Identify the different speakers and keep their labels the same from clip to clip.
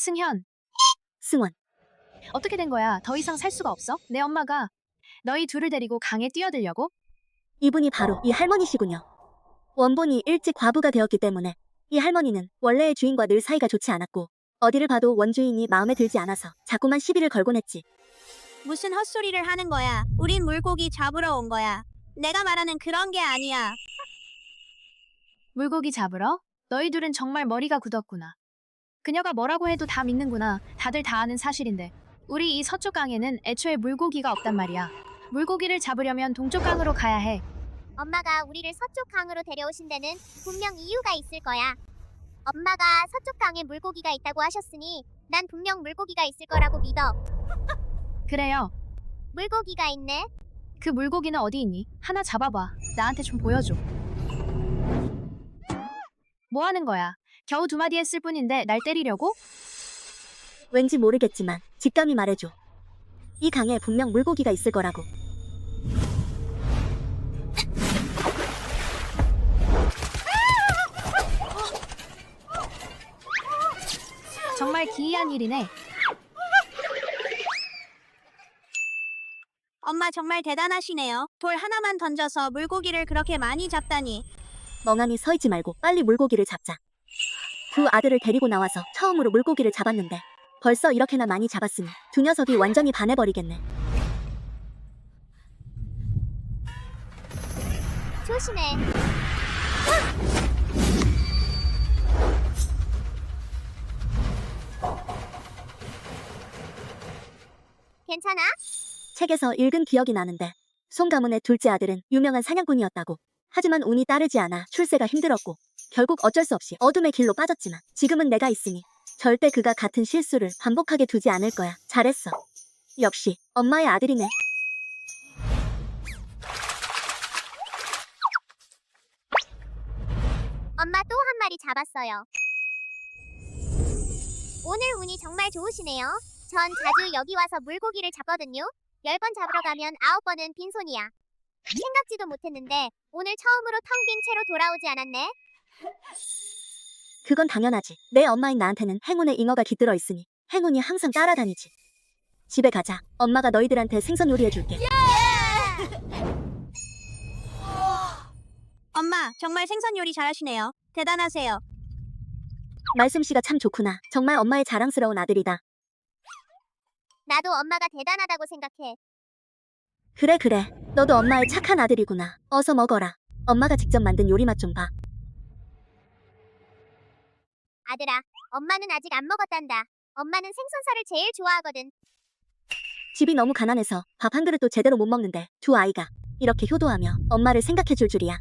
Speaker 1: 승현,
Speaker 2: 승원,
Speaker 1: 어떻게 된 거야? 더 이상 살 수가 없어? 내 엄마가 너희 둘을 데리고 강에 뛰어들려고?
Speaker 2: 이분이 바로 이 할머니시군요. 원본이 일찍 과부가 되었기 때문에 이 할머니는 원래의 주인과 늘 사이가 좋지 않았고 어디를 봐도 원주인이 마음에 들지 않아서 자꾸만 시비를 걸곤 했지.
Speaker 3: 무슨 헛소리를 하는 거야? 우린 물고기 잡으러 온 거야. 내가 말하는 그런 게 아니야.
Speaker 1: 물고기 잡으러? 너희 둘은 정말 머리가 굳었구나. 그녀가 뭐라고 해도 다 믿는구나. 다들 다 아는 사실인데. 우리 이 서쪽 강에는 애초에 물고기가 없단 말이야. 물고기를 잡으려면 동쪽 강으로 가야 해.
Speaker 4: 엄마가 우리를 서쪽 강으로 데려오신 데는 분명 이유가 있을 거야. 엄마가 서쪽 강에 물고기가 있다고 하셨으니 난 분명 물고기가 있을 거라고 믿어.
Speaker 1: 그래요.
Speaker 4: 물고기가 있네.
Speaker 1: 그 물고기는 어디 있니? 하나 잡아봐. 나한테 좀 보여줘. 뭐 하는 거야? 겨우 2마디 했을 뿐인데 날 때리려고?
Speaker 2: 왠지 모르겠지만 직감이 말해줘. 이 강에 분명 물고기가 있을 거라고.
Speaker 1: 정말 기이한 일이네.
Speaker 3: 엄마 정말 대단하시네요. 돌 하나만 던져서 물고기를 그렇게 많이 잡다니.
Speaker 2: 멍하니 서 있지 말고 빨리 물고기를 잡자. 두 아들을 데리고 나와서 처음으로 물고기를 잡았는데 벌써 이렇게나 많이 잡았으니 두 녀석이 완전히 반해버리겠네.
Speaker 4: 조심해. 괜찮아?
Speaker 2: 책에서 읽은 기억이 나는데 송 가문의 둘째 아들은 유명한 사냥꾼이었다고. 하지만 운이 따르지 않아 출세가 힘들었고 결국 어쩔 수 없이 어둠의 길로 빠졌지만 지금은 내가 있으니 절대 그가 같은 실수를 반복하게 두지 않을 거야. 잘했어. 역시 엄마의 아들이네.
Speaker 4: 엄마 또 한 마리 잡았어요. 오늘 운이 정말 좋으시네요. 전 자주 여기 와서 물고기를 잡거든요. 10번 잡으러 가면 9번은 빈손이야. 생각지도 못했는데 오늘 처음으로 텅 빈 채로 돌아오지 않았네.
Speaker 2: 그건 당연하지. 내 엄마인 나한테는 행운의 잉어가 깃들어 있으니 행운이 항상 따라다니지. 집에 가자. 엄마가 너희들한테 생선 요리해줄게.
Speaker 3: 엄마 정말 생선 요리 잘하시네요. 대단하세요.
Speaker 2: 말솜씨가 참 좋구나. 정말 엄마의 자랑스러운 아들이다.
Speaker 4: 나도 엄마가 대단하다고 생각해.
Speaker 2: 그래. 너도 엄마의 착한 아들이구나. 어서 먹어라. 엄마가 직접 만든 요리 맛 좀 봐.
Speaker 4: 아들아, 엄마는 아직 안 먹었단다. 엄마는 생선살을 제일 좋아하거든.
Speaker 2: 집이 너무 가난해서 밥 한 그릇도 제대로 못 먹는데 두 아이가 이렇게 효도하며 엄마를 생각해줄 줄이야.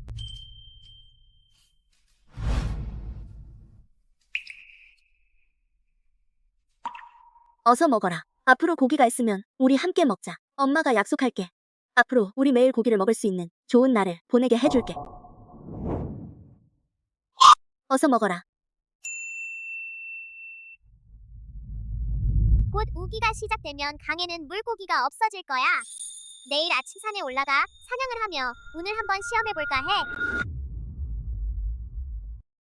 Speaker 2: 어서 먹어라. 앞으로 고기가 있으면 우리 함께 먹자. 엄마가 약속할게. 앞으로 우리 매일 고기를 먹을 수 있는 좋은 날을 보내게 해줄게. 어서 먹어라.
Speaker 4: 곧 우기가 시작되면 강에는 물고기가 없어질 거야. 내일 아침 산에 올라가 사냥을 하며 운을 한번 시험해볼까 해.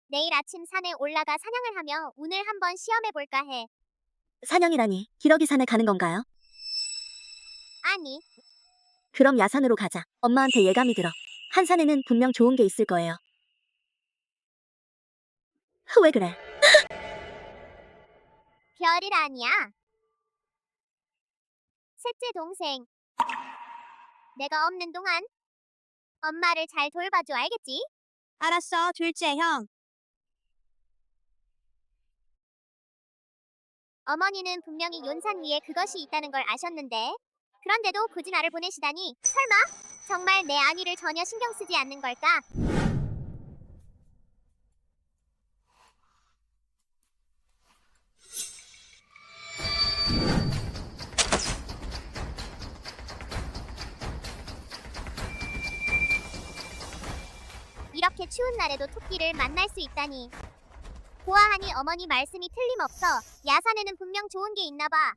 Speaker 4: 내일 아침 산에 올라가 사냥을 하며 운을 한번 시험해볼까 해.
Speaker 2: 사냥이라니 기러기산에 가는 건가요?
Speaker 4: 아니,
Speaker 2: 그럼 야산으로 가자. 엄마한테 예감이 들어. 한 산에는 분명 좋은 게 있을 거예요. 왜 그래?
Speaker 4: 별이라니야. 셋째 동생. 내가 없는 동안 엄마를 잘 돌봐줘, 알겠지?
Speaker 3: 알았어 둘째 형.
Speaker 4: 어머니는 분명히 용산 위에 그것이 있다는 걸 아셨는데 그런데도 굳이 나를 보내시다니 설마? 정말 내 안위를 전혀 신경 쓰지 않는 걸까? 이렇게 추운 날에도 토끼를 만날 수 있다니. 보아하니 어머니 말씀이 틀림없어. 야산에는 분명 좋은 게 있나 봐.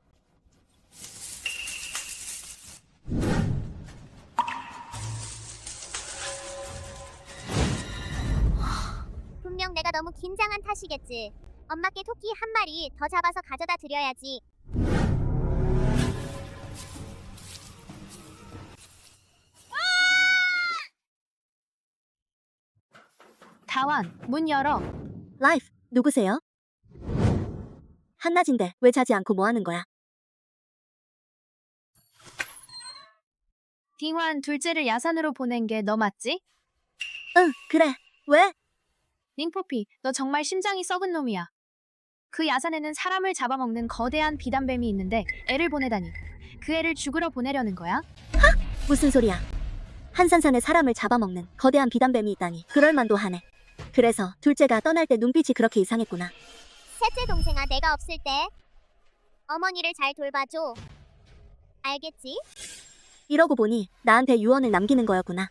Speaker 4: 분명 내가 너무 긴장한 탓이겠지. 엄마께 토끼 한 마리 더 잡아서 가져다 드려야지.
Speaker 1: 다완, 문 열어.
Speaker 2: 라이프, 누구세요? 한낮인데 왜 자지 않고 뭐 하는 거야?
Speaker 1: 딩환, 둘째를 야산으로 보낸 게 너 맞지?
Speaker 2: 응, 그래. 왜?
Speaker 1: 닝포피, 너 정말 심장이 썩은 놈이야. 그 야산에는 사람을 잡아먹는 거대한 비단뱀이 있는데 애를 보내다니. 그 애를 죽으러 보내려는 거야?
Speaker 2: 무슨 소리야? 한산산에 사람을 잡아먹는 거대한 비단뱀이 있다니 그럴만도 하네. 그래서 둘째가 떠날 때 눈빛이 그렇게 이상했구나.
Speaker 4: 셋째 동생아, 내가 없을 때 어머니를 잘 돌봐줘. 알겠지?
Speaker 2: 이러고 보니 나한테 유언을 남기는 거였구나.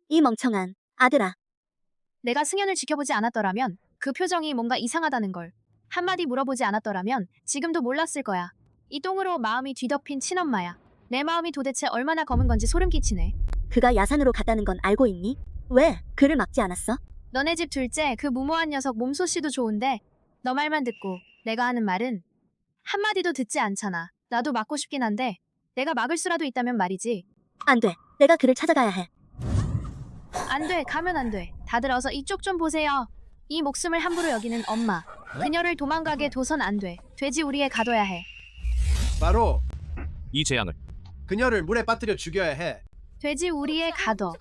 Speaker 2: 이 멍청한 아들아.
Speaker 1: 내가 승현을 지켜보지 않았더라면 그 표정이 뭔가 이상하다는 걸 한마디 물어보지 않았더라면 지금도 몰랐을 거야. 이 똥으로 마음이 뒤덮인 친엄마야. 내 마음이 도대체 얼마나 검은 건지 소름 끼치네.
Speaker 2: 그가 야산으로 갔다는 건 알고 있니? 왜 그를 막지 않았어?
Speaker 1: 너네 집 둘째 그 무모한 녀석 몸소씨도 좋은데 너 말만 듣고 내가 하는 말은 한마디도 듣지 않잖아. 나도 막고 싶긴 한데 내가 막을 수라도 있다면 말이지.
Speaker 2: 안 돼. 내가 그를 찾아가야 해.
Speaker 1: 안 돼. 가면 안 돼. 다들 어서 이쪽 좀 보세요. 이 목숨을 함부로 여기는 엄마. 그녀를 도망가게 둬선 안 돼. 돼지 우리에 가둬야 해.
Speaker 5: 바로
Speaker 6: 이 재앙을
Speaker 5: 그녀를 물에 빠뜨려 죽여야 해.
Speaker 1: 돼지 우리에 가둬.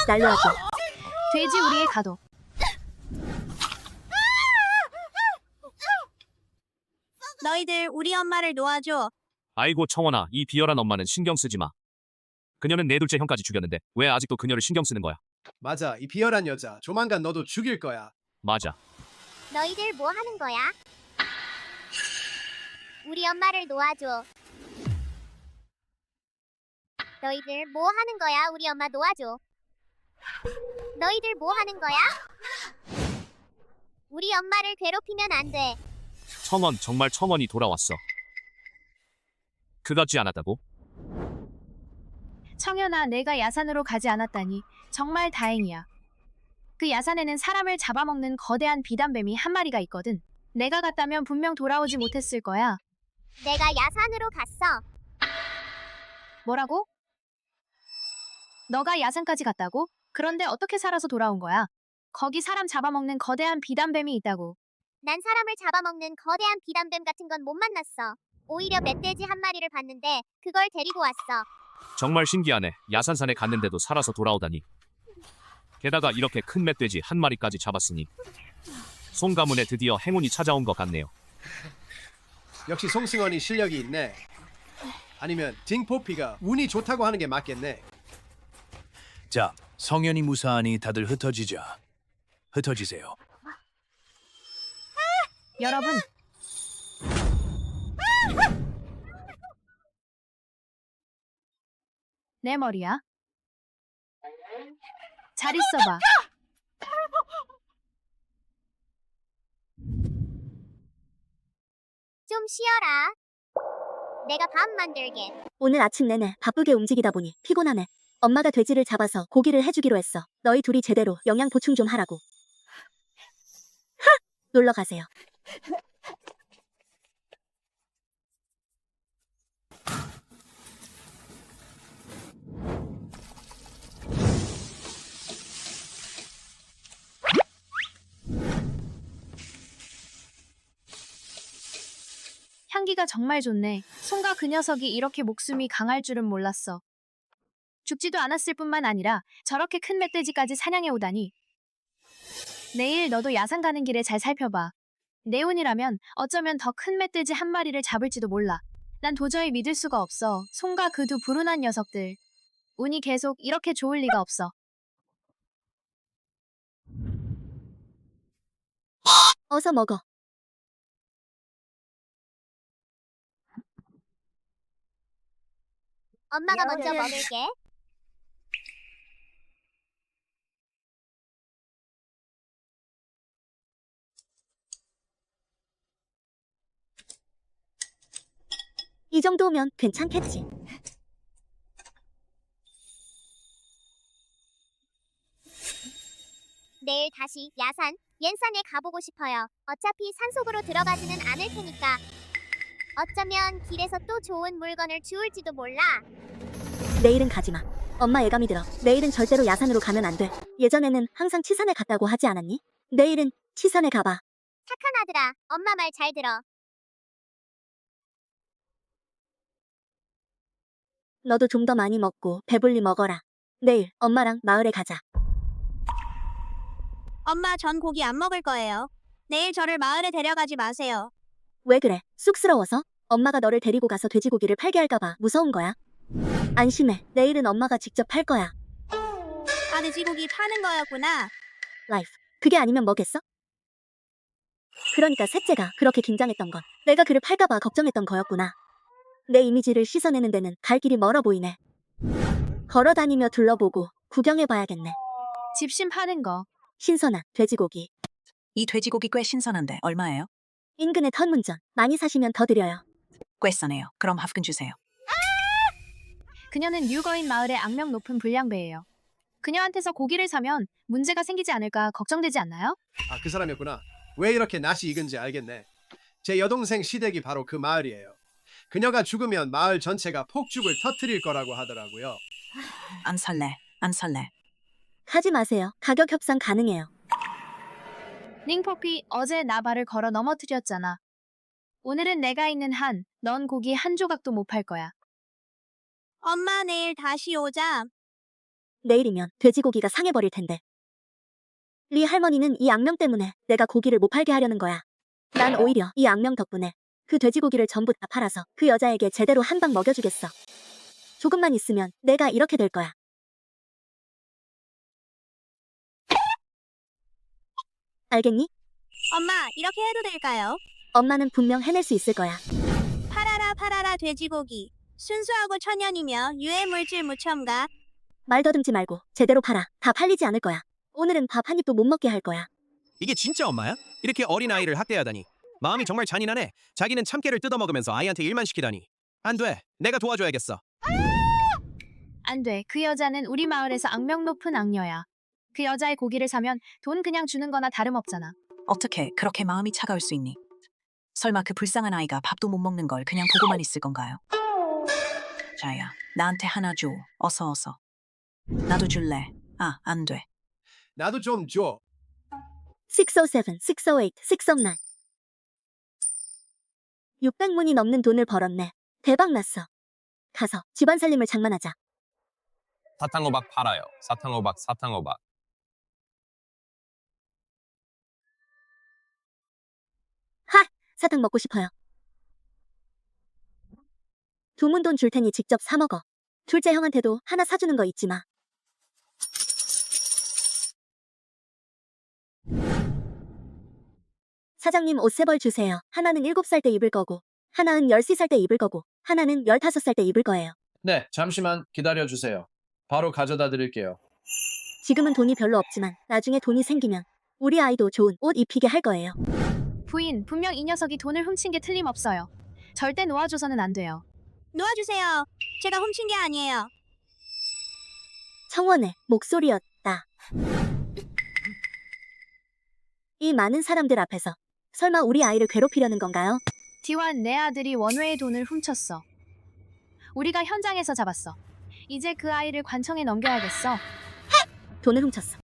Speaker 2: 난리하지.
Speaker 1: 돼지 우리에 가둬.
Speaker 3: 너희들 우리 엄마를 놓아줘.
Speaker 6: 아이고 청원아 이 비열한 엄마는 신경 쓰지 마. 그녀는 내 둘째 형까지 죽였는데 왜 아직도 그녀를 신경 쓰는 거야?
Speaker 5: 맞아, 이 비열한 여자. 조만간 너도 죽일 거야.
Speaker 6: 맞아.
Speaker 4: 너희들 뭐 하는 거야? 우리 엄마를 놓아줘. 너희들 뭐 하는 거야? 우리 엄마 놓아줘. 너희들 뭐 하는 거야? 우리 엄마를 괴롭히면 안 돼.
Speaker 6: 청원 정말 청원이 돌아왔어. 그같지 않았다고?
Speaker 1: 청현아, 내가 야산으로 가지 않았다니 정말 다행이야. 그 야산에는 사람을 잡아먹는 거대한 비단뱀이 한 마리가 있거든. 내가 갔다면 분명 돌아오지 못했을 거야.
Speaker 4: 내가 야산으로 갔어.
Speaker 1: 뭐라고? 너가 야산까지 갔다고? 그런데 어떻게 살아서 돌아온 거야? 거기 사람 잡아먹는 거대한 비단뱀이 있다고.
Speaker 4: 난 사람을 잡아먹는 거대한 비단뱀 같은 건 못 만났어. 오히려 멧돼지 한 마리를 봤는데 그걸 데리고 왔어.
Speaker 6: 정말 신기하네. 야산산에 갔는데도 살아서 돌아오다니. 게다가 이렇게 큰 멧돼지 한 마리까지 잡았으니 송 가문에 드디어 행운이 찾아온 것 같네요.
Speaker 5: 역시 송승헌이 실력이 있네. 아니면 딩포피가 운이 좋다고 하는 게 맞겠네.
Speaker 7: 자, 성현이 무사하니 다들 흩어지자. 흩어지세요.
Speaker 1: 여러분, 내 머리야. 잘 있어봐.
Speaker 4: 좀 쉬어라. 내가 밥 만들게.
Speaker 2: 오늘 아침 내내 바쁘게 움직이다 보니 피곤하네. 엄마가 돼지를 잡아서 고기를 해주기로 했어. 너희 둘이 제대로 영양 보충 좀 하라고. 놀러 가세요.
Speaker 1: 향기가 정말 좋네. 송가 그 녀석이 이렇게 목숨이 강할 줄은 몰랐어. 죽지도 않았을 뿐만 아니라 저렇게 큰 멧돼지까지 사냥해 오다니. 내일 너도 야산 가는 길에 잘 살펴봐. 내 운이라면 어쩌면 더 큰 멧돼지 한 마리를 잡을지도 몰라. 난 도저히 믿을 수가 없어. 송가 그 두 불운한 녀석들. 운이 계속 이렇게 좋을 리가 없어.
Speaker 2: 어서 먹어.
Speaker 4: 엄마가 먼저 먹을게.
Speaker 2: 이 정도면 괜찮겠지.
Speaker 4: 내일 다시 야산, 옌산에 가보고 싶어요. 어차피 산속으로 들어가지는 않을 테니까. 어쩌면 길에서 또 좋은 물건을 주울지도 몰라.
Speaker 2: 내일은 가지마. 엄마 예감이 들어. 내일은 절대로 야산으로 가면 안 돼. 예전에는 항상 치산에 갔다고 하지 않았니? 내일은 치산에 가봐.
Speaker 4: 착한 아들아, 엄마 말 잘 들어.
Speaker 2: 너도 좀 더 많이 먹고 배불리 먹어라. 내일 엄마랑 마을에 가자.
Speaker 3: 엄마, 전 고기 안 먹을 거예요. 내일 저를 마을에 데려가지 마세요.
Speaker 2: 왜 그래? 쑥스러워서? 엄마가 너를 데리고 가서 돼지고기를 팔게 할까봐 무서운 거야? 안심해. 내일은 엄마가 직접 팔 거야.
Speaker 3: 아, 돼지고기 파는 거였구나.
Speaker 2: 라이프. 그게 아니면 뭐겠어? 그러니까 셋째가 그렇게 긴장했던 건 내가 그를 팔까봐 걱정했던 거였구나. 내 이미지를 씻어내는 데는 갈 길이 멀어 보이네. 걸어다니며 둘러보고 구경해봐야겠네.
Speaker 1: 집신 파는 거.
Speaker 2: 신선한 돼지고기.
Speaker 8: 이 돼지고기 꽤 신선한데 얼마예요?
Speaker 2: 인근의 턴문전. 많이 사시면 더 드려요.
Speaker 8: 꽤 싸네요. 그럼 합근 주세요.
Speaker 1: 그녀는 뉴거인 마을의 악명 높은 불량배예요. 그녀한테서 고기를 사면 문제가 생기지 않을까 걱정되지 않나요?
Speaker 5: 아, 그 사람이었구나. 왜 이렇게 낯이 익은지 알겠네. 제 여동생 시댁이 바로 그 마을이에요. 그녀가 죽으면 마을 전체가 폭죽을 터뜨릴 거라고 하더라고요.
Speaker 8: 안 살래. 안 살래.
Speaker 2: 하지 마세요. 가격 협상 가능해요.
Speaker 1: 닝포피, 어제 나 발을 걸어 넘어뜨렸잖아. 오늘은 내가 있는 한, 넌 고기 한 조각도 못 팔 거야.
Speaker 3: 엄마, 내일 다시 오자.
Speaker 2: 내일이면 돼지고기가 상해버릴 텐데. 리 할머니는 이 악명 때문에 내가 고기를 못 팔게 하려는 거야. 난 오히려 이 악명 덕분에 그 돼지고기를 전부 다 팔아서 그 여자에게 제대로 한 방 먹여주겠어. 조금만 있으면 내가 이렇게 될 거야. 알겠니?
Speaker 3: 엄마, 이렇게 해도 될까요?
Speaker 2: 엄마는 분명 해낼 수 있을 거야.
Speaker 3: 팔아라 팔아라 돼지고기. 순수하고 천연이며 유해물질 무첨가.
Speaker 2: 말 더듬지 말고 제대로 팔아. 다 팔리지 않을 거야. 오늘은 밥 한 입도 못 먹게 할 거야.
Speaker 9: 이게 진짜 엄마야? 이렇게 어린 아이를 학대하다니. 마음이 정말 잔인하네. 자기는 참깨를 뜯어먹으면서 아이한테 일만 시키다니. 안 돼. 내가 도와줘야겠어.
Speaker 1: 안 돼. 그 여자는 우리 마을에서 악명 높은 악녀야. 그 여자의 고기를 사면 돈 그냥 주는 거나 다름없잖아.
Speaker 8: 어떻게 그렇게 마음이 차가울 수 있니? 설마 그 불쌍한 아이가 밥도 못 먹는 걸 그냥 보고만 있을 건가요? 자야, 나한테 하나 줘. 어서 어서. 나도 줄래. 아, 안 돼.
Speaker 5: 나도 좀 줘.
Speaker 2: 607, 608, 609. 600문이 넘는 돈을 벌었네. 대박 났어. 가서 집안 살림을 장만하자.
Speaker 10: 사탕호박 팔아요. 사탕호박, 사탕호박.
Speaker 2: 사탕 먹고 싶어요. 두문돈 줄 테니 직접 사 먹어. 둘째 형한테도 하나 사주는 거 잊지 마. 사장님 옷 3벌 주세요. 하나는 7살 때 입을 거고, 하나는 13살 때 입을 거고, 하나는 15살 때 입을 거예요.
Speaker 11: 네, 잠시만 기다려주세요. 바로 가져다 드릴게요.
Speaker 2: 지금은 돈이 별로 없지만 나중에 돈이 생기면 우리 아이도 좋은 옷 입히게 할 거예요.
Speaker 1: 부인, 분명 이 녀석이 돈을 훔친 게 틀림없어요. 절대 놓아줘서는 안 돼요.
Speaker 3: 놓아주세요. 제가 훔친 게 아니에요.
Speaker 2: 청원의 목소리였다. 이 많은 사람들 앞에서 설마 우리 아이를 괴롭히려는 건가요?
Speaker 1: 디완, 내 아들이 원웨의 돈을 훔쳤어. 우리가 현장에서 잡았어. 이제 그 아이를 관청에 넘겨야겠어.
Speaker 2: 돈을 훔쳤어.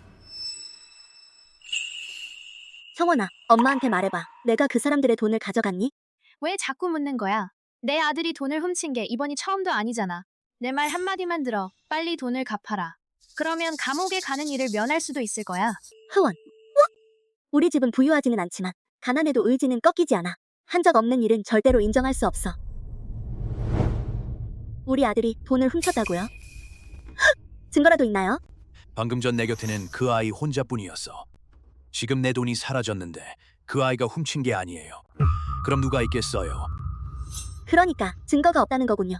Speaker 2: 청원아, 엄마한테 말해봐. 내가 그 사람들의 돈을 가져갔니?
Speaker 1: 왜 자꾸 묻는 거야? 내 아들이 돈을 훔친 게 이번이 처음도 아니잖아. 내 말 한마디만 들어. 빨리 돈을 갚아라. 그러면 감옥에 가는 일을 면할 수도 있을 거야.
Speaker 2: 흐원. 우리 집은 부유하지는 않지만 가난해도 의지는 꺾이지 않아. 한 적 없는 일은 절대로 인정할 수 없어. 우리 아들이 돈을 훔쳤다고요? 증거라도 있나요?
Speaker 7: 방금 전 내 곁에는 그 아이 혼자뿐이었어. 지금 내 돈이 사라졌는데 그 아이가 훔친 게 아니에요. 그럼 누가 있겠어요?
Speaker 2: 그러니까 증거가 없다는 거군요.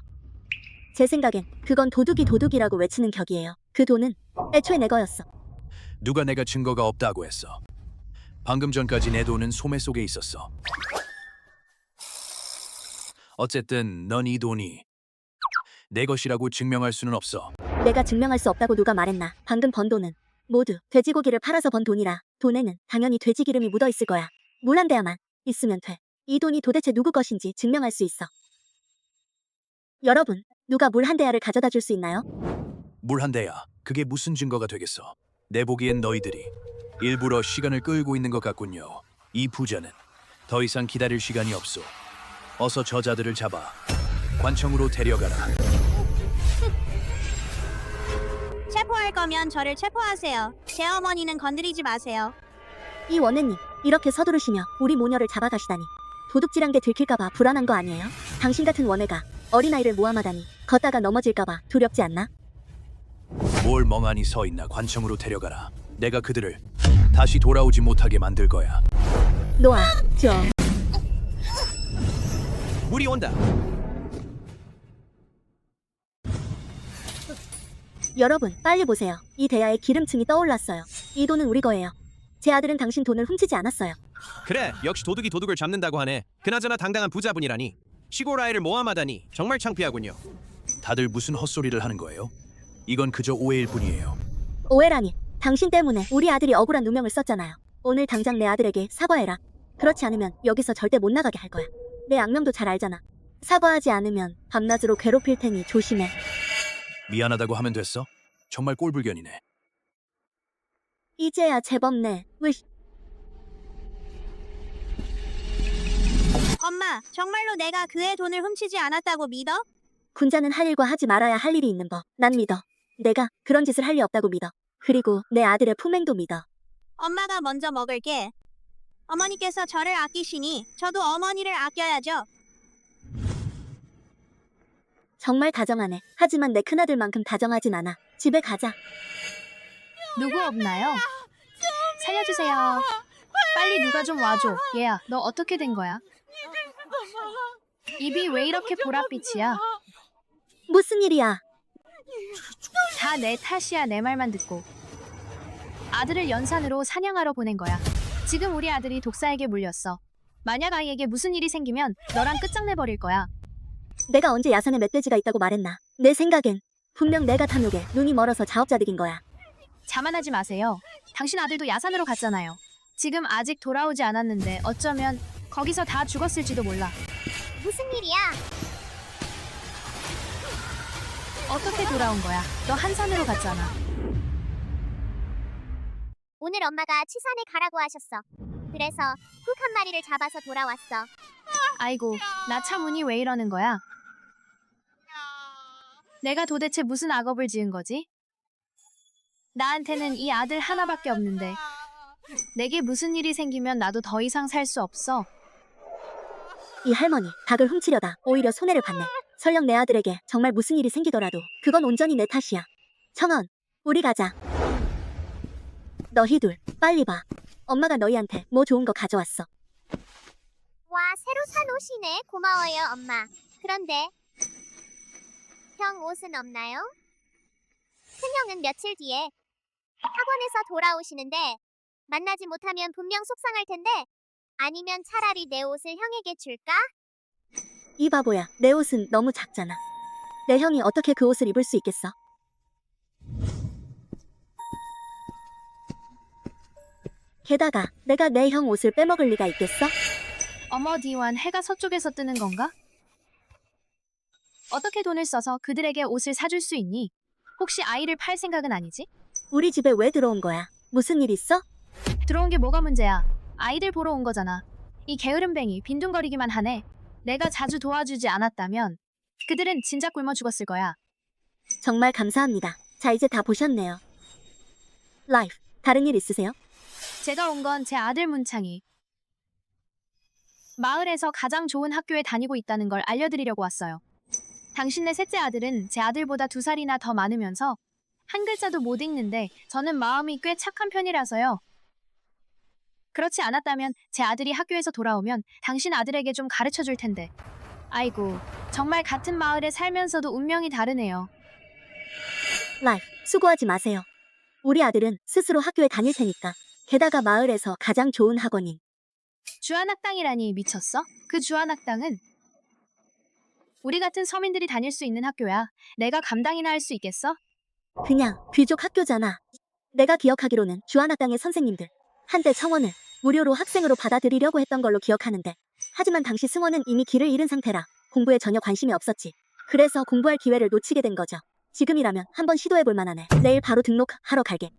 Speaker 2: 제 생각엔 그건 도둑이라고 외치는 격이에요. 그 돈은 애초에 내 거였어.
Speaker 7: 누가 내가 증거가 없다고 했어? 방금 전까지 내 돈은 소매 속에 있었어. 어쨌든 넌 이 돈이 내 것이라고 증명할 수는 없어.
Speaker 2: 내가 증명할 수 없다고 누가 말했나. 방금 번 돈은 모두 돼지고기를 팔아서 번 돈이라 돈에는 당연히 돼지 기름이 묻어 있을 거야. 물 한 대야만 있으면 돼. 이 돈이 도대체 누구 것인지 증명할 수 있어. 여러분, 누가 물 한 대야를 가져다 줄 수 있나요?
Speaker 7: 물 한 대야. 그게 무슨 증거가 되겠어? 내 보기엔 너희들이 일부러 시간을 끌고 있는 것 같군요. 이 부자는 더 이상 기다릴 시간이 없소. 어서 저자들을 잡아 관청으로 데려가라.
Speaker 3: 체포할 거면 저를 체포하세요. 제 어머니는 건드리지 마세요.
Speaker 2: 이 원래님, 이렇게 서두르시며 우리 모녀를 잡아가시다니. 도둑질한 게 들킬까봐 불안한 거 아니에요? 당신 같은 원해가 어린아이를 모함하다니 걷다가 넘어질까봐 두렵지 않나?
Speaker 7: 뭘 멍하니 서 있나. 관청으로 데려가라. 내가 그들을 다시 돌아오지 못하게 만들 거야.
Speaker 2: 놓아, 좀.
Speaker 9: 물이 온다.
Speaker 2: 여러분, 빨리 보세요. 이 대야에 기름층이 떠올랐어요. 이 돈은 우리 거예요. 제 아들은 당신 돈을 훔치지 않았어요.
Speaker 9: 그래, 역시 도둑이 도둑을 잡는다고 하네. 그나저나 당당한 부자분이라니. 시골 아이를 모함하다니 정말 창피하군요.
Speaker 7: 다들 무슨 헛소리를 하는 거예요? 이건 그저 오해일 뿐이에요.
Speaker 2: 오해라니, 당신 때문에 우리 아들이 억울한 누명을 썼잖아요. 오늘 당장 내 아들에게 사과해라. 그렇지 않으면 여기서 절대 못 나가게 할 거야. 내 악명도 잘 알잖아. 사과하지 않으면 밤낮으로 괴롭힐 테니 조심해.
Speaker 7: 미안하다고 하면 됐어? 정말 꼴불견이네.
Speaker 2: 이제야 제법네. 으이씨.
Speaker 3: 엄마, 정말로 내가 그의 돈을 훔치지 않았다고 믿어?
Speaker 2: 군자는 할 일과 하지 말아야 할 일이 있는 법. 난 믿어. 내가 그런 짓을 할 리 없다고 믿어. 그리고 내 아들의 품행도 믿어.
Speaker 3: 엄마가 먼저 먹을게. 어머니께서 저를 아끼시니 저도 어머니를 아껴야죠.
Speaker 2: 정말 다정하네. 하지만 내 큰아들만큼 다정하진 않아. 집에 가자.
Speaker 1: 누구 없나요? 살려주세요. 빨리 누가 좀 와줘. 얘야, 너 어떻게 된 거야? 입이 왜 이렇게 보랏빛이야?
Speaker 2: 무슨 일이야?
Speaker 1: 다 내 탓이야. 내 말만 듣고. 아들을 연산으로 사냥하러 보낸 거야. 지금 우리 아들이 독사에게 물렸어. 만약 아이에게 무슨 일이 생기면 너랑 끝장내버릴 거야.
Speaker 2: 내가 언제 야산에 멧돼지가 있다고 말했나? 내 생각엔 분명 내가 탐욕에 눈이 멀어서 자업자득인 거야.
Speaker 1: 자만하지 마세요. 당신 아들도 야산으로 갔잖아요. 지금 아직 돌아오지 않았는데 어쩌면 거기서 다 죽었을지도 몰라.
Speaker 4: 무슨 일이야?
Speaker 1: 어떻게 돌아온 거야? 너 한산으로 갔잖아.
Speaker 4: 오늘 엄마가 치산에 가라고 하셨어. 그래서 국 한 마리를 잡아서 돌아왔어.
Speaker 1: 아이고, 나 참 운이 왜 이러는 거야? 내가 도대체 무슨 악업을 지은 거지? 나한테는 이 아들 하나밖에 없는데 내게 무슨 일이 생기면 나도 더 이상 살 수 없어.
Speaker 2: 이 할머니, 닭을 훔치려다 오히려 손해를 봤네. 설령 내 아들에게 정말 무슨 일이 생기더라도 그건 온전히 내 탓이야. 청원, 우리 가자. 너희둘, 빨리 봐. 엄마가 너희한테 뭐 좋은 거 가져왔어.
Speaker 4: 와, 새로 산 옷이네. 고마워요, 엄마. 그런데 형 옷은 없나요? 큰형은 며칠 뒤에 학원에서 돌아오시는데 만나지 못하면 분명 속상할 텐데 아니면 차라리 내 옷을 형에게 줄까?
Speaker 2: 이 바보야, 내 옷은 너무 작잖아. 내 형이 어떻게 그 옷을 입을 수 있겠어? 게다가 내가 내 형 옷을 빼먹을 리가 있겠어?
Speaker 1: 어머 디완, 해가 서쪽에서 뜨는 건가? 어떻게 돈을 써서 그들에게 옷을 사줄 수 있니? 혹시 아이를 팔 생각은 아니지?
Speaker 2: 우리 집에 왜 들어온 거야? 무슨 일 있어?
Speaker 1: 들어온 게 뭐가 문제야? 아이들 보러 온 거잖아. 이 게으름뱅이 빈둥거리기만 하네. 내가 자주 도와주지 않았다면 그들은 진작 굶어 죽었을 거야.
Speaker 2: 정말 감사합니다. 자, 이제 다 보셨네요. 라이프, 다른 일 있으세요?
Speaker 1: 제가 온 건 제 아들 문창이 마을에서 가장 좋은 학교에 다니고 있다는 걸 알려드리려고 왔어요. 당신네 셋째 아들은 제 아들보다 2살이나 더 많으면서 한 글자도 못 읽는데 저는 마음이 꽤 착한 편이라서요. 그렇지 않았다면 제 아들이 학교에서 돌아오면 당신 아들에게 좀 가르쳐 줄 텐데. 아이고, 정말 같은 마을에 살면서도 운명이 다르네요.
Speaker 2: 라이프, 수고하지 마세요. 우리 아들은 스스로 학교에 다닐 테니까. 게다가 마을에서 가장 좋은 학원인
Speaker 1: 주안학당이라니 미쳤어? 그 주안학당은 우리 같은 서민들이 다닐 수 있는 학교야. 내가 감당이나 할 수 있겠어?
Speaker 2: 그냥 귀족 학교잖아. 내가 기억하기로는 주한학당의 선생님들 한때 청원을 무료로 학생으로 받아들이려고 했던 걸로 기억하는데 하지만 당시 승원은 이미 길을 잃은 상태라 공부에 전혀 관심이 없었지. 그래서 공부할 기회를 놓치게 된 거죠. 지금이라면 한번 시도해볼 만하네. 내일 바로 등록하러 갈게.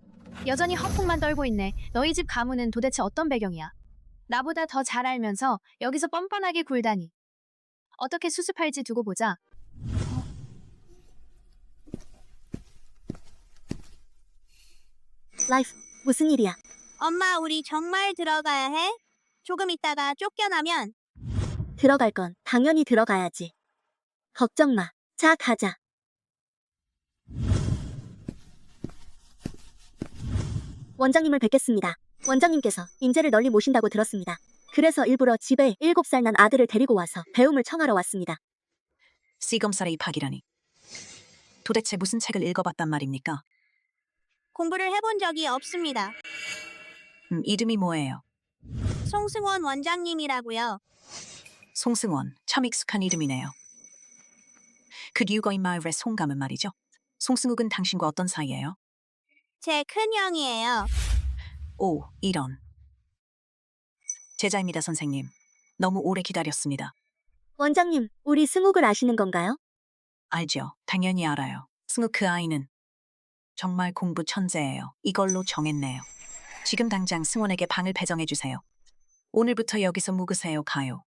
Speaker 1: 여전히 헛풍만 떨고 있네. 너희 집 가문은 도대체 어떤 배경이야? 나보다 더 잘 알면서 여기서 뻔뻔하게 굴다니. 어떻게 수습할지 두고 보자.
Speaker 2: 라이프, 무슨 일이야?
Speaker 3: 엄마, 우리 정말 들어가야 해? 조금 있다가 쫓겨나면
Speaker 2: 들어갈 건 당연히 들어가야지. 걱정 마. 자, 가자. 원장님을 뵙겠습니다. 원장님께서 인재를 널리 모신다고 들었습니다. 그래서 일부러 집에 7살 난 아들을 데리고 와서 배움을 청하러 왔습니다.
Speaker 8: C검사의 입학이라니. 도대체 무슨 책을 읽어봤단 말입니까?
Speaker 3: 공부를 해본 적이 없습니다.
Speaker 8: 이름이 뭐예요?
Speaker 3: 송승원 원장님이라고요.
Speaker 8: 송승원, 참 익숙한 이름이네요. 그 류거인 마을의 송감은 말이죠. 송승욱은 당신과 어떤 사이예요?
Speaker 3: 제 큰형이에요.
Speaker 8: 오, 이런. 제자입니다, 선생님. 너무 오래 기다렸습니다.
Speaker 2: 원장님, 우리 승욱을 아시는 건가요?
Speaker 8: 알죠. 당연히 알아요. 승욱 그 아이는 정말 공부 천재예요. 이걸로 정했네요. 지금 당장 승원에게 방을 배정해주세요. 오늘부터 여기서 묵으세요, 가요.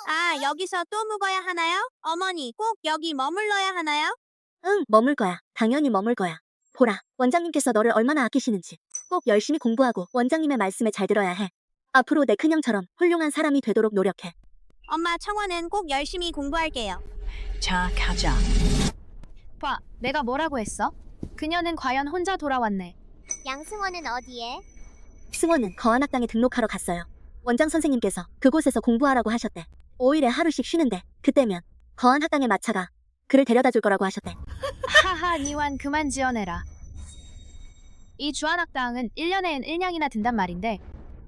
Speaker 3: 아, 여기서 또 묵어야 하나요? 어머니, 꼭 여기 머물러야 하나요?
Speaker 2: 응, 머물 거야. 당연히 머물 거야. 보라, 원장님께서 너를 얼마나 아끼시는지. 꼭 열심히 공부하고 원장님의 말씀에 잘 들어야 해. 앞으로 내 큰형처럼 훌륭한 사람이 되도록 노력해.
Speaker 3: 엄마, 청원은 꼭 열심히 공부할게요.
Speaker 8: 자, 가자.
Speaker 1: 봐, 내가 뭐라고 했어? 그녀는 과연 혼자 돌아왔네.
Speaker 4: 양승원은 어디에?
Speaker 2: 승원은 거한학당에 등록하러 갔어요. 원장 선생님께서 그곳에서 공부하라고 하셨대. 5일에 하루씩 쉬는데 그때면 거한학당의 마차가 그를 데려다 줄 거라고 하셨대.
Speaker 1: 하하, 니완 그만 지어내라. 이 주한학당은 1년에는 1냥이나 든단 말인데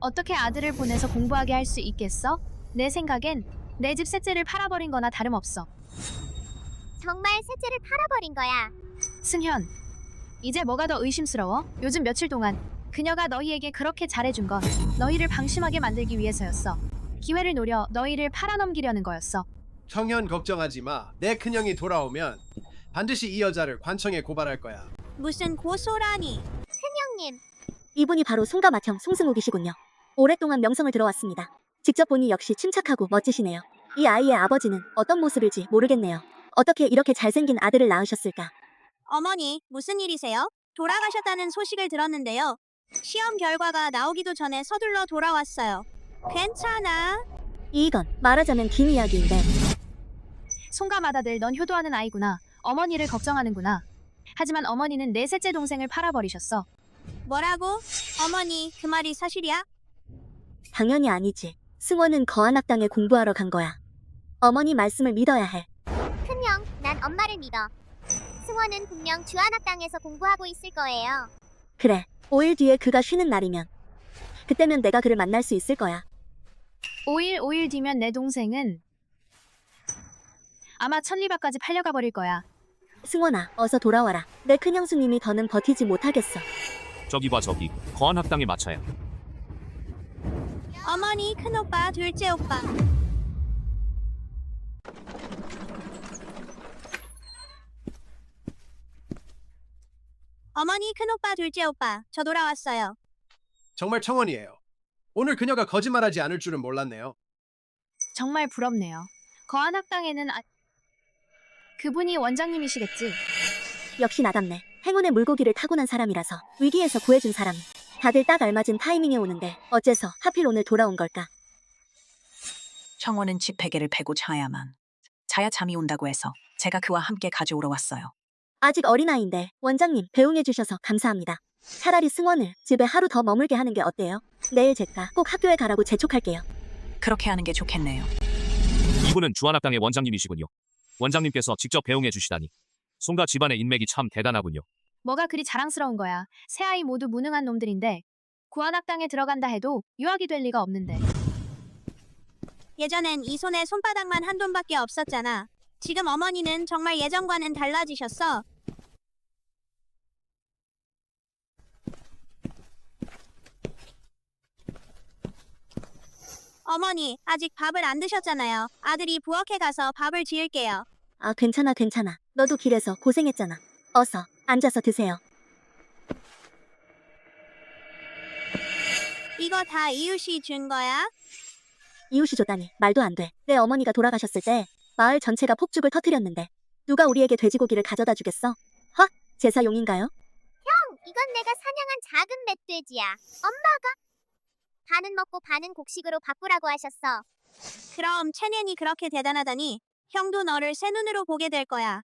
Speaker 1: 어떻게 아들을 보내서 공부하게 할 수 있겠어? 내 생각엔 내 집 셋째를 팔아버린 거나 다름없어.
Speaker 4: 정말 셋째를 팔아버린 거야.
Speaker 1: 승현, 이제 뭐가 더 의심스러워? 요즘 며칠 동안 그녀가 너희에게 그렇게 잘해준 건 너희를 방심하게 만들기 위해서였어. 기회를 노려 너희를 팔아넘기려는 거였어.
Speaker 5: 청년 걱정하지 마. 내 큰형이 돌아오면 반드시 이 여자를 관청에 고발할 거야.
Speaker 3: 무슨 고소라니.
Speaker 4: 큰형님,
Speaker 2: 이분이 바로 송가마형 송승욱이시군요. 오랫동안 명성을 들어왔습니다. 직접 보니 역시 침착하고 멋지시네요. 이 아이의 아버지는 어떤 모습일지 모르겠네요. 어떻게 이렇게 잘생긴 아들을 낳으셨을까?
Speaker 3: 어머니, 무슨 일이세요? 돌아가셨다는 소식을 들었는데요. 시험 결과가 나오기도 전에 서둘러 돌아왔어요. 괜찮아?
Speaker 2: 이건 말하자면 긴 이야기인데
Speaker 1: 송가마다들 넌 효도하는 아이구나. 어머니를 걱정하는구나. 하지만 어머니는 내 셋째 동생을 팔아버리셨어.
Speaker 3: 뭐라고? 어머니, 그 말이 사실이야?
Speaker 2: 당연히 아니지. 승원은 거한학당에 공부하러 간 거야. 어머니 말씀을 믿어야 해.
Speaker 4: 큰형, 난 엄마를 믿어. 승원은 분명 주한학당에서 공부하고 있을 거예요.
Speaker 2: 그래, 5일 뒤에 그가 쉬는 날이면 그때면 내가 그를 만날 수 있을 거야.
Speaker 1: 5일 뒤면 내 동생은 아마 천리밭까지 팔려가 버릴 거야.
Speaker 2: 승원아, 어서 돌아와라. 내 큰형수님이 더는 버티지 못하겠어.
Speaker 6: 저기 봐, 저기. 거한학당의 마차야.
Speaker 3: 어머니, 큰오빠, 둘째 오빠. 어머니, 큰오빠, 둘째 오빠. 저 돌아왔어요.
Speaker 5: 정말 청원이에요. 오늘 그녀가 거짓말하지 않을 줄은 몰랐네요.
Speaker 1: 정말 부럽네요. 거한학당에는 그분이 원장님이시겠지.
Speaker 2: 역시 나답네. 행운의 물고기를 타고난 사람이라서 위기에서 구해준 사람. 다들 딱 알맞은 타이밍에 오는데 어째서 하필 오늘 돌아온 걸까?
Speaker 8: 청원은 집 베개를 베고 자야만. 자야 잠이 온다고 해서 제가 그와 함께 가져오러 왔어요.
Speaker 2: 아직 어린아이인데 원장님 배웅해주셔서 감사합니다. 차라리 승원을 집에 하루 더 머물게 하는 게 어때요? 내일 제가 꼭 학교에 가라고 재촉할게요.
Speaker 8: 그렇게 하는 게 좋겠네요.
Speaker 6: 이분은 주한학당의 원장님이시군요. 원장님께서 직접 배웅해 주시다니. 송가 집안의 인맥이 참 대단하군요.
Speaker 1: 뭐가 그리 자랑스러운 거야. 세 아이 모두 무능한 놈들인데 구한학당에 들어간다 해도 유학이 될 리가 없는데.
Speaker 3: 예전엔 이 손에 손바닥만 한 돈밖에 없었잖아. 지금 어머니는 정말 예전과는 달라지셨어. 어머니, 아직 밥을 안 드셨잖아요. 아들이 부엌에 가서 밥을 지을게요.
Speaker 2: 아, 괜찮아, 괜찮아. 너도 길에서 고생했잖아. 어서 앉아서 드세요.
Speaker 3: 이거 다 이웃이 준 거야?
Speaker 2: 이웃이 줬다니 말도 안 돼. 내 어머니가 돌아가셨을 때 마을 전체가 폭죽을 터뜨렸는데 누가 우리에게 돼지고기를 가져다 주겠어? 헉? 제사용인가요?
Speaker 4: 이건 내가 사냥한 작은 멧돼지야. 엄마가 반은 먹고 반은 곡식으로 바꾸라고 하셨어.
Speaker 3: 그럼 체년이 그렇게 대단하다니 형도 너를 새 눈으로 보게 될 거야.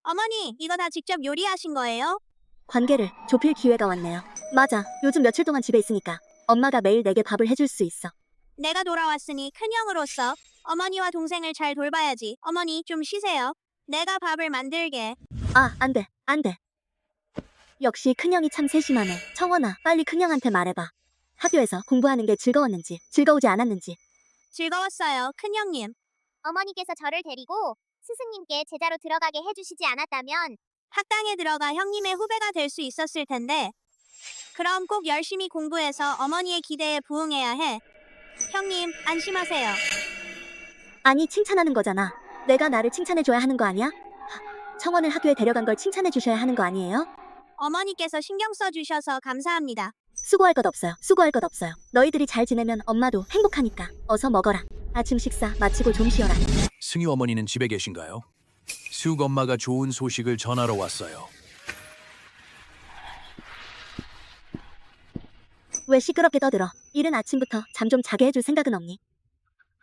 Speaker 3: 어머니, 이거 다 직접 요리하신 거예요?
Speaker 2: 관계를 좁힐 기회가 왔네요. 맞아. 요즘 며칠 동안 집에 있으니까 엄마가 매일 내게 밥을 해줄 수 있어.
Speaker 3: 내가 돌아왔으니 큰형으로서 어머니와 동생을 잘 돌봐야지. 어머니, 좀 쉬세요. 내가 밥을 만들게.
Speaker 2: 아, 안 돼. 안 돼. 역시 큰형이 참 세심하네. 청원아, 빨리 큰형한테 말해봐. 학교에서 공부하는 게 즐거웠는지, 즐거우지 않았는지.
Speaker 3: 즐거웠어요, 큰형님.
Speaker 4: 어머니께서 저를 데리고 스승님께 제자로 들어가게 해주시지 않았다면
Speaker 3: 학당에 들어가 형님의 후배가 될 수 있었을 텐데. 그럼 꼭 열심히 공부해서 어머니의 기대에 부응해야 해. 형님, 안심하세요.
Speaker 2: 아니, 칭찬하는 거잖아. 내가 나를 칭찬해줘야 하는 거 아니야? 청원을 학교에 데려간 걸 칭찬해주셔야 하는 거 아니에요?
Speaker 3: 어머니께서 신경 써주셔서 감사합니다.
Speaker 2: 수고할 것 없어요. 수고할 것 없어요. 너희들이 잘 지내면 엄마도 행복하니까. 어서 먹어라. 아침 식사 마치고 좀 쉬어라.
Speaker 7: 승유 어머니는 집에 계신가요? 수욱 엄마가 좋은 소식을 전하러 왔어요.
Speaker 2: 왜 시끄럽게 떠들어? 이른 아침부터 잠 좀 자게 해줄 생각은 없니?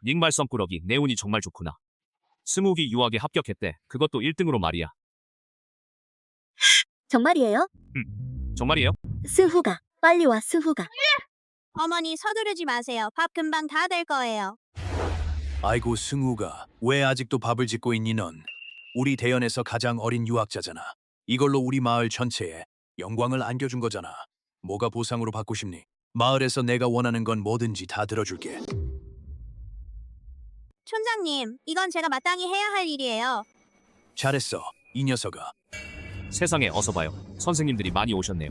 Speaker 6: 닉말 썸꾸러기 내 운이 정말 좋구나. 스무기 유학에 합격했대. 그것도 1등으로 말이야.
Speaker 2: 정말이에요?
Speaker 6: 정말이에요?
Speaker 2: 스후가. 빨리 와, 스후가.
Speaker 3: 어머니, 서두르지 마세요. 밥 금방 다 될 거예요.
Speaker 7: 아이고 승우가 왜 아직도 밥을 짓고 있니 넌? 우리 대연에서 가장 어린 유학자잖아. 이걸로 우리 마을 전체에 영광을 안겨준 거잖아. 뭐가 보상으로 받고 싶니? 마을에서 내가 원하는 건 뭐든지 다 들어줄게.
Speaker 3: 촌장님, 이건 제가 마땅히 해야 할 일이에요.
Speaker 7: 잘했어, 이 녀석아.
Speaker 6: 세상에 어서 봐요. 선생님들이 많이 오셨네요.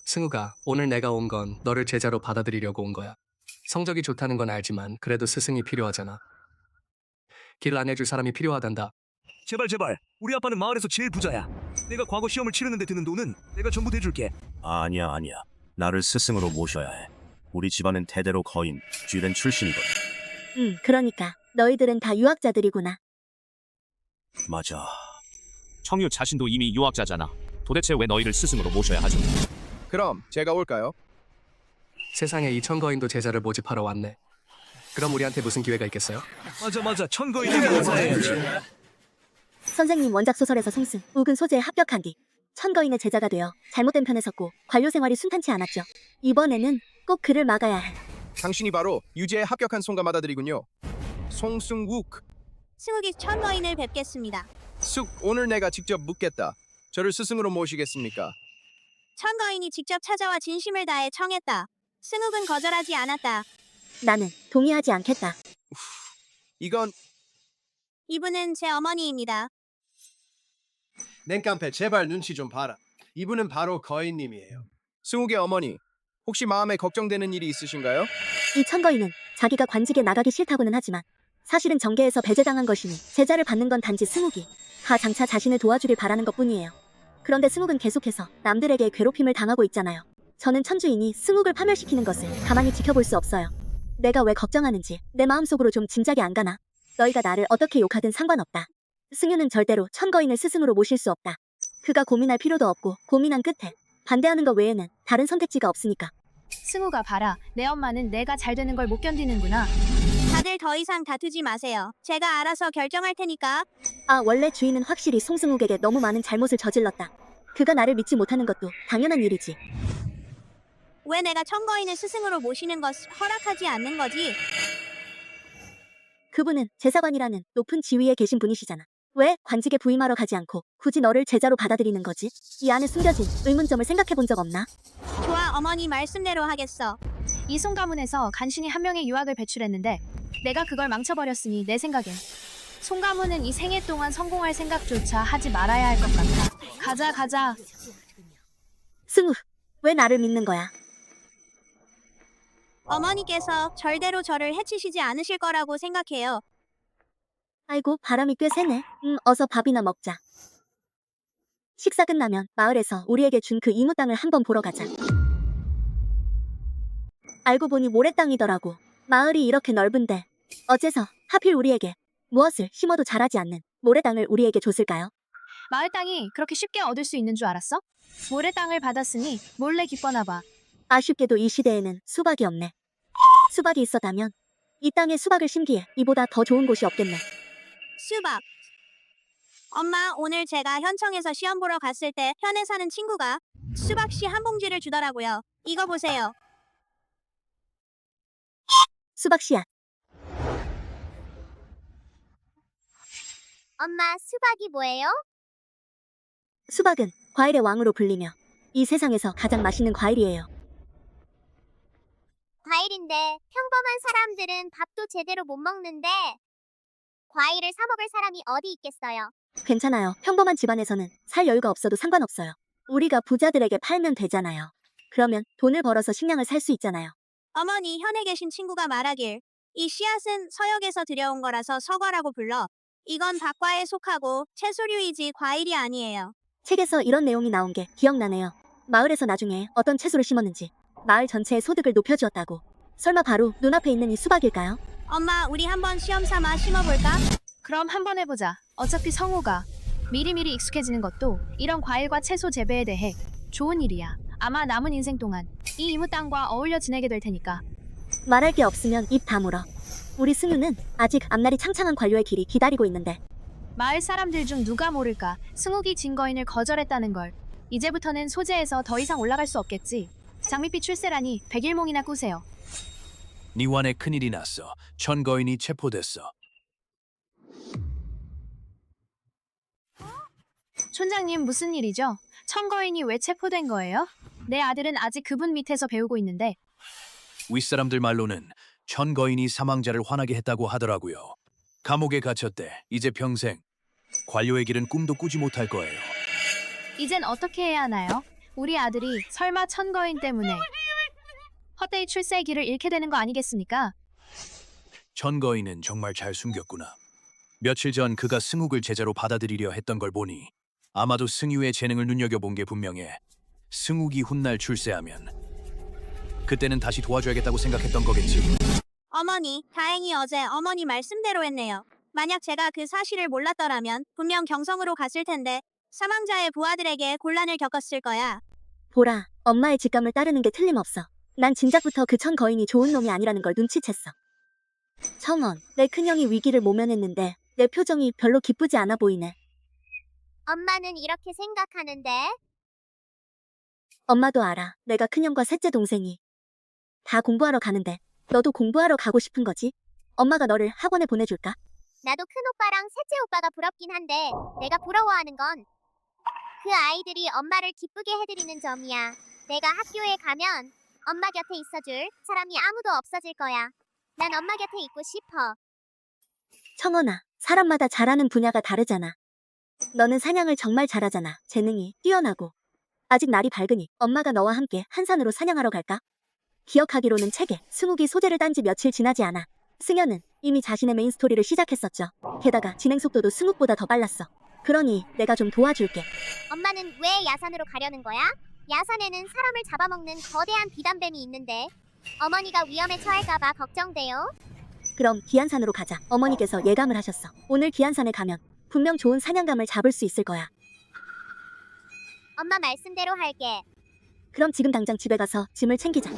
Speaker 12: 승우가, 오늘 내가 온 건 너를 제자로 받아들이려고 온 거야. 성적이 좋다는 건 알지만 그래도 스승이 필요하잖아. 길 안내줄 사람이 필요하단다.
Speaker 13: 제발 우리 아빠는 마을에서 제일 부자야. 내가 과거 시험을 치르는데 드는 돈은 내가 전부 대줄게.
Speaker 14: 아니야. 나를 스승으로 모셔야 해. 우리 집안은 대대로 거인, 쥐된 출신이거든.
Speaker 2: 그러니까 너희들은 다 유학자들이구나.
Speaker 14: 맞아.
Speaker 6: 청유 자신도 이미 유학자잖아. 도대체 왜 너희를 스승으로 모셔야 하죠?
Speaker 9: 그럼 제가 올까요?
Speaker 12: 세상에 이 천거인도 제자를 모집하러 왔네. 그럼 우리한테 무슨 기회가 있겠어요?
Speaker 13: 맞아. 천거인에게 감사해야지.
Speaker 2: 선생님 원작 소설에서 송승, 욱은 소재에 합격한 뒤 천거인의 제자가 되어 잘못된 편에 섰고 관료 생활이 순탄치 않았죠. 이번에는 꼭 그를 막아야 해.
Speaker 9: 당신이 바로 유재에 합격한 송가 마다들이군요. 송승욱.
Speaker 3: 승욱이 천거인을 뵙겠습니다.
Speaker 9: 쑥, 오늘 내가 직접 묻겠다. 저를 스승으로 모시겠습니까?
Speaker 3: 천거인이 직접 찾아와 진심을 다해 청했다. 승욱은 거절하지 않았다.
Speaker 2: 나는 동의하지 않겠다.
Speaker 9: 이건
Speaker 3: 이분은 제 어머니입니다.
Speaker 5: 냉깡패 제발 눈치 좀 봐라. 이분은 바로 거인님이에요.
Speaker 9: 승욱의 어머니. 혹시 마음에 걱정되는 일이 있으신가요?
Speaker 2: 이 천거인은 자기가 관직에 나가기 싫다고는 하지만 사실은 정계에서 배제당한 것이니 제자를 받는 건 단지 승욱이 장차 자신을 도와주길 바라는 것뿐이에요. 그런데 승욱은 계속해서 남들에게 괴롭힘을 당하고 있잖아요. 저는 천주인이 승욱을 파멸시키는 것을 가만히 지켜볼 수 없어요. 내가 왜 걱정하는지 내 마음속으로 좀 짐작이 안 가나? 너희가 나를 어떻게 욕하든 상관없다. 승유는 절대로 천거인을 스승으로 모실 수 없다. 그가 고민할 필요도 없고 고민한 끝에 반대하는 것 외에는 다른 선택지가 없으니까.
Speaker 1: 승우가 봐라. 내 엄마는 내가 잘 되는 걸 못 견디는구나.
Speaker 3: 다들 더 이상 다투지 마세요. 제가 알아서 결정할 테니까.
Speaker 2: 아, 원래 주인은 확실히 송승욱에게 너무 많은 잘못을 저질렀다. 그가 나를 믿지 못하는 것도 당연한 일이지.
Speaker 3: 왜 내가 천거인을 스승으로 모시는 것을 허락하지 않는 거지?
Speaker 2: 그분은 제사관이라는 높은 지위에 계신 분이시잖아. 왜 관직에 부임하러 가지 않고 굳이 너를 제자로 받아들이는 거지? 이 안에 숨겨진 의문점을 생각해 본 적 없나?
Speaker 3: 좋아, 어머니 말씀대로 하겠어.
Speaker 1: 이 송가문에서 간신히 한 명의 유학을 배출했는데 내가 그걸 망쳐버렸으니 내 생각엔 송가문은 이 생애 동안 성공할 생각조차 하지 말아야 할 것 같아. 가자.
Speaker 2: 승우, 왜 나를 믿는 거야?
Speaker 3: 어머니께서 절대로 저를 해치시지 않으실 거라고 생각해요.
Speaker 2: 아이고, 바람이 꽤 세네. 어서 밥이나 먹자. 식사 끝나면 마을에서 우리에게 준 그 이무 땅을 한번 보러 가자. 알고 보니 모래땅이더라고. 마을이 이렇게 넓은데 어째서 하필 우리에게 무엇을 심어도 자라지 않는 모래땅을 우리에게 줬을까요?
Speaker 1: 마을 땅이 그렇게 쉽게 얻을 수 있는 줄 알았어? 모래 땅을 받았으니 몰래 기뻐나 봐.
Speaker 2: 아쉽게도 이 시대에는 수박이 없네. 수박이 있었다면 이 땅에 수박을 심기에 이보다 더 좋은 곳이 없겠네.
Speaker 3: 수박. 엄마, 오늘 제가 현청에서 시험 보러 갔을 때 현에 사는 친구가 수박씨 한 봉지를 주더라고요. 이거 보세요.
Speaker 2: 수박 씨앗.
Speaker 4: 엄마, 수박이 뭐예요?
Speaker 2: 수박은 과일의 왕으로 불리며 이 세상에서 가장 맛있는 과일이에요.
Speaker 4: 과일인데 평범한 사람들은 밥도 제대로 못 먹는데 과일을 사 먹을 사람이 어디 있겠어요?
Speaker 2: 괜찮아요. 평범한 집안에서는 살 여유가 없어도 상관없어요. 우리가 부자들에게 팔면 되잖아요. 그러면 돈을 벌어서 식량을 살 수 있잖아요.
Speaker 3: 어머니, 현에 계신 친구가 말하길 이 씨앗은 서역에서 들여온 거라서 서과라고 불러. 이건 박과에 속하고 채소류이지 과일이 아니에요.
Speaker 2: 책에서 이런 내용이 나온 게 기억나네요. 마을에서 나중에 어떤 채소를 심었는지 마을 전체의 소득을 높여주었다고. 설마 바로 눈앞에 있는 이 수박일까요?
Speaker 3: 엄마, 우리 한번 시험 삼아 심어볼까?
Speaker 1: 그럼 한번 해보자. 어차피 성우가 미리미리 익숙해지는 것도 이런 과일과 채소 재배에 대해 좋은 일이야. 아마 남은 인생 동안 이 이무 땅과 어울려 지내게 될 테니까.
Speaker 2: 말할 게 없으면 입 다물어. 우리 승유는 아직 앞날이 창창한 관료의 길이 기다리고 있는데.
Speaker 1: 마을 사람들 중 누가 모를까 승욱이 진거인을 거절했다는 걸. 이제부터는 소재에서 더 이상 올라갈 수 없겠지. 장밋빛 출세라니 백일몽이나 꾸세요.
Speaker 7: 니완에 큰일이 났어. 천거인이 체포됐어.
Speaker 1: 촌장님, 무슨 일이죠? 천거인이 왜 체포된 거예요? 내 아들은 아직 그분 밑에서 배우고 있는데.
Speaker 7: 윗사람들 말로는 천거인이 사망자를 화나게 했다고 하더라고요. 감옥에 갇혔대. 이제 평생 관료의 길은 꿈도 꾸지 못할 거예요.
Speaker 1: 이젠 어떻게 해야 하나요? 우리 아들이 설마 천거인 때문에 헛되이 출세의 길을 잃게 되는 거 아니겠습니까?
Speaker 7: 천거인은 정말 잘 숨겼구나. 며칠 전 그가 승욱을 제자로 받아들이려 했던 걸 보니 아마도 승유의 재능을 눈여겨본 게 분명해. 승욱이 훗날 출세하면 그때는 다시 도와줘야겠다고 생각했던 거겠지.
Speaker 3: 어머니, 다행히 어제 어머니 말씀대로 했네요. 만약 제가 그 사실을 몰랐더라면 분명 경성으로 갔을 텐데 사망자의 부하들에게 곤란을 겪었을 거야.
Speaker 2: 보라, 엄마의 직감을 따르는 게 틀림없어. 난 진작부터 그 천거인이 좋은 놈이 아니라는 걸 눈치챘어. 청원, 내 큰형이 위기를 모면했는데 내 표정이 별로 기쁘지 않아 보이네.
Speaker 4: 엄마는 이렇게 생각하는데
Speaker 2: 엄마도 알아. 내가 큰형과 셋째 동생이 다 공부하러 가는데 너도 공부하러 가고 싶은 거지? 엄마가 너를 학원에 보내줄까?
Speaker 4: 나도 큰 오빠랑 셋째 오빠가 부럽긴 한데 내가 부러워하는 건 그 아이들이 엄마를 기쁘게 해드리는 점이야. 내가 학교에 가면 엄마 곁에 있어줄 사람이 아무도 없어질 거야. 난 엄마 곁에 있고 싶어.
Speaker 2: 청원아, 사람마다 잘하는 분야가 다르잖아. 너는 사냥을 정말 잘하잖아. 재능이 뛰어나고. 아직 날이 밝으니 엄마가 너와 함께 한산으로 사냥하러 갈까? 기억하기로는 책에 승욱이 소재를 딴 지 며칠 지나지 않아 승현은 이미 자신의 메인 스토리를 시작했었죠. 게다가 진행 속도도 승욱보다 더 빨랐어. 그러니 내가 좀 도와줄게.
Speaker 4: 엄마는 왜 야산으로 가려는 거야? 야산에는 사람을 잡아먹는 거대한 비단뱀이 있는데 어머니가 위험에 처할까봐 걱정돼요.
Speaker 2: 그럼 기안산으로 가자. 어머니께서 예감을 하셨어. 오늘 기안산에 가면 분명 좋은 사냥감을 잡을 수 있을 거야.
Speaker 4: 엄마 말씀대로 할게.
Speaker 2: 그럼 지금 당장 집에 가서 짐을 챙기자.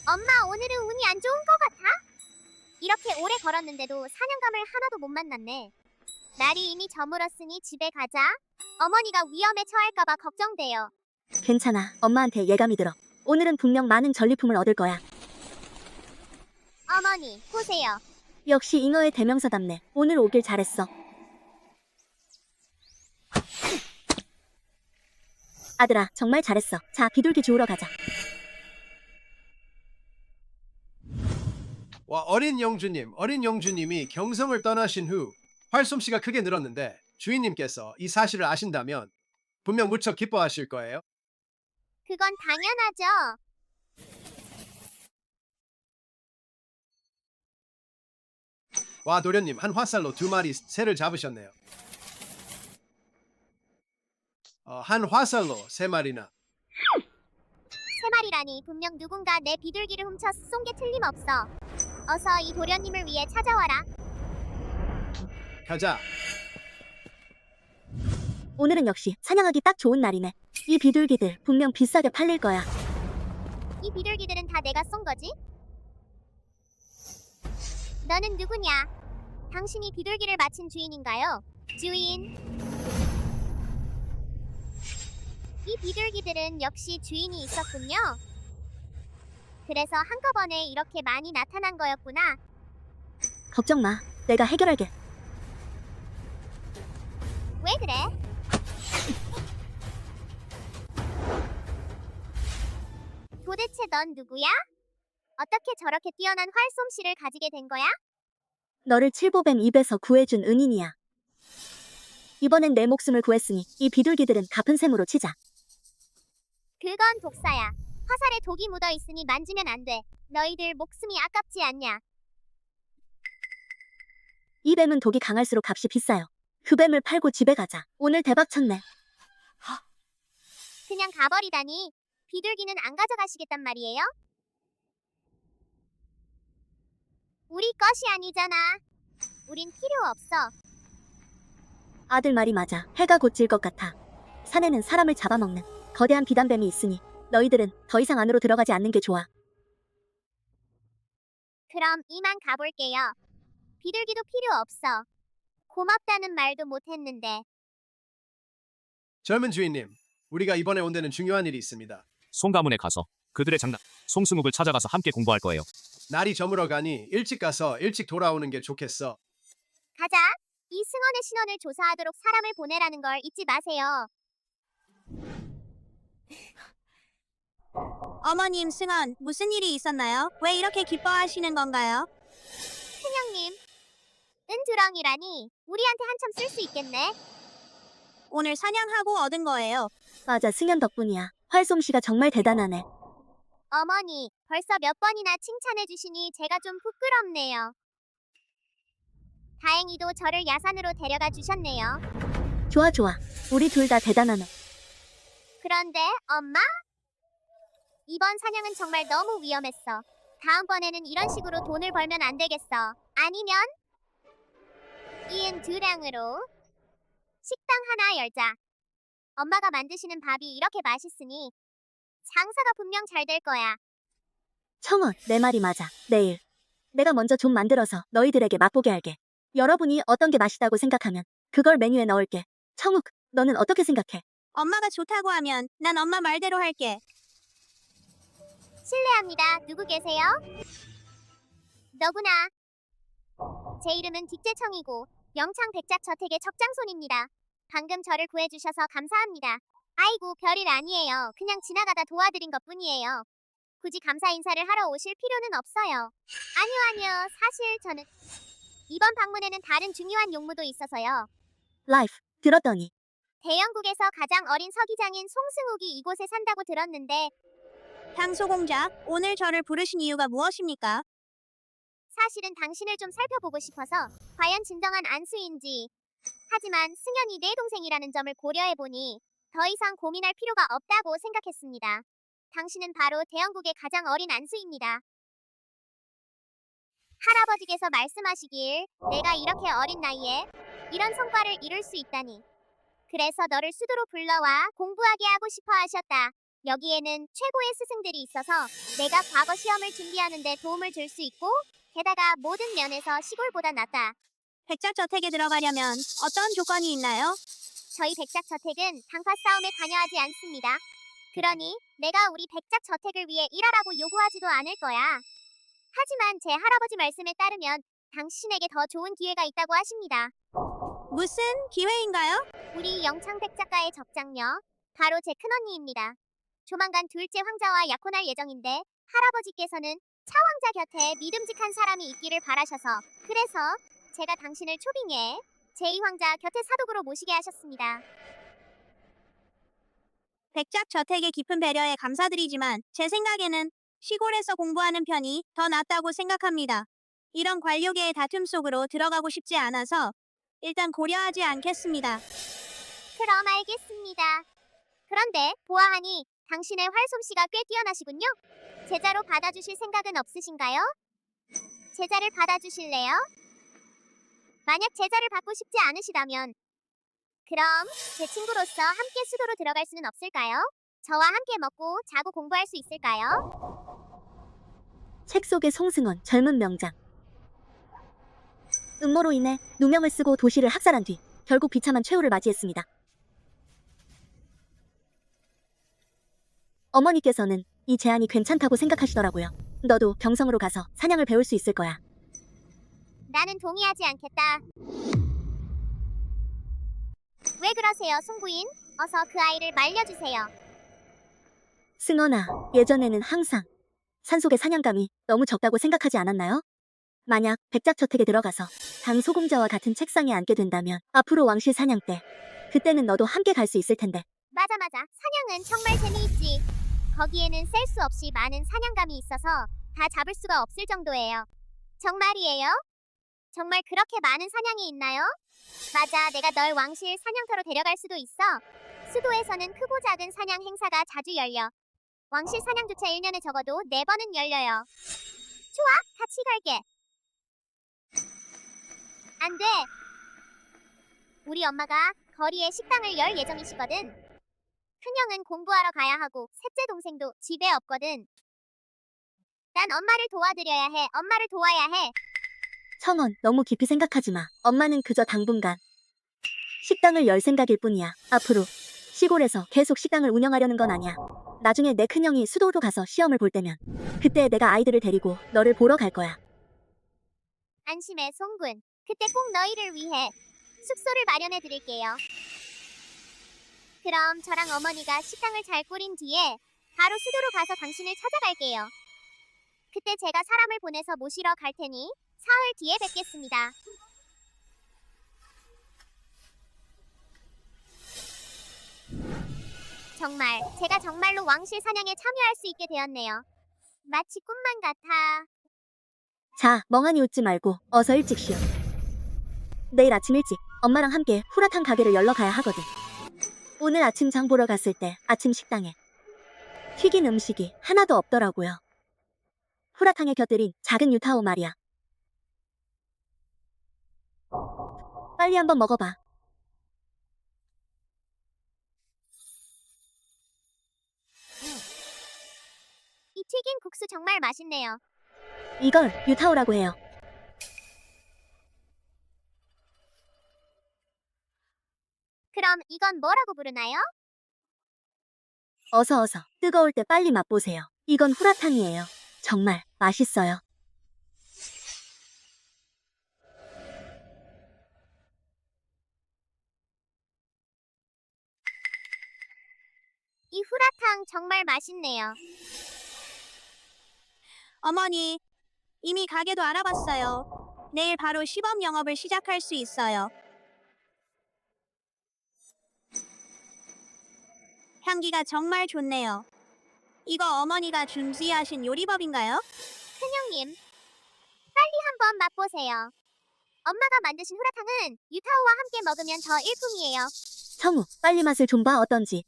Speaker 4: 엄마, 오늘은 운이 안 좋은 것 같아? 이렇게 오래 걸었는데도 사냥감을 하나도 못 만났네. 날이 이미 저물었으니 집에 가자. 어머니가 위험에 처할까봐 걱정돼요.
Speaker 2: 괜찮아. 엄마한테 예감이 들어. 오늘은 분명 많은 전리품을 얻을 거야.
Speaker 4: 어머니, 보세요.
Speaker 2: 역시 잉어의 대명사답네. 오늘 오길 잘했어. 아들아, 정말 잘했어. 자, 비둘기 주우러 가자.
Speaker 5: 와, 어린 영주님이 경성을 떠나신 후 활솜씨가 크게 늘었는데 주인님께서 이 사실을 아신다면 분명 무척 기뻐하실 거예요.
Speaker 4: 그건 당연하죠.
Speaker 5: 와, 도련님, 한 화살로 2마리 새를 잡으셨네요. 한 화살로 3마리나.
Speaker 4: 3마리라니 분명 누군가 내 비둘기를 훔쳐 쏜 게 틀림없어. 어서 이 도련님을 위해 찾아와라.
Speaker 5: 가자.
Speaker 2: 오늘은 역시 사냥하기 딱 좋은 날이네. 이 비둘기들 분명 비싸게 팔릴 거야.
Speaker 4: 이 비둘기들은 다 내가 쏜 거지? 너는 누구냐? 당신이 비둘기를 마친 주인인가요? 주인. 이 비둘기들은 역시 주인이 있었군요. 그래서 한꺼번에 이렇게 많이 나타난 거였구나.
Speaker 2: 걱정 마. 내가 해결할게.
Speaker 4: 왜 그래? 도대체 넌 누구야? 어떻게 저렇게 뛰어난 활솜씨를 가지게 된 거야?
Speaker 2: 너를 칠보뱀 입에서 구해준 은인이야. 이번엔 내 목숨을 구했으니 이 비둘기들은 갚은 셈으로 치자.
Speaker 4: 그건 독사야. 화살에 독이 묻어 있으니 만지면 안 돼. 너희들 목숨이 아깝지 않냐?
Speaker 2: 이 뱀은 독이 강할수록 값이 비싸요. 그 뱀을 팔고 집에 가자. 오늘 대박 쳤네.
Speaker 4: 그냥 가버리다니. 비둘기는 안 가져가시겠단 말이에요? 우리 것이 아니잖아. 우린 필요 없어.
Speaker 2: 아들 말이 맞아. 해가 곧 질 것 같아. 산에는 사람을 잡아먹는 거대한 비단뱀이 있으니 너희들은 더 이상 안으로 들어가지 않는 게 좋아.
Speaker 4: 그럼 이만 가볼게요. 비둘기도 필요 없어. 고맙다는 말도 못했는데.
Speaker 5: 젊은 주인님, 우리가 이번에 온 데는 중요한 일이 있습니다.
Speaker 6: 송 가문에 가서 그들의 장남 송승욱을 찾아가서 함께 공부할 거예요.
Speaker 5: 날이 저물어 가니 일찍 가서 일찍 돌아오는 게 좋겠어.
Speaker 4: 가자. 이 승원의 신원을 조사하도록 사람을 보내라는 걸 잊지 마세요.
Speaker 3: 어머님, 승원, 무슨 일이 있었나요? 왜 이렇게 기뻐하시는 건가요?
Speaker 4: 큰형님, 은두렁이라니 우리한테 한참 쓸 수 있겠네.
Speaker 3: 오늘 사냥하고 얻은 거예요.
Speaker 2: 맞아, 승현 덕분이야. 활솜씨가 정말 대단하네.
Speaker 4: 어머니, 벌써 몇 번이나 칭찬해 주시니 제가 좀 부끄럽네요. 다행히도 저를 야산으로 데려가 주셨네요.
Speaker 2: 좋아, 좋아. 우리 둘 다 대단하네.
Speaker 4: 그런데 엄마? 이번 사냥은 정말 너무 위험했어. 다음번에는 이런 식으로 돈을 벌면 안 되겠어. 아니면 이은 두량으로 식당 하나 열자. 엄마가 만드시는 밥이 이렇게 맛있으니 장사가 분명 잘 될 거야.
Speaker 2: 청원, 내 말이 맞아. 내일 내가 먼저 좀 만들어서 너희들에게 맛보게 할게. 여러분이 어떤 게 맛있다고 생각하면 그걸 메뉴에 넣을게. 청욱, 너는 어떻게 생각해?
Speaker 3: 엄마가 좋다고 하면 난 엄마 말대로 할게.
Speaker 4: 실례합니다. 누구 계세요? 너구나. 제 이름은 딕제청이고 영창 백작저택의 적장손입니다. 방금 저를 구해주셔서 감사합니다. 아이고, 별일 아니에요. 그냥 지나가다 도와드린 것뿐이에요. 굳이 감사 인사를 하러 오실 필요는 없어요. 아니요. 사실 저는 이번 방문에는 다른 중요한 용무도 있어서요.
Speaker 2: 라이프, 들었더니
Speaker 4: 대영국에서 가장 어린 서기장인 송승욱이 이곳에 산다고 들었는데
Speaker 3: 향소공작, 오늘 저를 부르신 이유가 무엇입니까?
Speaker 4: 사실은 당신을 좀 살펴보고 싶어서 과연 진정한 안수인지. 하지만 승현이 내 동생이라는 점을 고려해보니 더 이상 고민할 필요가 없다고 생각했습니다. 당신은 바로 대영국의 가장 어린 안수입니다. 할아버지께서 말씀하시길 내가 이렇게 어린 나이에 이런 성과를 이룰 수 있다니. 그래서 너를 수도로 불러와 공부하게 하고 싶어 하셨다. 여기에는 최고의 스승들이 있어서 내가 과거 시험을 준비하는 데 도움을 줄 수 있고 게다가 모든 면에서 시골보다 낫다.
Speaker 3: 백작저택에 들어가려면 어떤 조건이 있나요?
Speaker 4: 저희 백작저택은 당파 싸움에 관여하지 않습니다. 그러니 내가 우리 백작저택을 위해 일하라고 요구하지도 않을 거야. 하지만 제 할아버지 말씀에 따르면 당신에게 더 좋은 기회가 있다고 하십니다.
Speaker 3: 무슨 기회인가요?
Speaker 4: 우리 영창 백작가의 적장녀, 바로 제 큰언니입니다. 조만간 둘째 황자와 약혼할 예정인데 할아버지께서는 차황자 곁에 믿음직한 사람이 있기를 바라셔서 그래서 제가 당신을 초빙해 제2황자 곁에 사독으로 모시게 하셨습니다.
Speaker 3: 백작 저택의 깊은 배려에 감사드리지만 제 생각에는 시골에서 공부하는 편이 더 낫다고 생각합니다. 이런 관료계의 다툼 속으로 들어가고 싶지 않아서 일단 고려하지 않겠습니다.
Speaker 4: 그럼 알겠습니다. 그런데 보아하니 당신의 활솜씨가 꽤 뛰어나시군요. 제자로 받아주실 생각은 없으신가요? 제자를 받아주실래요? 만약 제자를 받고 싶지 않으시다면 그럼 제 친구로서 함께 수도로 들어갈 수는 없을까요? 저와 함께 먹고 자고 공부할 수 있을까요?
Speaker 2: 책 속의 송승헌 젊은 명장. 음모로 인해 누명을 쓰고 도시를 학살한 뒤 결국 비참한 최후를 맞이했습니다. 어머니께서는 이 제안이 괜찮다고 생각하시더라고요. 너도 병성으로 가서 사냥을 배울 수 있을 거야.
Speaker 4: 나는 동의하지 않겠다. 왜 그러세요, 송부인? 어서 그 아이를 말려주세요.
Speaker 2: 승헌아, 예전에는 항상 산속의 사냥감이 너무 적다고 생각하지 않았나요? 만약 백작저택에 들어가서 당소공자와 같은 책상에 앉게 된다면 앞으로 왕실 사냥 때 그때는 너도 함께 갈 수 있을 텐데.
Speaker 4: 맞아. 사냥은 정말 재미있지. 거기에는 셀 수 없이 많은 사냥감이 있어서 다 잡을 수가 없을 정도예요. 정말이에요? 정말 그렇게 많은 사냥이 있나요? 맞아, 내가 널 왕실 사냥터로 데려갈 수도 있어. 수도에서는 크고 작은 사냥 행사가 자주 열려. 왕실 사냥조차 1년에 적어도 4번은 열려요. 좋아, 같이 갈게. 안 돼. 우리 엄마가 거리에 식당을 열 예정이시거든. 큰형은 공부하러 가야 하고 셋째 동생도 집에 없거든. 난 엄마를 도와드려야 해. 엄마를 도와야 해.
Speaker 2: 청원, 너무 깊이 생각하지 마. 엄마는 그저 당분간 식당을 열 생각일 뿐이야. 앞으로 시골에서 계속 식당을 운영하려는 건 아니야. 나중에 내 큰형이 수도로 가서 시험을 볼 때면 그때 내가 아이들을 데리고 너를 보러 갈 거야.
Speaker 4: 안심해, 송군. 그때 꼭 너희를 위해 숙소를 마련해 드릴게요. 그럼 저랑 어머니가 식당을 잘 꾸린 뒤에 바로 수도로 가서 당신을 찾아갈게요. 그때 제가 사람을 보내서 모시러 갈 테니 사흘 뒤에 뵙겠습니다. 정말 제가 정말로 왕실 사냥에 참여할 수 있게 되었네요. 마치 꿈만 같아.
Speaker 2: 자, 멍하니 웃지 말고 어서 일찍 쉬어. 내일 아침 일찍 엄마랑 함께 후라탕 가게를 열러 가야 하거든. 오늘 아침 장 보러 갔을 때 아침 식당에 튀긴 음식이 하나도 없더라고요. 후라탕에 곁들인 작은 유타오 말이야. 빨리 한번 먹어봐.
Speaker 4: 이 튀긴 국수 정말 맛있네요.
Speaker 2: 이걸 유타오라고 해요.
Speaker 4: 그럼 이건 뭐라고 부르나요?
Speaker 2: 어서 뜨거울 때 빨리 맛보세요. 이건 후라탕이에요. 정말 맛있어요.
Speaker 4: 이 후라탕 정말 맛있네요.
Speaker 3: 어머니, 이미 가게도 알아봤어요. 내일 바로 시범 영업을 시작할 수 있어요. 향기가 정말 좋네요. 이거 어머니가 준비하신 요리법인가요?
Speaker 4: 큰형님, 빨리 한번 맛보세요. 엄마가 만드신 후라탕은 유타오와 함께 먹으면 더 일품이에요.
Speaker 2: 청우, 빨리 맛을 좀 봐 어떤지.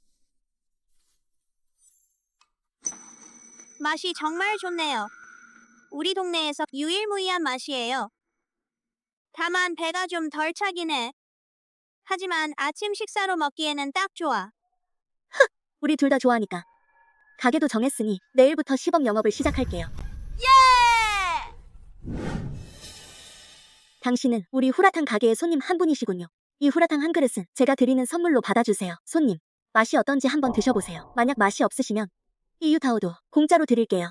Speaker 3: 맛이 정말 좋네요. 우리 동네에서 유일무이한 맛이에요. 다만 배가 좀 덜 차긴 해. 하지만 아침 식사로 먹기에는 딱 좋아.
Speaker 2: 우리 둘 다 좋아하니까. 가게도 정했으니 내일부터 시범 영업을 시작할게요. 당신은 우리 후라탕 가게의 손님 한 분이시군요. 이 후라탕 한 그릇은 제가 드리는 선물로 받아주세요. 손님, 맛이 어떤지 한번 드셔보세요. 만약 맛이 없으시면 이 유타오도 공짜로 드릴게요.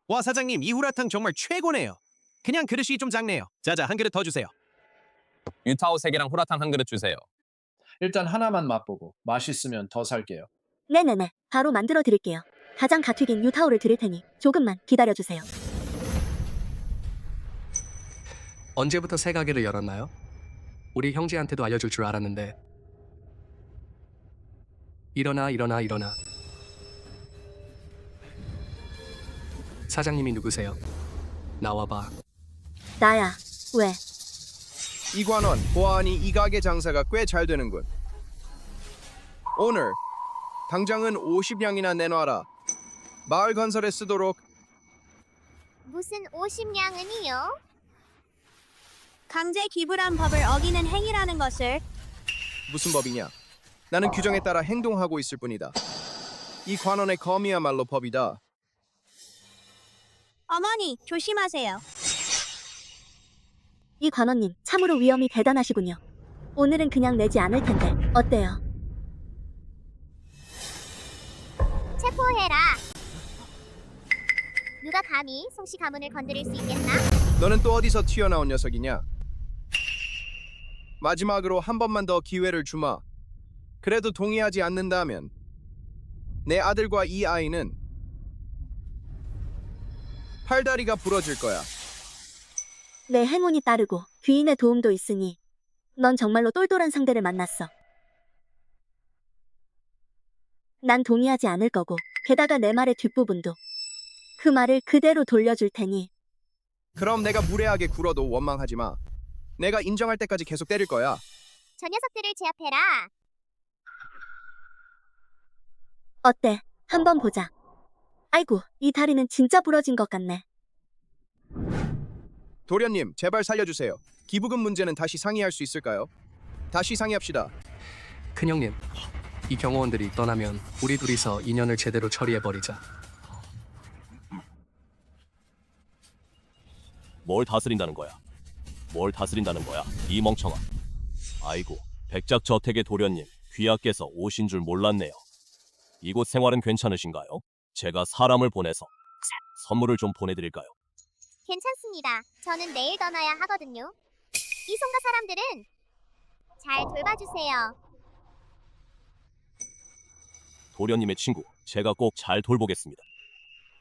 Speaker 9: 와, 사장님, 이 후라탕 정말 최고네요. 그냥 그릇이 좀 작네요. 자자, 한 그릇 더 주세요.
Speaker 10: 유타오 3개랑 후라탕 한 그릇 주세요.
Speaker 11: 일단 하나만 맛보고 맛있으면 더 살게요.
Speaker 2: 네네네, 바로 만들어 드릴게요. 가장 갓 튀긴 유타오를 드릴 테니 조금만 기다려주세요.
Speaker 12: 언제부터 새 가게를 열었나요? 우리 형제한테도 알려줄 줄 알았는데. 일어나. 사장님이 누구세요? 나와봐.
Speaker 2: 나야. 왜?
Speaker 9: 이관원 보아하니 이 가게 장사가 꽤 잘 되는군. 오늘 당장은 50냥이나 내놔라. 마을 건설에 쓰도록.
Speaker 4: 무슨 50냥은이요?
Speaker 3: 강제 기부란 법을 어기는 행위라는 것을
Speaker 9: 무슨 법이냐? 나는 규정에 따라 행동하고 있을 뿐이다. 이 관원의 검이야말로 법이다.
Speaker 3: 어머니 조심하세요.
Speaker 2: 이 관원님 참으로 위험이 대단하시군요. 오늘은 그냥 내지 않을 텐데 어때요?
Speaker 4: 체포해라. 누가 감히 송씨 가문을 건드릴 수 있겠나?
Speaker 9: 너는 또 어디서 튀어나온 녀석이냐? 마지막으로 한 번만 더 기회를 주마. 그래도 동의하지 않는다면 내 아들과 이 아이는 팔다리가 부러질 거야.
Speaker 2: 내 행운이 따르고 귀인의 도움도 있으니 넌 정말로 똘똘한 상대를 만났어. 난 동의하지 않을 거고 게다가 내 말의 뒷부분도 그 말을 그대로 돌려줄 테니
Speaker 9: 그럼 내가 무례하게 굴어도 원망하지 마. 내가 인정할 때까지 계속 때릴 거야.
Speaker 4: 저 녀석들을 제압해라.
Speaker 2: 어때? 한번 보자. 아이고, 이 다리는 진짜 부러진 것 같네.
Speaker 9: 도련님, 제발 살려주세요. 기부금 문제는 다시 상의할 수 있을까요? 다시 상의합시다.
Speaker 12: 큰형님, 이 경호원들이 떠나면 우리 둘이서 인연을 제대로 처리해버리자.
Speaker 14: 뭘 다스린다는 거야? 뭘 다스린다는 거야? 이 멍청아. 아이고, 백작저택의 도련님, 귀하께서 오신 줄 몰랐네요. 이곳 생활은 괜찮으신가요? 제가 사람을 보내서 선물을 좀 보내드릴까요?
Speaker 4: 괜찮습니다. 저는 내일 떠나야 하거든요. 이 송가 사람들은 잘 돌봐주세요.
Speaker 14: 도련님의 친구, 제가 꼭 잘 돌보겠습니다.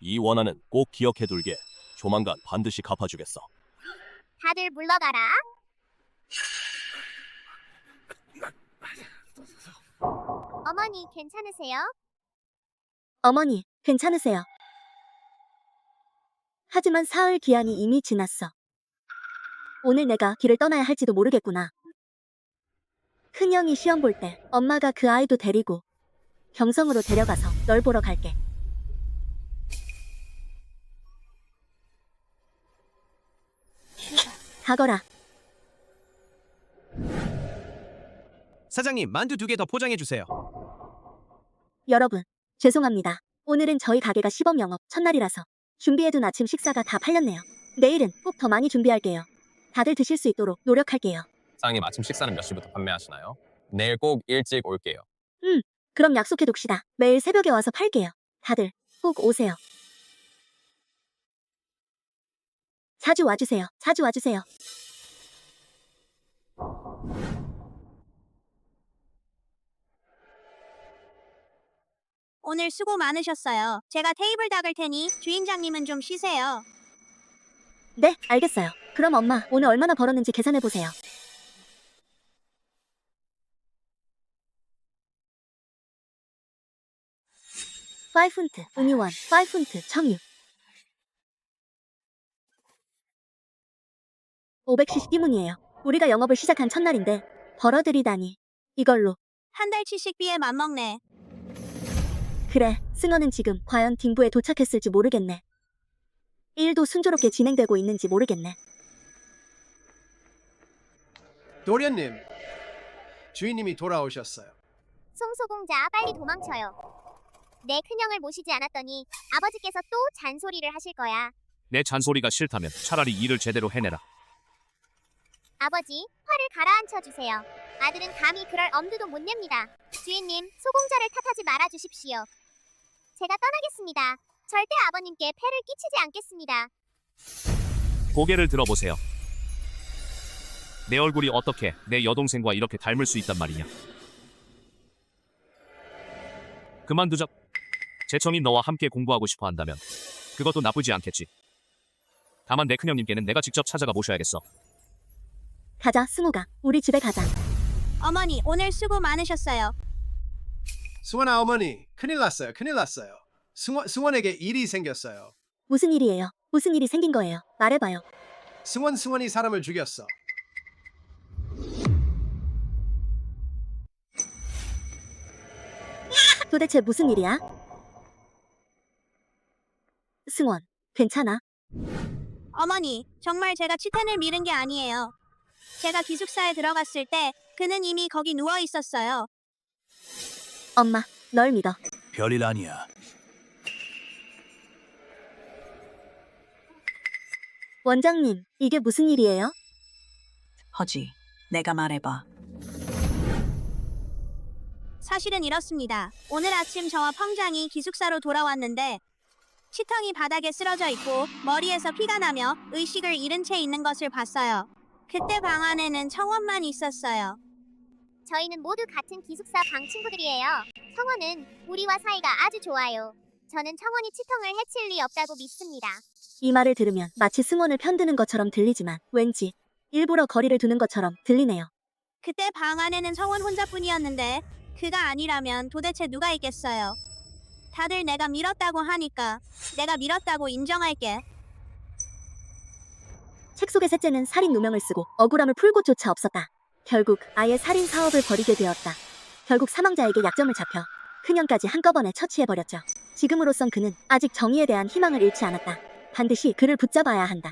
Speaker 14: 이 원한은 꼭 기억해둘게. 조만간 반드시 갚아주겠어.
Speaker 4: 다들 물러가라. 어머니 괜찮으세요?
Speaker 2: 어머니, 괜찮으세요? 하지만 사흘 기한이 이미 지났어. 오늘 내가 길을 떠나야 할지도 모르겠구나. 큰형이 시험 볼 때 엄마가 그 아이도 데리고 경성으로 데려가서 널 보러 갈게. 가거라.
Speaker 9: 사장님, 만두 2개 더 포장해 주세요.
Speaker 2: 여러분, 죄송합니다. 오늘은 저희 가게가 시범 영업 첫날이라서 준비해둔 아침 식사가 다 팔렸네요. 내일은 꼭 더 많이 준비할게요. 다들 드실 수 있도록 노력할게요.
Speaker 10: 사장님 아침 식사는 몇 시부터 판매하시나요? 내일 꼭 일찍 올게요.
Speaker 2: 그럼 약속해둡시다. 매일 새벽에 와서 팔게요. 다들 꼭 오세요. 자주 와주세요. 자주 와주세요.
Speaker 3: 오늘 수고 많으셨어요. 제가 테이블 닦을 테니 주인장님은 좀 쉬세요.
Speaker 2: 네, 알겠어요. 그럼 엄마, 오늘 얼마나 벌었는지 계산해보세요. 파이푼트, 은유원, 파이푼트, 청유. 500cc문이에요. 우리가 영업을 시작한 첫날인데 벌어들이다니. 이걸로.
Speaker 3: 한 달치 식비에 맞먹네.
Speaker 2: 그래, 승원은 지금 과연 딩부에 도착했을지 모르겠네. 일도 순조롭게 진행되고 있는지 모르겠네.
Speaker 5: 도련님, 주인님이 돌아오셨어요.
Speaker 4: 송소공자 빨리 도망쳐요. 내 큰형을 모시지 않았더니 아버지께서 또 잔소리를 하실 거야.
Speaker 6: 내 잔소리가 싫다면 차라리 일을 제대로 해내라.
Speaker 4: 아버지, 화를 가라앉혀 주세요. 아들은 감히 그럴 엄두도 못 냅니다. 주인님, 소공자를 탓하지 말아 주십시오. 제가 떠나겠습니다. 절대 아버님께 폐를 끼치지 않겠습니다.
Speaker 6: 고개를 들어보세요. 내 얼굴이 어떻게 내 여동생과 이렇게 닮을 수 있단 말이냐. 그만두자. 재청이 너와 함께 공부하고 싶어 한다면 그것도 나쁘지 않겠지. 다만 내 큰형님께는 내가 직접 찾아가 모셔야겠어.
Speaker 2: 가자, 승우가. 우리 집에 가자.
Speaker 3: 어머니, 오늘 수고 많으셨어요.
Speaker 5: 승원아 어머니, 큰일 났어요. 큰일 났어요. 승원에게 일이 생겼어요.
Speaker 2: 무슨 일이에요? 무슨 일이 생긴 거예요? 말해봐요.
Speaker 5: 승원이 사람을 죽였어.
Speaker 2: 도대체 무슨 일이야? 승원, 괜찮아?
Speaker 3: 어머니, 정말 제가 치텐을 밀은 게 아니에요. 제가 기숙사에 들어갔을 때 그는 이미 거기 누워 있었어요.
Speaker 2: 엄마, 널 믿어.
Speaker 7: 별일 아니야.
Speaker 2: 원장님, 이게 무슨 일이에요?
Speaker 8: 허지, 내가 말해봐.
Speaker 3: 사실은 이렇습니다. 오늘 아침 저와 펑장이 기숙사로 돌아왔는데 치텅이 바닥에 쓰러져 있고 머리에서 피가 나며 의식을 잃은 채 있는 것을 봤어요. 그때 방 안에는 청원만 있었어요.
Speaker 4: 저희는 모두 같은 기숙사 방 친구들이에요. 청원은 우리와 사이가 아주 좋아요. 저는 청원이 치텅을 해칠 리 없다고 믿습니다.
Speaker 2: 이 말을 들으면 마치 승원을 편드는 것처럼 들리지만 왠지 일부러 거리를 두는 것처럼 들리네요.
Speaker 3: 그때 방 안에는 청원 혼자뿐이었는데 그가 아니라면 도대체 누가 있겠어요. 다들 내가 밀었다고 하니까 내가 밀었다고 인정할게.
Speaker 2: 책 속의 셋째는 살인 누명을 쓰고 억울함을 풀 곳조차 없었다. 결국 아예 살인 사업을 벌이게 되었다. 결국 사망자에게 약점을 잡혀 큰형까지 한꺼번에 처치해버렸죠. 지금으로선 그는 아직 정의에 대한 희망을 잃지 않았다. 반드시 그를 붙잡아야 한다.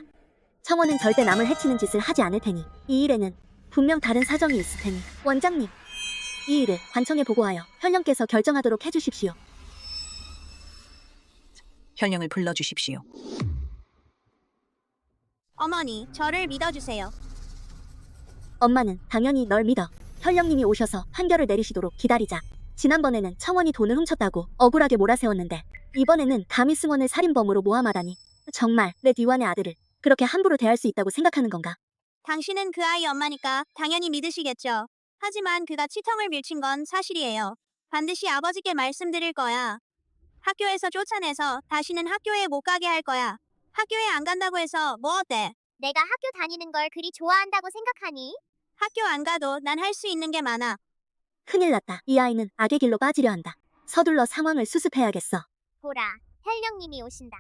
Speaker 2: 청원은 절대 남을 해치는 짓을 하지 않을 테니 이 일에는 분명 다른 사정이 있을 테니 원장님, 이 일을 관청에 보고하여 현령께서 결정하도록 해주십시오.
Speaker 8: 현령을 불러주십시오.
Speaker 3: 어머니, 저를 믿어주세요.
Speaker 2: 엄마는 당연히 널 믿어. 현령님이 오셔서 판결을 내리시도록 기다리자. 지난번에는 청원이 돈을 훔쳤다고 억울하게 몰아세웠는데 이번에는 감히 승원을 살인범으로 모함하다니. 정말 내 디완의 아들을 그렇게 함부로 대할 수 있다고 생각하는 건가?
Speaker 3: 당신은 그 아이 엄마니까 당연히 믿으시겠죠. 하지만 그가 치텅을 밀친 건 사실이에요. 반드시 아버지께 말씀드릴 거야. 학교에서 쫓아내서 다시는 학교에 못 가게 할 거야. 학교에 안 간다고 해서 뭐 어때?
Speaker 4: 내가 학교 다니는 걸 그리 좋아한다고 생각하니?
Speaker 3: 학교 안 가도 난 할 수 있는 게 많아.
Speaker 2: 큰일 났다. 이 아이는 악의 길로 빠지려 한다. 서둘러 상황을 수습해야겠어.
Speaker 4: 보라, 현령님이 오신다.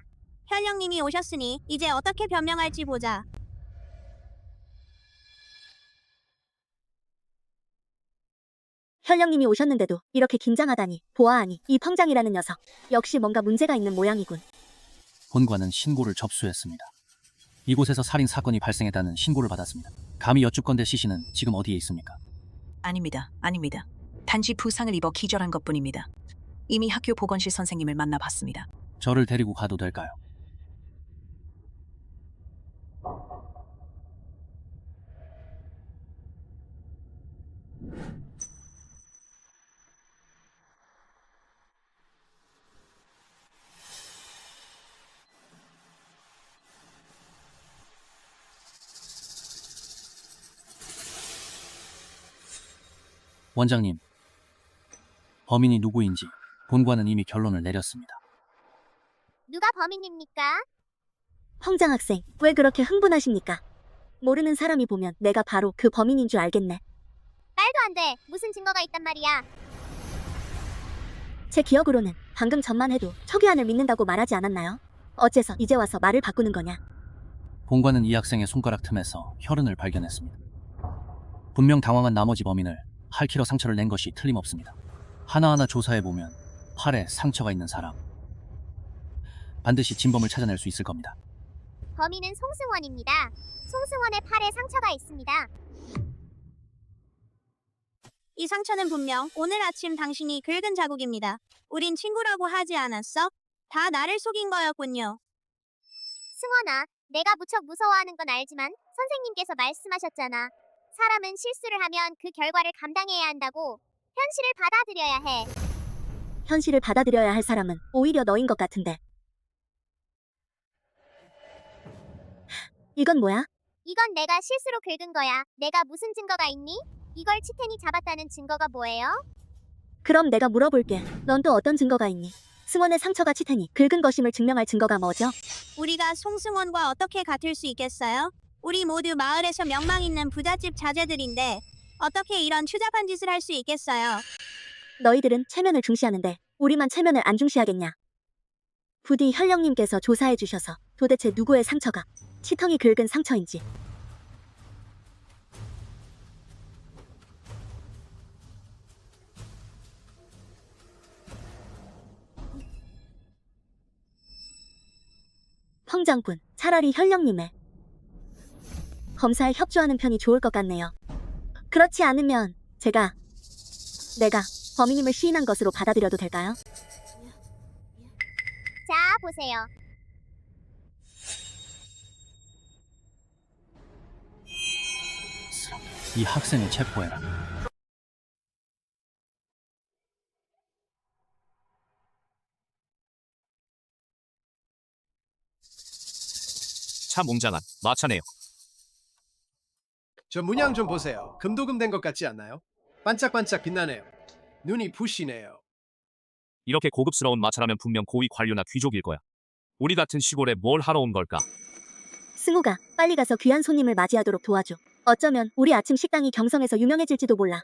Speaker 3: 현령님이 오셨으니 이제 어떻게 변명할지 보자.
Speaker 2: 현령님이 오셨는데도 이렇게 긴장하다니. 보아하니 이 펑장이라는 녀석 역시 뭔가 문제가 있는 모양이군.
Speaker 15: 본관은 신고를 접수했습니다. 이곳에서 살인 사건이 발생했다는 신고를 받았습니다. 감히 여쭙건대 시신은 지금 어디에 있습니까?
Speaker 8: 아닙니다. 아닙니다. 단지 부상을 입어 기절한 것뿐입니다. 이미 학교 보건실 선생님을 만나봤습니다.
Speaker 15: 저를 데리고 가도 될까요? 원장님, 범인이 누구인지 본관은 이미 결론을 내렸습니다.
Speaker 4: 누가 범인입니까?
Speaker 2: 펑장 학생, 왜 그렇게 흥분하십니까? 모르는 사람이 보면 내가 바로 그 범인인 줄 알겠네.
Speaker 4: 말도 안 돼. 무슨 증거가 있단 말이야.
Speaker 2: 제 기억으로는 방금 전만 해도 척유안을 믿는다고 말하지 않았나요? 어째서 이제 와서 말을 바꾸는 거냐?
Speaker 15: 본관은 이 학생의 손가락 틈에서 혈흔을 발견했습니다. 분명 당황한 나머지 범인을 할키로 상처를 낸 것이 틀림없습니다. 하나하나 조사해보면 팔에 상처가 있는 사람, 반드시 진범을 찾아낼 수 있을 겁니다.
Speaker 4: 범인은 송승원입니다. 송승원의 팔에 상처가 있습니다.
Speaker 3: 이 상처는 분명 오늘 아침 당신이 긁은 자국입니다. 우린 친구라고 하지 않았어? 다 나를 속인 거였군요.
Speaker 4: 승원아, 내가 무척 무서워하는 건 알지만 선생님께서 말씀하셨잖아. 사람은 실수를 하면 그 결과를 감당해야 한다고. 현실을 받아들여야 해.
Speaker 2: 현실을 받아들여야 할 사람은 오히려 너인 것 같은데. 이건 뭐야?
Speaker 4: 이건 내가 실수로 긁은 거야. 내가 무슨 증거가 있니? 이걸 치텐이 잡았다는 증거가 뭐예요?
Speaker 2: 그럼 내가 물어볼게. 넌 또 어떤 증거가 있니? 승원의 상처가 치테니 긁은 것임을 증명할 증거가 뭐죠?
Speaker 3: 우리가 송승원과 어떻게 같을 수 있겠어요? 우리 모두 마을에서 명망 있는 부잣집 자제들인데 어떻게 이런 추잡한 짓을 할 수 있겠어요?
Speaker 2: 너희들은 체면을 중시하는데 우리만 체면을 안 중시하겠냐? 부디 현령님께서 조사해 주셔서 도대체 누구의 상처가 치텅이 긁은 상처인지. 펑장군, 차라리 현령님의 검사에 협조하는 편이 좋을 것 같네요. 그렇지 않으면 내가 범인임을 시인한 것으로 받아들여도 될까요?
Speaker 4: 자, 보세요.
Speaker 15: 이 학생을 체포해라.
Speaker 6: 참 웅장한 마차네요.
Speaker 5: 저 문양 좀 보세요. 금도금 된 것 같지 않나요? 반짝반짝 빛나네요. 눈이 부시네요.
Speaker 6: 이렇게 고급스러운 마차라면 분명 고위 관료나 귀족일 거야. 우리 같은 시골에 뭘 하러 온 걸까?
Speaker 2: 승우가 빨리 가서 귀한 손님을 맞이하도록 도와줘. 어쩌면 우리 아침 식당이 경성에서 유명해질지도 몰라.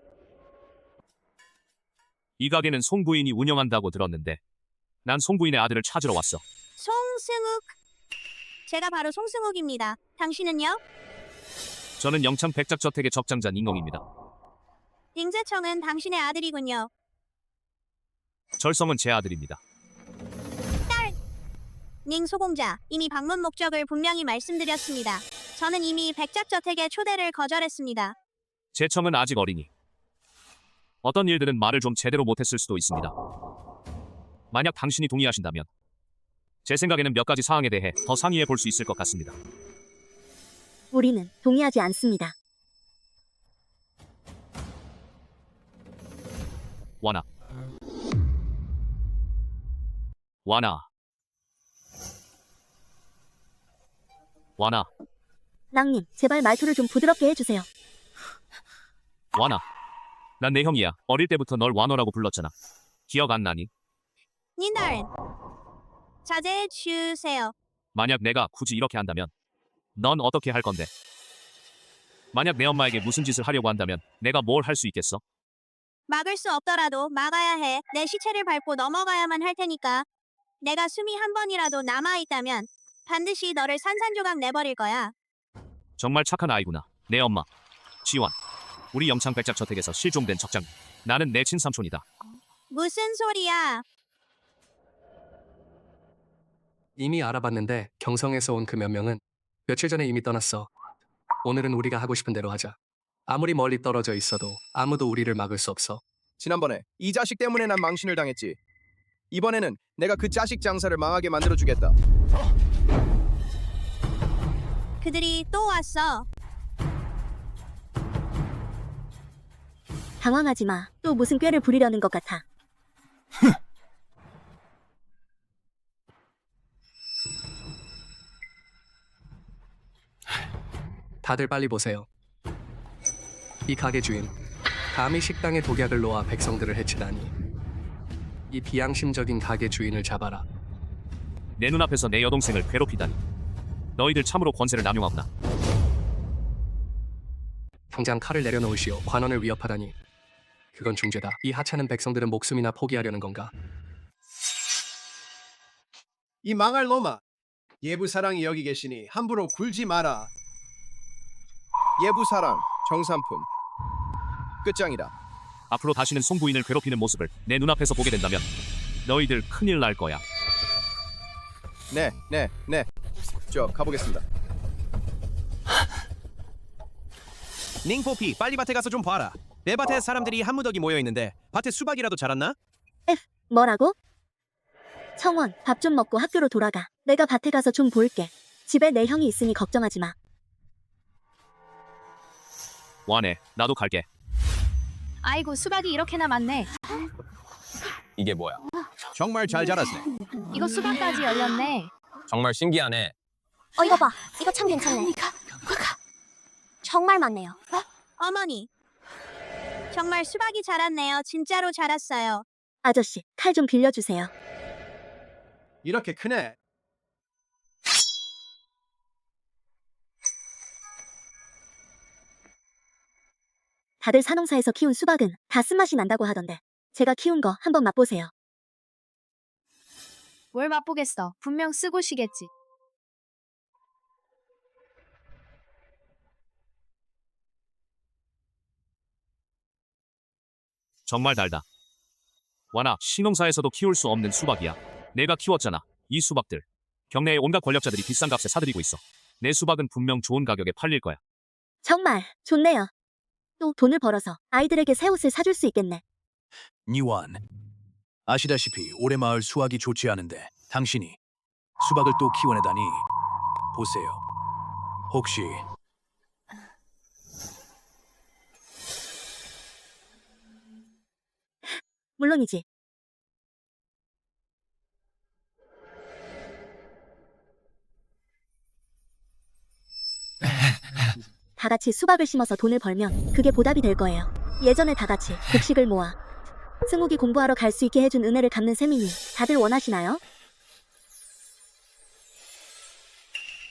Speaker 6: 이 가게는 송부인이 운영한다고 들었는데 난 송부인의 아들을 찾으러 왔어.
Speaker 3: 송승욱. 제가 바로 송승욱입니다. 당신은요?
Speaker 6: 저는 영창 백작저택의 적장자 닝엉입니다.
Speaker 3: 링제청은 당신의 아들이군요.
Speaker 6: 절성은 제 아들입니다.
Speaker 3: 닝 소공자, 이미 방문 목적을 분명히 말씀드렸습니다. 저는 이미 백작저택의 초대를 거절했습니다.
Speaker 6: 제 청은 아직 어리니 어떤 일들은 말을 좀 제대로 못했을 수도 있습니다. 만약 당신이 동의하신다면 제 생각에는 몇 가지 사항에 대해 더 상의해 볼 수 있을 것 같습니다.
Speaker 2: 우리는 동의하지 않습니다.
Speaker 6: 와나. 와나. 와나.
Speaker 2: 낭님, 제발 말투를 좀 부드럽게 해주세요.
Speaker 6: 와나. 난 내 형이야. 어릴 때부터 널 와너라고 불렀잖아. 기억 안 나니?
Speaker 3: 닌다른, 자제해 주세요.
Speaker 6: 만약 내가 굳이 이렇게 한다면 넌 어떻게 할 건데? 만약 내 엄마에게 무슨 짓을 하려고 한다면 내가 뭘 할 수 있겠어?
Speaker 3: 막을 수 없더라도 막아야 해. 내 시체를 밟고 넘어가야만 할 테니까. 내가 숨이 한 번이라도 남아있다면 반드시 너를 산산조각 내버릴 거야.
Speaker 6: 정말 착한 아이구나. 내 엄마. 지원. 우리 영창 백작저택에서 실종된 적장. 나는 내 친삼촌이다.
Speaker 3: 무슨 소리야?
Speaker 12: 이미 알아봤는데 경성에서 온 그 몇 명은 며칠 전에 이미 떠났어. 오늘은 우리가 하고 싶은 대로 하자. 아무리 멀리 떨어져 있어도 아무도 우리를 막을 수 없어.
Speaker 9: 지난번에 이 자식 때문에 난 망신을 당했지. 이번에는 내가 그 자식 장사를 망하게 만들어주겠다.
Speaker 3: 그들이 또 왔어.
Speaker 2: 당황하지 마. 또 무슨 꾀를 부리려는 것 같아.
Speaker 12: 다들 빨리 보세요. 이 가게 주인, 감히 식당에 독약을 놓아 백성들을 해치다니. 이 비양심적인 가게 주인을 잡아라.
Speaker 6: 내 눈앞에서 내 여동생을 괴롭히다니. 너희들 참으로 권세를 남용하구나.
Speaker 12: 당장 칼을 내려놓으시오. 관원을 위협하다니. 그건 중죄다. 이 하찮은 백성들은 목숨이나 포기하려는 건가?
Speaker 5: 이 망할 놈아. 예부사랑이 여기 계시니 함부로 굴지 마라.
Speaker 9: 예부사랑, 정삼품. 끝장이다.
Speaker 6: 앞으로 다시는 송부인을 괴롭히는 모습을 내 눈앞에서 보게 된다면 너희들 큰일 날 거야.
Speaker 9: 네. 저 가보겠습니다. 닝포피, 빨리 밭에 가서 좀 봐라. 내 밭에 사람들이 한 무더기 모여 있는데 밭에 수박이라도 자랐나?
Speaker 2: 뭐라고? 청원, 밥 좀 먹고 학교로 돌아가. 내가 밭에 가서 좀 볼게. 집에 내 형이 있으니 걱정하지 마.
Speaker 6: 와네, 나도 갈게.
Speaker 1: 아이고, 수박이 이렇게나 많네.
Speaker 10: 이게 뭐야?
Speaker 9: 정말 잘 자랐네.
Speaker 1: 이거 수박까지 열렸네.
Speaker 10: 정말 신기하네.
Speaker 4: 이거 봐. 이거 참 괜찮네. 정말 많네요.
Speaker 3: 어머니. 정말 수박이 자랐네요. 진짜로 자랐어요.
Speaker 2: 아저씨, 칼 좀 빌려주세요.
Speaker 5: 이렇게 크네.
Speaker 2: 다들 산농사에서 키운 수박은 다 쓴맛이 난다고 하던데 제가 키운 거 한번 맛보세요.
Speaker 1: 뭘 맛보겠어. 분명 쓰고 쉬겠지.
Speaker 6: 정말 달다. 와나, 신흥사에서도 키울 수 없는 수박이야. 내가 키웠잖아. 이 수박들. 경내의 온갖 권력자들이 비싼 값에 사들이고 있어. 내 수박은 분명 좋은 가격에 팔릴 거야.
Speaker 2: 정말 좋네요. 또 돈을 벌어서 아이들에게 새 옷을 사줄 수 있겠네.
Speaker 7: 니완, 아시다시피 올해 마을 수확이 좋지 않은데 당신이 수박을 또 키워내다니. 보세요. 혹시
Speaker 2: 물론이지. 다 같이 수박을 심어서 돈을 벌면 그게 보답이 될 거예요. 예전에 다 같이 곡식을 모아 승욱이 공부하러 갈 수 있게 해준 은혜를 갚는 셈이니 다들 원하시나요?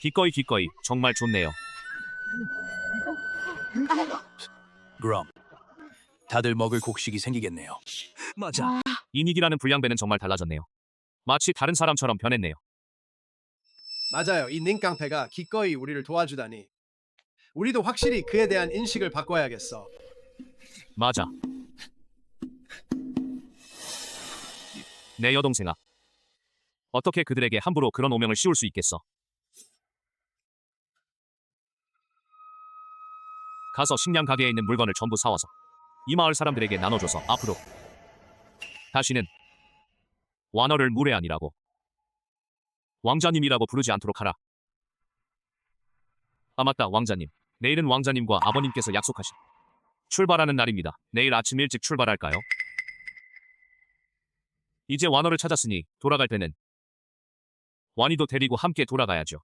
Speaker 6: 기꺼이 정말 좋네요.
Speaker 7: 그럼 다들 먹을 곡식이 생기겠네요.
Speaker 13: 맞아.
Speaker 6: 이닉이라는 불량배는 정말 달라졌네요. 마치 다른 사람처럼 변했네요.
Speaker 5: 맞아요. 이 닝깡패가 기꺼이 우리를 도와주다니. 우리도 확실히 그에 대한 인식을 바꿔야겠어.
Speaker 6: 맞아. 내 여동생아. 어떻게 그들에게 함부로 그런 오명을 씌울 수 있겠어? 가서 식량 가게에 있는 물건을 전부 사와서 이 마을 사람들에게 나눠줘서 앞으로 다시는 와너를 무례한이라고 왕자님이라고 부르지 않도록 하라. 아 맞다, 왕자님. 내일은 왕자님과 아버님께서 약속하신 출발하는 날입니다. 내일 아침 일찍 출발할까요? 이제 와너를 찾았으니 돌아갈 때는 와니도 데리고 함께 돌아가야죠.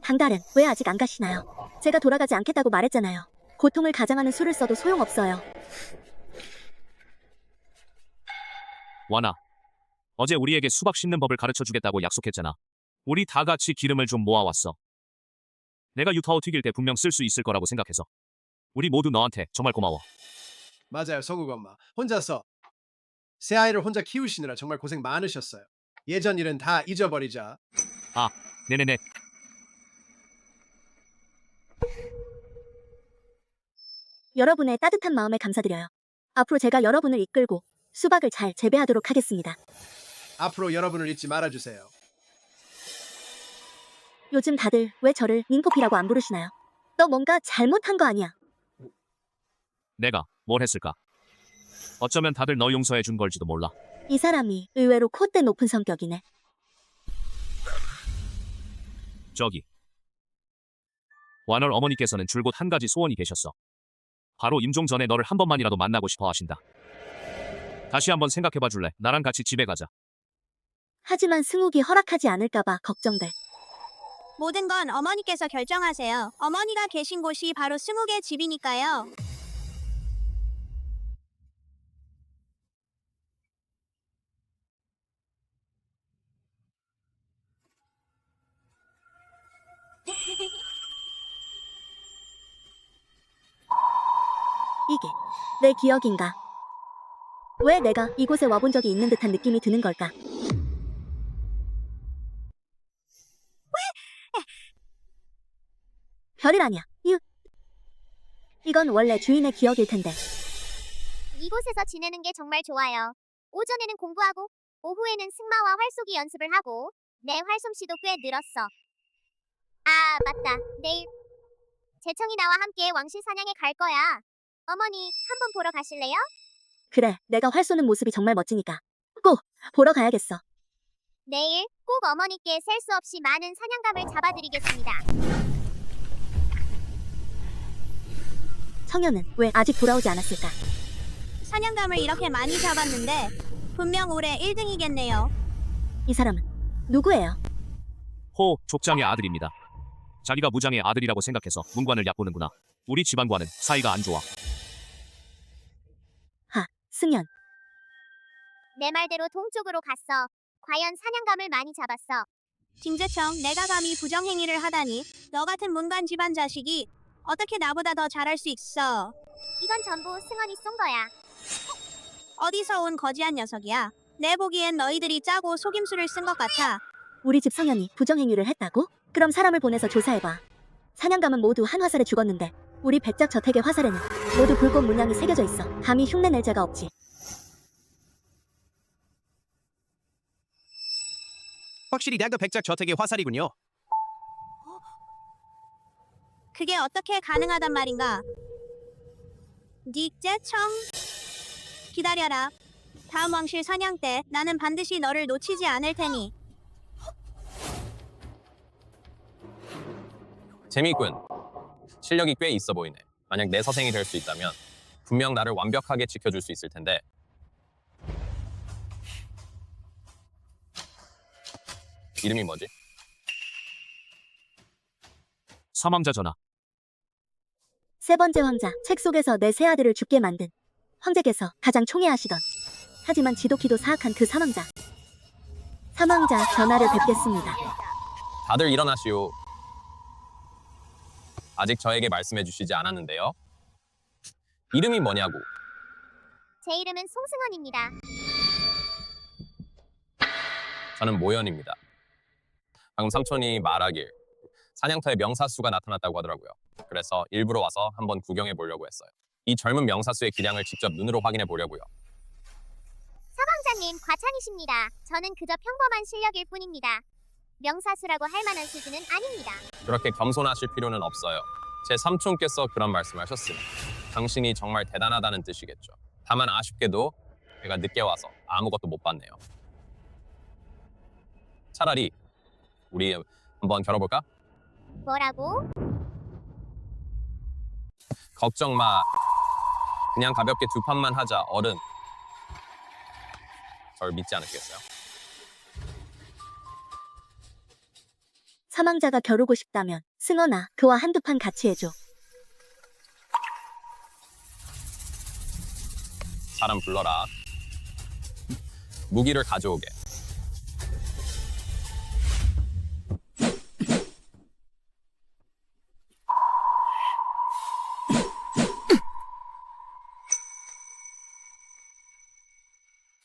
Speaker 2: 당달은 왜 아직 안 가시나요? 제가 돌아가지 않겠다고 말했잖아요. 고통을 가장하는 수를 써도 소용없어요.
Speaker 6: 와나, 어제 우리에게 수박 씹는 법을 가르쳐 주겠다고 약속했잖아. 우리 다 같이 기름을 좀 모아왔어. 내가 유타오 튀길 때 분명 쓸 수 있을 거라고 생각해서. 우리 모두 너한테 정말 고마워.
Speaker 5: 맞아요, 서국 엄마. 혼자서 새 아이를 혼자 키우시느라 정말 고생 많으셨어요. 예전 일은 다 잊어버리자.
Speaker 6: 아, 네네네.
Speaker 2: 여러분의 따뜻한 마음에 감사드려요. 앞으로 제가 여러분을 이끌고 수박을 잘 재배하도록 하겠습니다.
Speaker 5: 앞으로 여러분을 잊지 말아주세요.
Speaker 2: 요즘 다들 왜 저를 닝포피라고 안 부르시나요? 너 뭔가 잘못한 거 아니야?
Speaker 6: 내가 뭘 했을까? 어쩌면 다들 너 용서해 준 걸지도 몰라.
Speaker 2: 이 사람이 의외로 콧대 높은 성격이네.
Speaker 6: 저기. 와널 어머니께서는 줄곧 한 가지 소원이 계셨어. 바로 임종 전에 너를 한 번만이라도 만나고 싶어 하신다. 다시 한번 생각해봐 줄래? 나랑 같이 집에 가자.
Speaker 2: 하지만 승욱이 허락하지 않을까봐 걱정돼.
Speaker 3: 모든 건 어머니께서 결정하세요. 어머니가 계신 곳이 바로 승욱의 집이니까요.
Speaker 2: 이게 내 기억인가? 왜 내가 이곳에 와본 적이 있는 듯한 느낌이 드는 걸까? 별이라냐? 이건 원래 주인의 기억일 텐데.
Speaker 4: 이곳에서 지내는 게 정말 좋아요. 오전에는 공부하고 오후에는 승마와 활쏘기 연습을 하고 내 활솜씨도 꽤 늘었어. 아, 맞다. 내일 재청이 나와 함께 왕실 사냥에 갈 거야. 어머니, 한번 보러 가실래요?
Speaker 2: 그래, 내가 활 쏘는 모습이 정말 멋지니까 꼭 보러 가야겠어.
Speaker 4: 내일 꼭 어머니께 셀 수 없이 많은 사냥감을 잡아드리겠습니다.
Speaker 2: 청년은 왜 아직 돌아오지 않았을까?
Speaker 3: 사냥감을 이렇게 많이 잡았는데 분명 올해 1등이겠네요.
Speaker 2: 이 사람은 누구예요?
Speaker 6: 호, 족장의 아들입니다. 자기가 무장의 아들이라고 생각해서 문관을 얕보는구나. 우리 집안과는 사이가 안 좋아.
Speaker 2: 승연.
Speaker 4: 내 말대로 동쪽으로 갔어. 과연 사냥감을 많이 잡았어.
Speaker 3: 징재청, 내가 감히 부정행위를 하다니. 너 같은 문관 집안 자식이 어떻게 나보다 더 잘할 수 있어.
Speaker 4: 이건 전부 승원이 쏜 거야.
Speaker 3: 어디서 온 거지한 녀석이야. 내 보기엔 너희들이 짜고 속임수를 쓴 것 같아.
Speaker 2: 우리 집 성현이 부정행위를 했다고? 그럼 사람을 보내서 조사해봐. 사냥감은 모두 한 화살에 죽었는데 우리 백작 저택의 화살에는 모두 불꽃 문양이 새겨져 있어. 감히 흉내낼 자가 없지.
Speaker 9: 확실히 내 그 백작 저택의 화살이군요.
Speaker 3: 그게 어떻게 가능하단 말인가? 닉제청, 기다려라. 다음 왕실 사냥 때 나는 반드시 너를 놓치지 않을 테니.
Speaker 10: 재미있군. 실력이 꽤 있어 보이네. 만약 내 서생이 될 수 있다면 분명 나를 완벽하게 지켜줄 수 있을 텐데. 이름이 뭐지?
Speaker 6: 사망자 전하.
Speaker 2: 세 번째 황자, 책 속에서 내 세 아들을 죽게 만든 황제께서 가장 총애하시던 하지만 지독히도 사악한 그 사망자. 사망자 전하를 뵙겠습니다.
Speaker 10: 다들 일어나시오. 아직 저에게 말씀해 주시지 않았는데요. 이름이 뭐냐고.
Speaker 4: 제 이름은 송승헌입니다.
Speaker 10: 저는 모연입니다. 방금 삼촌이 말하길 사냥터에 명사수가 나타났다고 하더라고요. 그래서 일부러 와서 한번 구경해 보려고 했어요. 이 젊은 명사수의 기량을 직접 눈으로 확인해 보려고요.
Speaker 4: 사방자님 과찬이십니다. 저는 그저 평범한 실력일 뿐입니다. 명사수라고 할 만한 수준은 아닙니다.
Speaker 10: 그렇게 겸손하실 필요는 없어요. 제 삼촌께서 그런 말씀하셨으니 당신이 정말 대단하다는 뜻이겠죠. 다만 아쉽게도 제가 늦게 와서 아무것도 못 봤네요. 차라리 우리 한번 겨뤄볼까?
Speaker 4: 뭐라고?
Speaker 10: 걱정 마. 그냥 가볍게 두 판만 하자, 어른. 절 믿지 않으시겠어요?
Speaker 2: 사망자가 겨루고 싶다면 승헌아, 그와 한두 판 같이 해줘.
Speaker 10: 사람 불러라. 무기를 가져오게.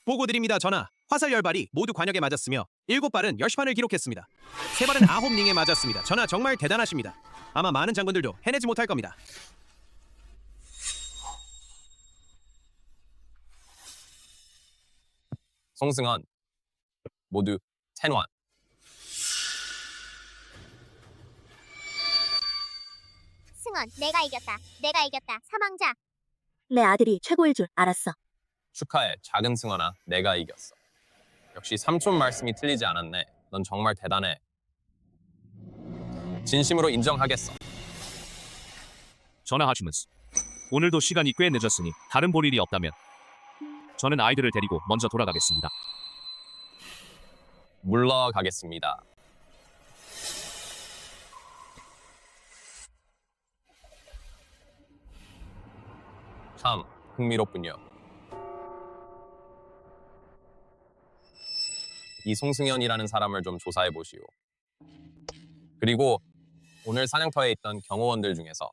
Speaker 9: 보고드립니다, 전하. 화살 10발이 모두 관역에 맞았으며 7발은 10판을 기록했습니다. 3발은 9링에 맞았습니다. 전하 정말 대단하십니다. 아마 많은 장군들도 해내지 못할 겁니다.
Speaker 10: 송승헌 모두 10원.
Speaker 4: 승헌, 내가 이겼다. 내가 이겼다. 사망자.
Speaker 2: 내 아들이 최고일 줄 알았어.
Speaker 10: 축하해, 작은 승헌아. 내가 이겼어. 역시 삼촌 말씀이 틀리지 않았네. 넌 정말 대단해. 진심으로 인정하겠어.
Speaker 6: 전하하시면서 오늘도 시간이 꽤 늦었으니 다른 볼 일이 없다면 저는 아이들을 데리고 먼저 돌아가겠습니다.
Speaker 10: 물러가겠습니다. 참 흥미롭군요. 이 송승현이라는 사람을 좀 조사해 보시오. 그리고 오늘 사냥터에 있던 경호원들 중에서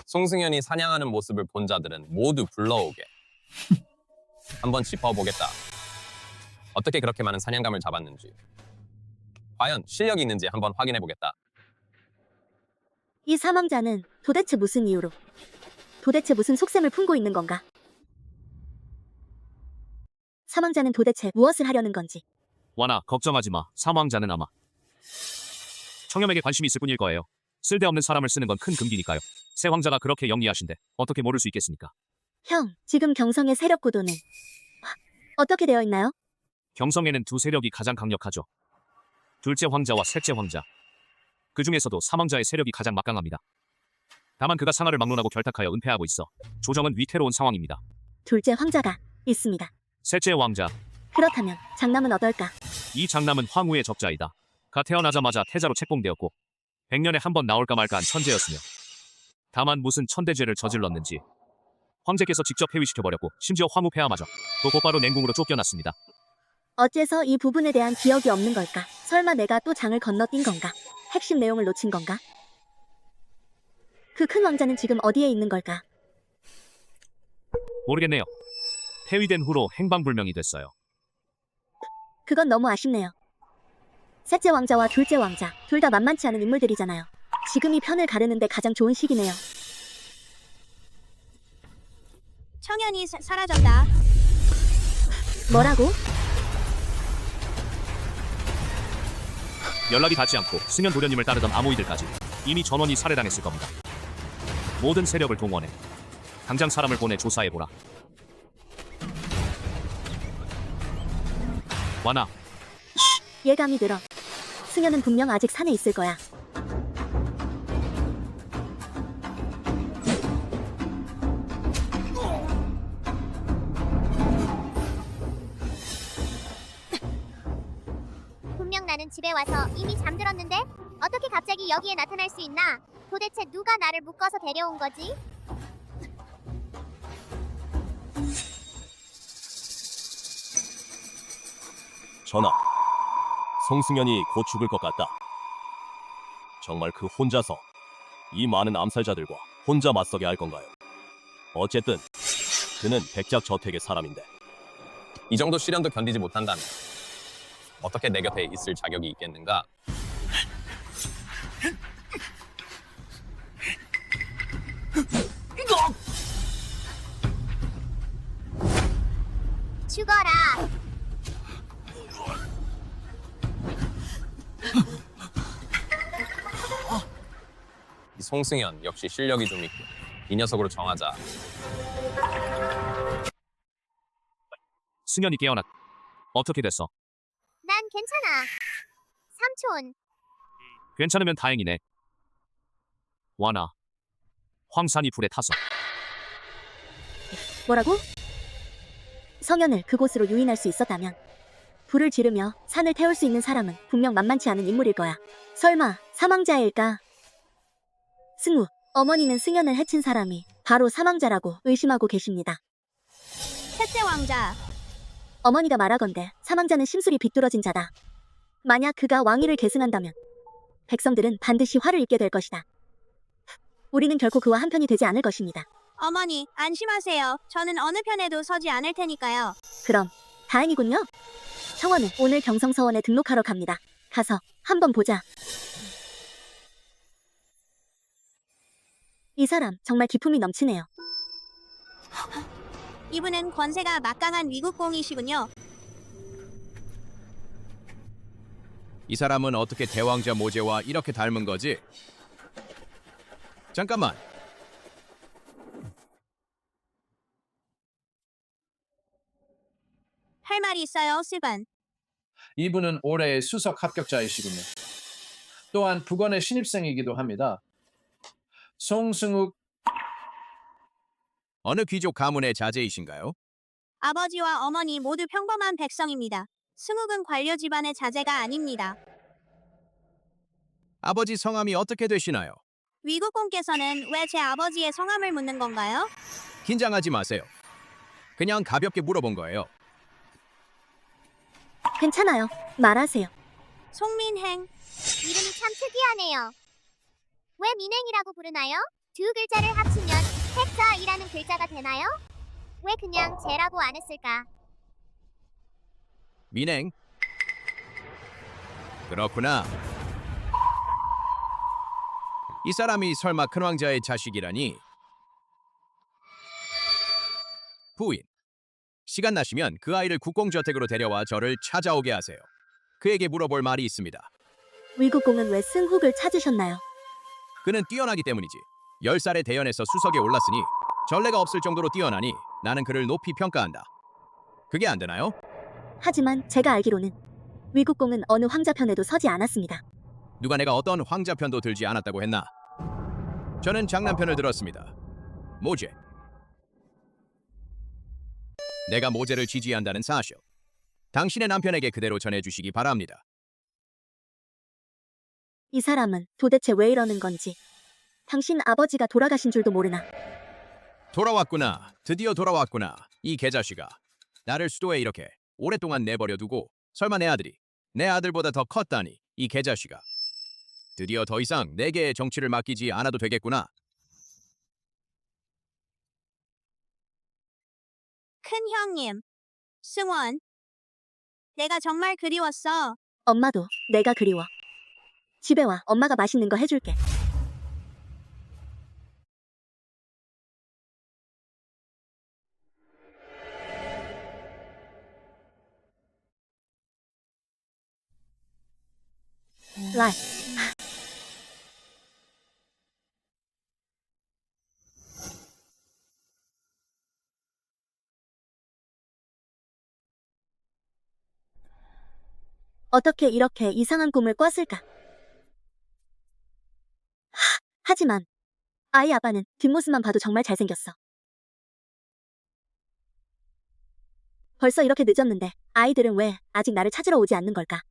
Speaker 10: 송승현이 사냥하는 모습을 본 자들은 모두 불러오게. 한번 짚어보겠다. 어떻게 그렇게 많은 사냥감을 잡았는지, 과연 실력이 있는지 한번 확인해 보겠다.
Speaker 2: 이 사망자는 도대체 무슨 이유로, 도대체 무슨 속셈을 품고 있는 건가? 사망자는 도대체 무엇을 하려는 건지.
Speaker 6: 와나 걱정하지 마. 사망자는 아마 청렴에게 관심이 있을 뿐일 거예요. 쓸데없는 사람을 쓰는 건 큰 금기니까요. 새 황자가 그렇게 영리하신데 어떻게 모를 수 있겠습니까?
Speaker 2: 형, 지금 경성의 세력 구도는 어떻게 되어 있나요?
Speaker 6: 경성에는 두 세력이 가장 강력하죠. 둘째 황자와 셋째 황자. 그 중에서도 사망자의 세력이 가장 막강합니다. 다만 그가 상하를 막론하고 결탁하여 은폐하고 있어 조정은 위태로운 상황입니다.
Speaker 2: 둘째 황자가 있습니다.
Speaker 6: 셋째 왕자.
Speaker 2: 그렇다면 장남은 어떨까?
Speaker 6: 이 장남은 황후의 적자이다. 가 태어나자마자 태자로 책봉되었고 100년에 한 번 나올까 말까한 천재였으며 다만 무슨 천대죄를 저질렀는지 황제께서 직접 폐위시켜버렸고 심지어 황후 폐하마저 또 곧바로 냉궁으로 쫓겨났습니다.
Speaker 2: 어째서 이 부분에 대한 기억이 없는 걸까? 설마 내가 또 장을 건너뛴 건가? 핵심 내용을 놓친 건가? 그 큰 왕자는 지금 어디에 있는 걸까?
Speaker 6: 모르겠네요. 폐위된 후로 행방불명이 됐어요.
Speaker 2: 그건 너무 아쉽네요. 셋째 왕자와 둘째 왕자, 둘 다 만만치 않은 인물들이잖아요. 지금이 편을 가르는데 가장 좋은 시기네요.
Speaker 3: 청년이 사라졌다.
Speaker 2: 뭐라고?
Speaker 6: 연락이 닿지 않고 승연 도련님을 따르던 아모이들까지 이미 전원이 살해당했을 겁니다. 모든 세력을 동원해 당장 사람을 보내 조사해보라. 와나,
Speaker 2: 예감이 들어. 승현은 분명 아직 산에 있을 거야.
Speaker 4: 분명 나는 집에 와서 이미 잠들었는데 어떻게 갑자기 여기에 나타날 수 있나? 도대체 누가 나를 묶어서 데려온 거지?
Speaker 14: 전하, 송승연이 곧 죽을 것 같다. 정말 그 혼자서 이 많은 암살자들과 혼자 맞서게 할 건가요? 어쨌든 그는 백작 저택의 사람인데
Speaker 10: 이 정도 시련도 견디지 못한다면 어떻게 내 곁에 있을 자격이 있겠는가?
Speaker 4: 죽어라.
Speaker 10: 이 송승연 역시 실력이 좀 있고 이 녀석으로 정하자.
Speaker 6: 승연이 깨어났. 어떻게 됐어?
Speaker 4: 난 괜찮아. 삼촌.
Speaker 6: 괜찮으면 다행이네. 와나, 황산이 불에 타서
Speaker 2: 뭐라고? 성현을 그곳으로 유인할 수 있었다면 불을 지르며 산을 태울 수 있는 사람은 분명 만만치 않은 인물일 거야. 설마 사망자일까? 승우, 어머니는 승현을 해친 사람이 바로 사망자라고 의심하고 계십니다.
Speaker 3: 셋째 왕자.
Speaker 2: 어머니가 말하건대 사망자는 심술이 비뚤어진 자다. 만약 그가 왕위를 계승한다면 백성들은 반드시 화를 입게 될 것이다. 우리는 결코 그와 한편이 되지 않을 것입니다.
Speaker 3: 어머니, 안심하세요. 저는 어느 편에도 서지 않을 테니까요.
Speaker 2: 그럼 다행이군요. 청원은 오늘 경성서원에 등록하러 갑니다. 가서 한번 보자. 이 사람 정말 기품이 넘치네요.
Speaker 3: 이분은 권세가 막강한 위국공이시군요.
Speaker 9: 이 사람은 어떻게 대왕자 모제와 이렇게 닮은 거지? 잠깐만.
Speaker 3: 할 말이 있어요, 실반.
Speaker 11: 이분은 올해의 수석 합격자이시군요. 또한 북원의 신입생이기도 합니다. 송승욱.
Speaker 9: 어느 귀족 가문의 자제이신가요?
Speaker 3: 아버지와 어머니 모두 평범한 백성입니다. 승욱은 관료 집안의 자제가 아닙니다.
Speaker 9: 아버지 성함이 어떻게 되시나요?
Speaker 3: 위국공께서는 왜 제 아버지의 성함을 묻는 건가요?
Speaker 9: 긴장하지 마세요. 그냥 가볍게 물어본 거예요.
Speaker 2: 괜찮아요. 말하세요.
Speaker 3: 송민행.
Speaker 4: 이름이 참 특이하네요. 왜 민행이라고 부르나요? 두 글자를 합치면 핵자이라는 글자가 되나요? 왜 그냥 제라고 안 했을까?
Speaker 9: 민행. 그렇구나. 이 사람이 설마 큰 왕자의 자식이라니? 부인. 시간 나시면 그 아이를 국공저택으로 데려와 저를 찾아오게 하세요. 그에게 물어볼 말이 있습니다.
Speaker 2: 위국공은 왜 승욱을 찾으셨나요?
Speaker 9: 그는 뛰어나기 때문이지. 10살에 대연에서 수석에 올랐으니 전례가 없을 정도로 뛰어나니 나는 그를 높이 평가한다. 그게 안 되나요?
Speaker 2: 하지만 제가 알기로는 위국공은 어느 황자 편에도 서지 않았습니다.
Speaker 9: 누가 내가 어떤 황자 편도 들지 않았다고 했나? 저는 장남 편을 들었습니다. 모제. 내가 모제를 지지한다는 사실. 당신의 남편에게 그대로 전해주시기 바랍니다.
Speaker 2: 이 사람은 도대체 왜 이러는 건지. 당신 아버지가 돌아가신 줄도 모르나.
Speaker 9: 돌아왔구나. 드디어 돌아왔구나. 이 개자식아. 나를 수도에 이렇게 오랫동안 내버려두고 설마 내 아들이 내 아들보다 더 컸다니 이 개자식아. 드디어 더 이상 내게 정치를 맡기지 않아도 되겠구나.
Speaker 3: 큰 형님, 승원. 내가 정말 그리웠어.
Speaker 2: 엄마도 내가 그리워. 집에 와. 엄마가 맛있는 거 해줄게. 라이. 어떻게 이렇게 이상한 꿈을 꿨을까? 하지만 아이 아빠는 뒷모습만 봐도 정말 잘생겼어. 벌써 이렇게 늦었는데 아이들은 왜 아직 나를 찾으러 오지 않는 걸까?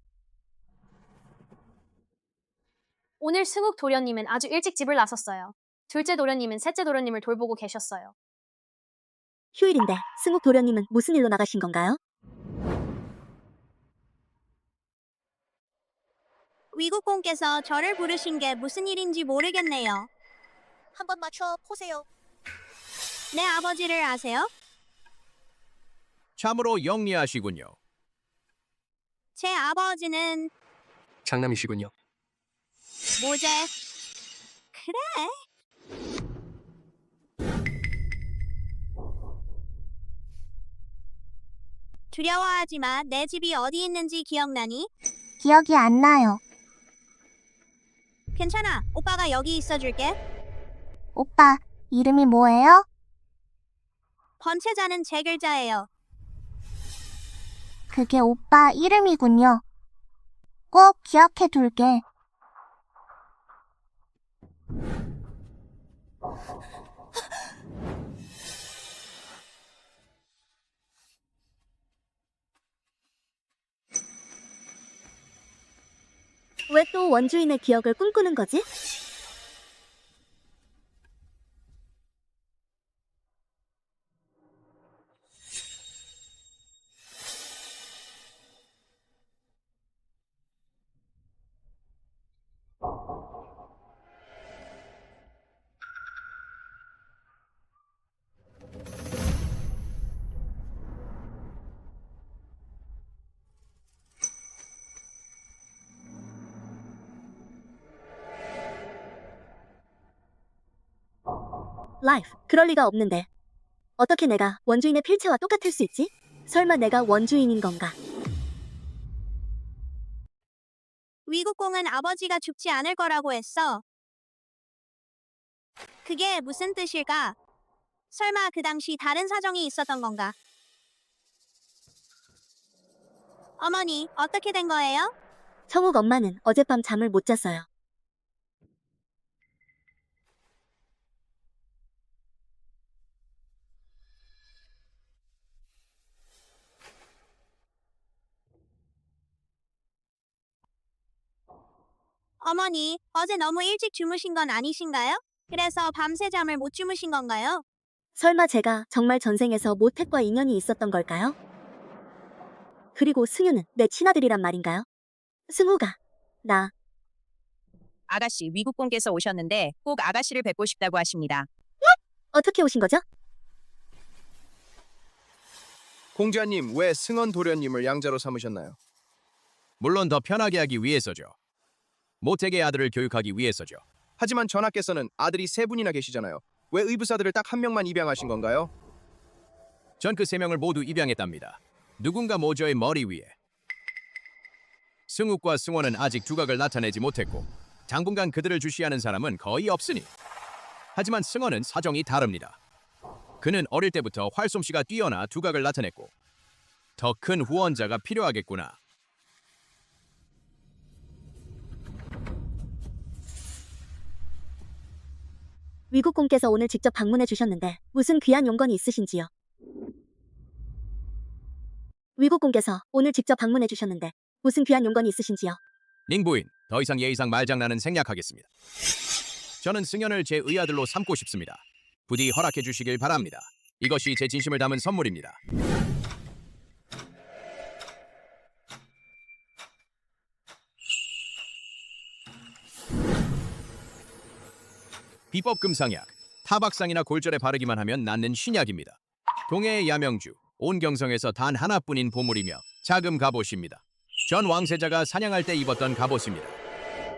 Speaker 1: 오늘 승욱 도련님은 아주 일찍 집을 나섰어요. 둘째 도련님은 셋째 도련님을 돌보고 계셨어요.
Speaker 2: 휴일인데 승욱 도련님은 무슨 일로 나가신 건가요?
Speaker 3: 위국공께서 저를 부르신 게 무슨 일인지 모르겠네요.
Speaker 4: 한번 맞춰 보세요.
Speaker 3: 내 아버지를 아세요?
Speaker 9: 참으로 영리하시군요.
Speaker 3: 제 아버지는
Speaker 12: 장남이시군요.
Speaker 3: 모제. 그래. 두려워하지 마. 내 집이 어디 있는지 기억나니?
Speaker 4: 기억이 안 나요.
Speaker 3: 괜찮아. 오빠가 여기 있어줄게.
Speaker 4: 오빠, 이름이 뭐예요?
Speaker 3: 번체자는 제 글자예요.
Speaker 4: 그게 오빠 이름이군요. 꼭 기억해 둘게.
Speaker 2: 왜 또 원주인의 기억을 꿈꾸는 거지? 라이프, 그럴 리가 없는데. 어떻게 내가 원주인의 필체와 똑같을 수 있지? 설마 내가 원주인인 건가?
Speaker 3: 위국공은 아버지가 죽지 않을 거라고 했어. 그게 무슨 뜻일까? 설마 그 당시 다른 사정이 있었던 건가? 어머니, 어떻게 된 거예요?
Speaker 2: 성욱 엄마는 어젯밤 잠을 못 잤어요.
Speaker 3: 어머니, 어제 너무 일찍 주무신 건 아니신가요? 그래서 밤새 잠을 못 주무신 건가요?
Speaker 2: 설마 제가 정말 전생에서 모택과 인연이 있었던 걸까요? 그리고 승유는 내 친아들이란 말인가요? 승우가 나
Speaker 16: 아가씨, 위국공께서 오셨는데 꼭 아가씨를 뵙고 싶다고 하십니다.
Speaker 2: 어떻게 오신 거죠?
Speaker 9: 공자님, 왜 승원 도련님을 양자로 삼으셨나요? 물론 더 편하게 하기 위해서죠. 모택의 아들을 교육하기 위해서죠. 하지만 전하께서는 아들이 세 분이나 계시잖아요. 왜 의붓아들을 딱 한 명만 입양하신 건가요? 전 그 세 명을 모두 입양했답니다. 누군가 모저의 머리 위에. 승욱과 승원은 아직 두각을 나타내지 못했고 당분간 그들을 주시하는 사람은 거의 없으니. 하지만 승원은 사정이 다릅니다. 그는 어릴 때부터 활솜씨가 뛰어나 두각을 나타냈고 더 큰 후원자가 필요하겠구나.
Speaker 2: 위국공께서 오늘 직접 방문해 주셨는데 무슨 귀한 용건이 있으신지요? 위국공께서 오늘 직접 방문해 주셨는데 무슨 귀한 용건이 있으신지요?
Speaker 9: 닝부인, 더 이상 예의상 말장난은 생략하겠습니다. 저는 승연을 제 의아들로 삼고 싶습니다. 부디 허락해 주시길 바랍니다. 이것이 제 진심을 담은 선물입니다. 비법 금상약, 타박상이나 골절에 바르기만 하면 낫는 신약입니다. 동해의 야명주, 온 경성에서 단 하나뿐인 보물이며 자금 갑옷입니다. 전 왕세자가 사냥할 때 입었던 갑옷입니다.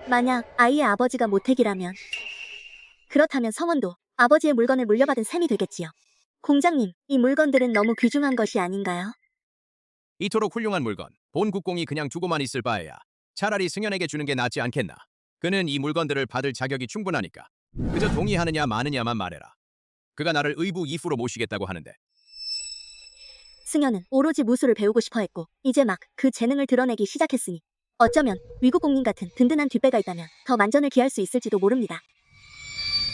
Speaker 2: 만약 아이의 아버지가 모택이라면 그렇다면 성원도 아버지의 물건을 물려받은 셈이 되겠지요. 공장님, 이 물건들은 너무 귀중한 것이 아닌가요?
Speaker 9: 이토록 훌륭한 물건, 본 국공이 그냥 두고만 있을 바에야 차라리 승연에게 주는 게 낫지 않겠나. 그는 이 물건들을 받을 자격이 충분하니까 그저 동의하느냐 마느냐만 말해라. 그가 나를 의부 이후로 모시겠다고 하는데.
Speaker 2: 승현은 오로지 무술을 배우고 싶어 했고 이제 막 그 재능을 드러내기 시작했으니 어쩌면 위국공님 같은 든든한 뒷배가 있다면 더 만전을 기할 수 있을지도 모릅니다.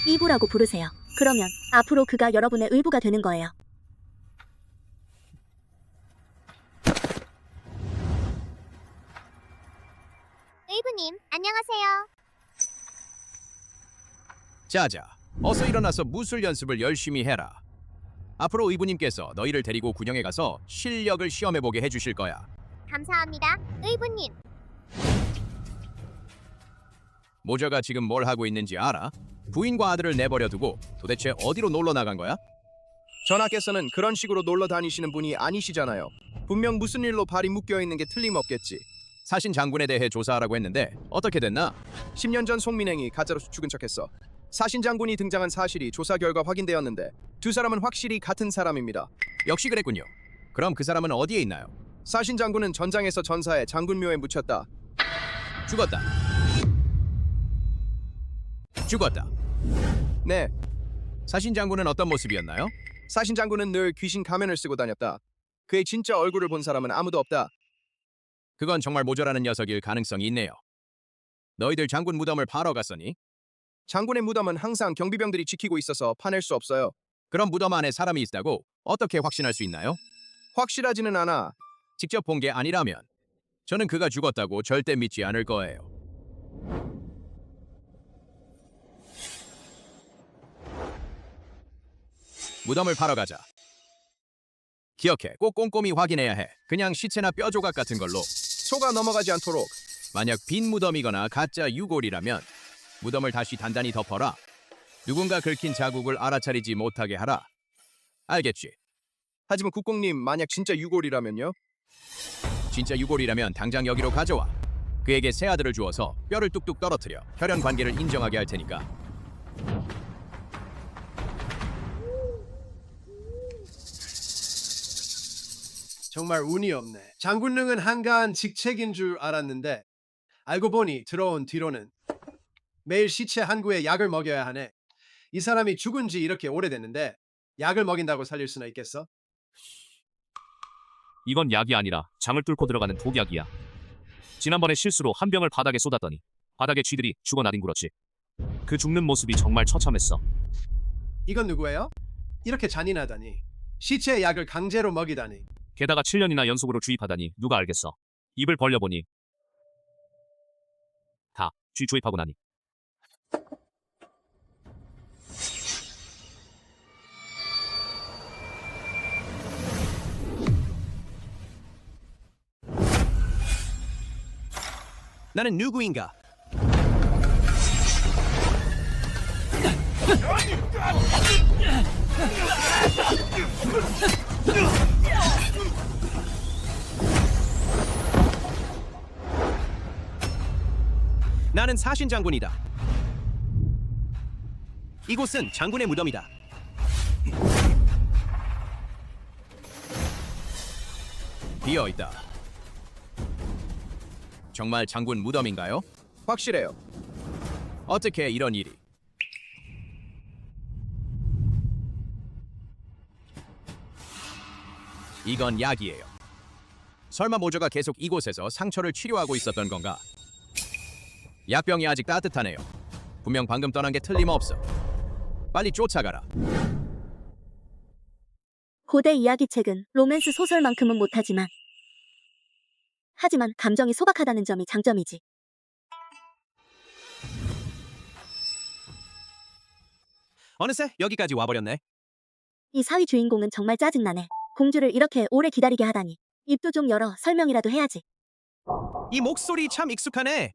Speaker 2: 이부라고 부르세요. 그러면 앞으로 그가 여러분의 의부가 되는 거예요.
Speaker 4: 의부님, 안녕하세요.
Speaker 9: 자자, 어서 일어나서 무술 연습을 열심히 해라. 앞으로 의부님께서 너희를 데리고 군영에 가서 실력을 시험해보게 해주실 거야.
Speaker 4: 감사합니다, 의부님.
Speaker 9: 모저가 지금 뭘 하고 있는지 알아? 부인과 아들을 내버려 두고 도대체 어디로 놀러 나간 거야?
Speaker 11: 전하께서는 그런 식으로 놀러 다니시는 분이 아니시잖아요. 분명 무슨 일로 발이 묶여 있는 게 틀림없겠지.
Speaker 9: 사신 장군에 대해 조사하라고 했는데 어떻게 됐나?
Speaker 11: 10년 전 송민행이 가짜로 죽은 척했어. 사신 장군이 등장한 사실이 조사 결과 확인되었는데 두 사람은 확실히 같은 사람입니다.
Speaker 9: 역시 그랬군요. 그럼 그 사람은 어디에 있나요?
Speaker 11: 사신 장군은 전장에서 전사해 장군묘에 묻혔다.
Speaker 9: 죽었다. 죽었다.
Speaker 11: 네.
Speaker 9: 사신 장군은 어떤 모습이었나요?
Speaker 11: 사신 장군은 늘 귀신 가면을 쓰고 다녔다. 그의 진짜 얼굴을 본 사람은 아무도 없다.
Speaker 9: 그건 정말 모자라는 녀석일 가능성이 있네요. 너희들 장군 무덤을 파러 갔으니?
Speaker 11: 장군의 무덤은 항상 경비병들이 지키고 있어서 파낼 수 없어요.
Speaker 9: 그럼 무덤 안에 사람이 있다고 어떻게 확신할 수 있나요?
Speaker 11: 확실하지는 않아.
Speaker 9: 직접 본 게 아니라면 저는 그가 죽었다고 절대 믿지 않을 거예요. 무덤을 파러 가자. 기억해, 꼭 꼼꼼히 확인해야 해. 그냥 시체나 뼈 조각 같은 걸로
Speaker 11: 소가 넘어가지 않도록.
Speaker 9: 만약 빈 무덤이거나 가짜 유골이라면 무덤을 다시 단단히 덮어라. 누군가 긁힌 자국을 알아차리지 못하게 하라. 알겠지?
Speaker 11: 하지만 국공님, 만약 진짜 유골이라면요?
Speaker 9: 진짜 유골이라면 당장 여기로 가져와. 그에게 새 아들을 주어서 뼈를 뚝뚝 떨어뜨려 혈연 관계를 인정하게 할 테니까.
Speaker 5: 정말 운이 없네. 장군능은 한가한 직책인 줄 알았는데 알고 보니 들어온 뒤로는 매일 시체 한 구에 약을 먹여야 하네. 이 사람이 죽은 지 이렇게 오래됐는데 약을 먹인다고 살릴 수나 있겠어?
Speaker 6: 이건 약이 아니라 장을 뚫고 들어가는 독약이야. 지난번에 실수로 한 병을 바닥에 쏟았더니 바닥에 쥐들이 죽어 나뒹굴었지. 그 죽는 모습이 정말 처참했어.
Speaker 5: 이건 누구예요? 이렇게 잔인하다니. 시체에 약을 강제로 먹이다니.
Speaker 6: 게다가 7년이나 연속으로 주입하다니 누가 알겠어. 입을 벌려보니 다 쥐 주입하고 나니.
Speaker 9: 나는 누구인가? 나는 사신 장군이다. 이곳은 장군의 무덤이다. 비어 있다. 정말 장군 무덤인가요?
Speaker 11: 확실해요.
Speaker 9: 어떻게 이런 일이? 이건 약이에요. 설마 모저가 계속 이곳에서 상처를 치료하고 있었던 건가? 약병이 아직 따뜻하네요. 분명 방금 떠난 게 틀림없어. 빨리 쫓아가라.
Speaker 2: 고대 이야기책은 로맨스 소설만큼은 못하지만 하지만 감정이 소박하다는 점이 장점이지.
Speaker 9: 어느새 여기까지 와버렸네.
Speaker 2: 이 사위 주인공은 정말 짜증나네. 공주를 이렇게 오래 기다리게 하다니. 입도 좀 열어 설명이라도 해야지.
Speaker 9: 이 목소리 참 익숙하네.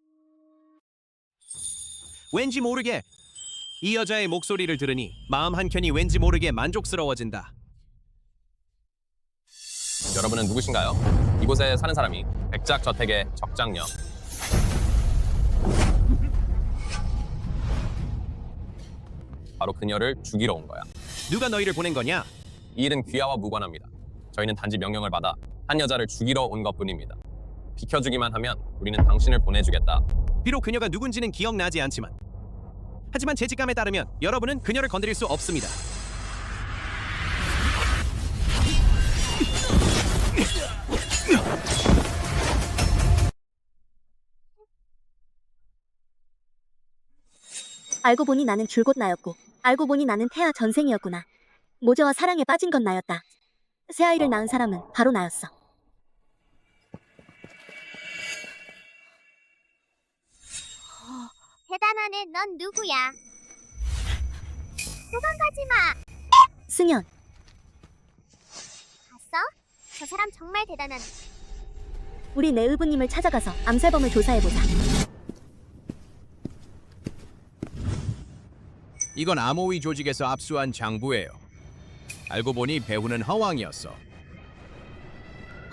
Speaker 9: 왠지 모르게 이 여자의 목소리를 들으니 마음 한켠이 왠지 모르게 만족스러워진다.
Speaker 10: 여러분은 누구신가요? 이곳에 사는 사람이 백작 저택의 적장녀. 바로 그녀를 죽이러 온 거야.
Speaker 9: 누가 너희를 보낸 거냐?
Speaker 10: 이 일은 귀하와 무관합니다. 저희는 단지 명령을 받아 한 여자를 죽이러 온 것뿐입니다. 비켜주기만 하면 우리는 당신을 보내주겠다.
Speaker 9: 비록 그녀가 누군지는 기억나지 않지만 하지만 제 직감에 따르면 여러분은 그녀를 건드릴 수 없습니다.
Speaker 2: 알고 보니 나는 줄곧 나였고 알고 보니 나는 태아 전생이었구나. 모저와 사랑에 빠진 건 나였다. 새아이를 낳은 사람은 바로 나였어.
Speaker 4: 대단하네. 넌 누구야? 도망가지 마.
Speaker 2: 승현,
Speaker 4: 봤어? 저 사람 정말 대단한.
Speaker 2: 우리 내의부님을 찾아가서 암살범을 조사해보자.
Speaker 9: 이건 암호위 조직에서 압수한 장부예요. 알고 보니 배우는 허왕이었어.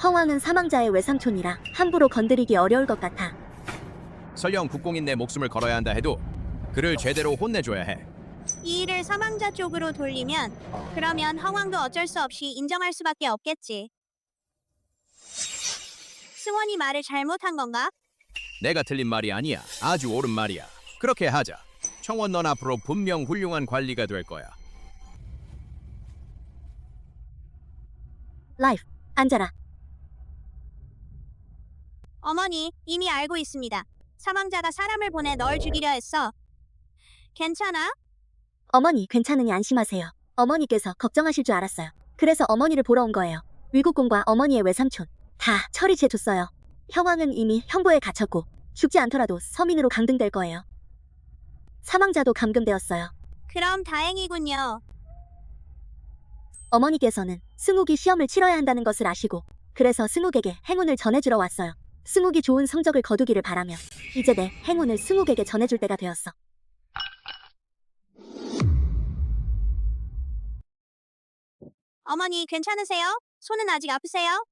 Speaker 2: 허왕은 사망자의 외삼촌이라 함부로 건드리기 어려울 것 같아.
Speaker 9: 설령 국공인 내 목숨을 걸어야 한다 해도 그를 제대로 혼내줘야 해.
Speaker 3: 이 일을 사망자 쪽으로 돌리면 그러면 허왕도 어쩔 수 없이 인정할 수밖에 없겠지. 승원이 말을 잘못한 건가?
Speaker 9: 내가 틀린 말이 아니야. 아주 옳은 말이야. 그렇게 하자. 청원 넌 앞으로 분명 훌륭한 관리가 될 거야.
Speaker 2: 라이프, 앉아라.
Speaker 3: 어머니, 이미 알고 있습니다. 사망자가 사람을 보내 널 죽이려 했어. 괜찮아?
Speaker 2: 어머니, 괜찮으니 안심하세요. 어머니께서 걱정하실 줄 알았어요. 그래서 어머니를 보러 온 거예요. 위국공과 어머니의 외삼촌 다 처리해줬어요. 형왕은 이미 형보에 갇혔고 죽지 않더라도 서민으로 강등될 거예요. 사망자도 감금되었어요.
Speaker 3: 그럼 다행이군요.
Speaker 2: 어머니께서는 승욱이 시험을 치러야 한다는 것을 아시고 그래서 승욱에게 행운을 전해주러 왔어요. 승욱이 좋은 성적을 거두기를 바라며 이제 내 행운을 승욱에게 전해줄 때가 되었어.
Speaker 3: 어머니 괜찮으세요? 손은 아직 아프세요?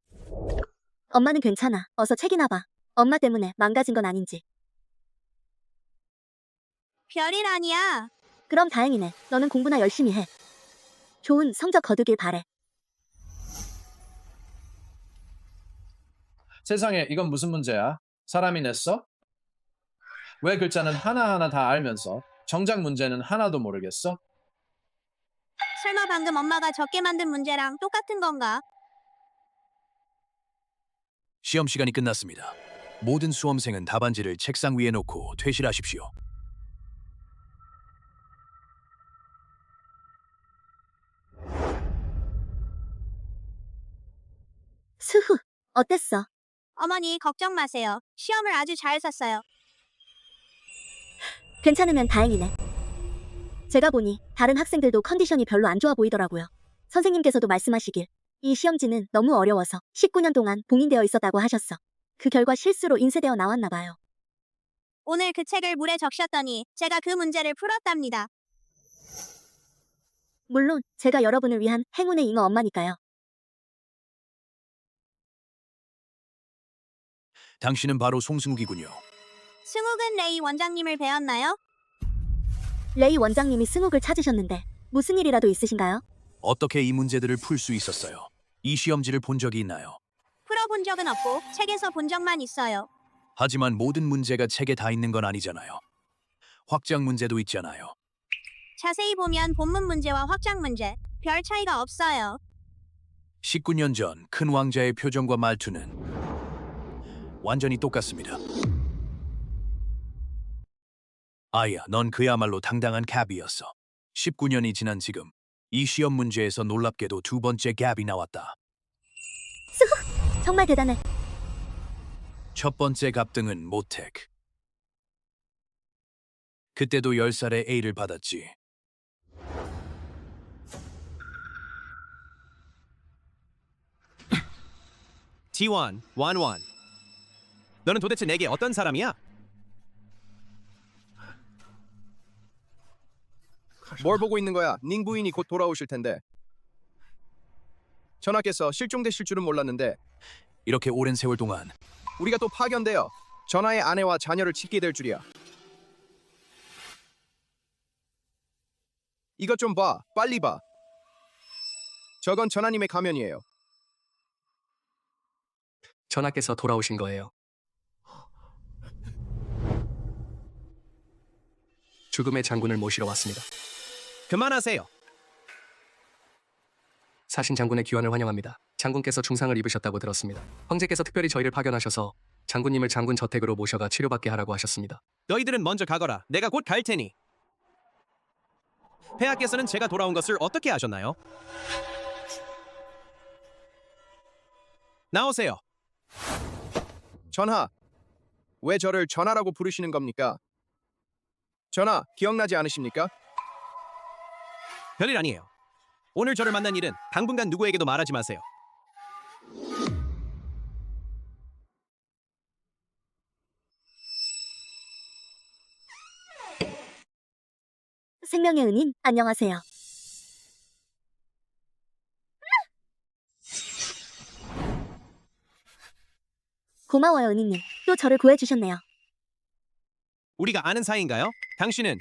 Speaker 2: 엄마는 괜찮아. 어서 책이나 봐. 엄마 때문에 망가진 건 아닌지.
Speaker 3: 별일 아니야.
Speaker 2: 그럼 다행이네. 너는 공부나 열심히 해. 좋은 성적 거두길 바래.
Speaker 17: 세상에, 이건 무슨 문제야? 사람이 냈어? 왜 글자는 하나하나 다 알면서 정작 문제는 하나도 모르겠어?
Speaker 3: 설마 방금 엄마가 적게 만든 문제랑 똑같은 건가?
Speaker 7: 시험 시간이 끝났습니다. 모든 수험생은 답안지를 책상 위에 놓고 퇴실하십시오.
Speaker 2: 스후, 어땠어?
Speaker 3: 어머니 걱정 마세요. 시험을 아주 잘 샀어요.
Speaker 2: 괜찮으면 다행이네. 제가 보니 다른 학생들도 컨디션이 별로 안 좋아 보이더라고요. 선생님께서도 말씀하시길 이 시험지는 너무 어려워서 19년 동안 봉인되어 있었다고 하셨어. 그 결과 실수로 인쇄되어 나왔나 봐요.
Speaker 3: 오늘 그 책을 물에 적셨더니 제가 그 문제를 풀었답니다.
Speaker 2: 물론 제가 여러분을 위한 행운의 잉어 엄마니까요.
Speaker 7: 당신은 바로 송승욱이군요.
Speaker 3: 승욱은 레이 원장님을 배웠나요?
Speaker 2: 레이 원장님이 승욱을 찾으셨는데 무슨 일이라도 있으신가요?
Speaker 7: 어떻게 이 문제들을 풀 수 있었어요? 이 시험지를 본 적이 있나요?
Speaker 3: 풀어본 적은 없고 책에서 본 적만 있어요.
Speaker 7: 하지만 모든 문제가 책에 다 있는 건 아니잖아요. 확장 문제도 있잖아요.
Speaker 3: 자세히 보면 본문 문제와 확장 문제 별 차이가 없어요.
Speaker 7: 19년 전 큰 왕자의 표정과 말투는 완전히 똑같습니다. 아야, 넌 그야말로 당당한 갭이었어. 19년이 지난 지금 이 시험 문제에서 놀랍게도 두 번째 갭이 나왔다.
Speaker 2: 스후, 정말 대단해.
Speaker 7: 첫 번째 갑등은 모택. 그때도 10살에 A를 받았지.
Speaker 9: T1, 1-1. 너는 도대체 내게 어떤 사람이야?
Speaker 11: 뭘 보고 있는 거야? 닝 부인이 곧 돌아오실 텐데. 전하께서 실종되실 줄은 몰랐는데
Speaker 7: 이렇게 오랜 세월 동안
Speaker 11: 우리가 또 파견되어 전하의 아내와 자녀를 찾게 될 줄이야. 이것 좀 봐. 빨리 봐. 저건 전하님의 가면이에요.
Speaker 12: 전하께서 돌아오신 거예요. 죽음의 장군을 모시러 왔습니다.
Speaker 9: 그만하세요.
Speaker 12: 사신 장군의 귀환을 환영합니다. 장군께서 중상을 입으셨다고 들었습니다. 황제께서 특별히 저희를 파견하셔서 장군님을 장군 저택으로 모셔가 치료받게 하라고 하셨습니다.
Speaker 9: 너희들은 먼저 가거라. 내가 곧 갈 테니. 폐하께서는 제가 돌아온 것을 어떻게 아셨나요? 나오세요.
Speaker 11: 전하, 왜 저를 전하라고 부르시는 겁니까? 전하, 기억나지 않으십니까?
Speaker 9: 별일 아니에요. 오늘 저를 만난 일은 당분간 누구에게도 말하지 마세요.
Speaker 2: 생명의 은인, 안녕하세요. 고마워요, 은인님. 또 저를 구해주셨네요.
Speaker 9: 우리가 아는 사이인가요? 당신은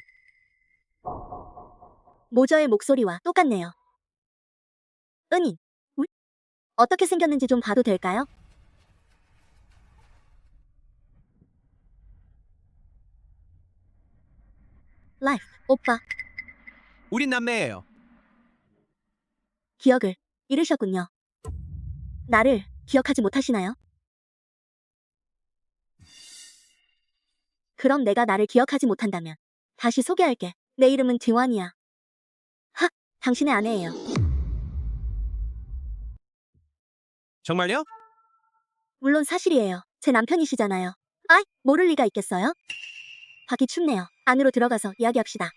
Speaker 2: 모저의 목소리와 똑같네요. 은인, 어떻게 생겼는지 좀 봐도 될까요? 라이프, 오빠,
Speaker 9: 우린 남매예요.
Speaker 2: 기억을 잃으셨군요. 나를 기억하지 못하시나요? 그럼 내가 나를 기억하지 못한다면 다시 소개할게. 내 이름은 듀완이야. 하, 당신의 아내예요.
Speaker 9: 정말요?
Speaker 2: 물론 사실이에요. 제 남편이시잖아요. 아이, 모를 리가 있겠어요? 밖이 춥네요. 안으로 들어가서 이야기합시다.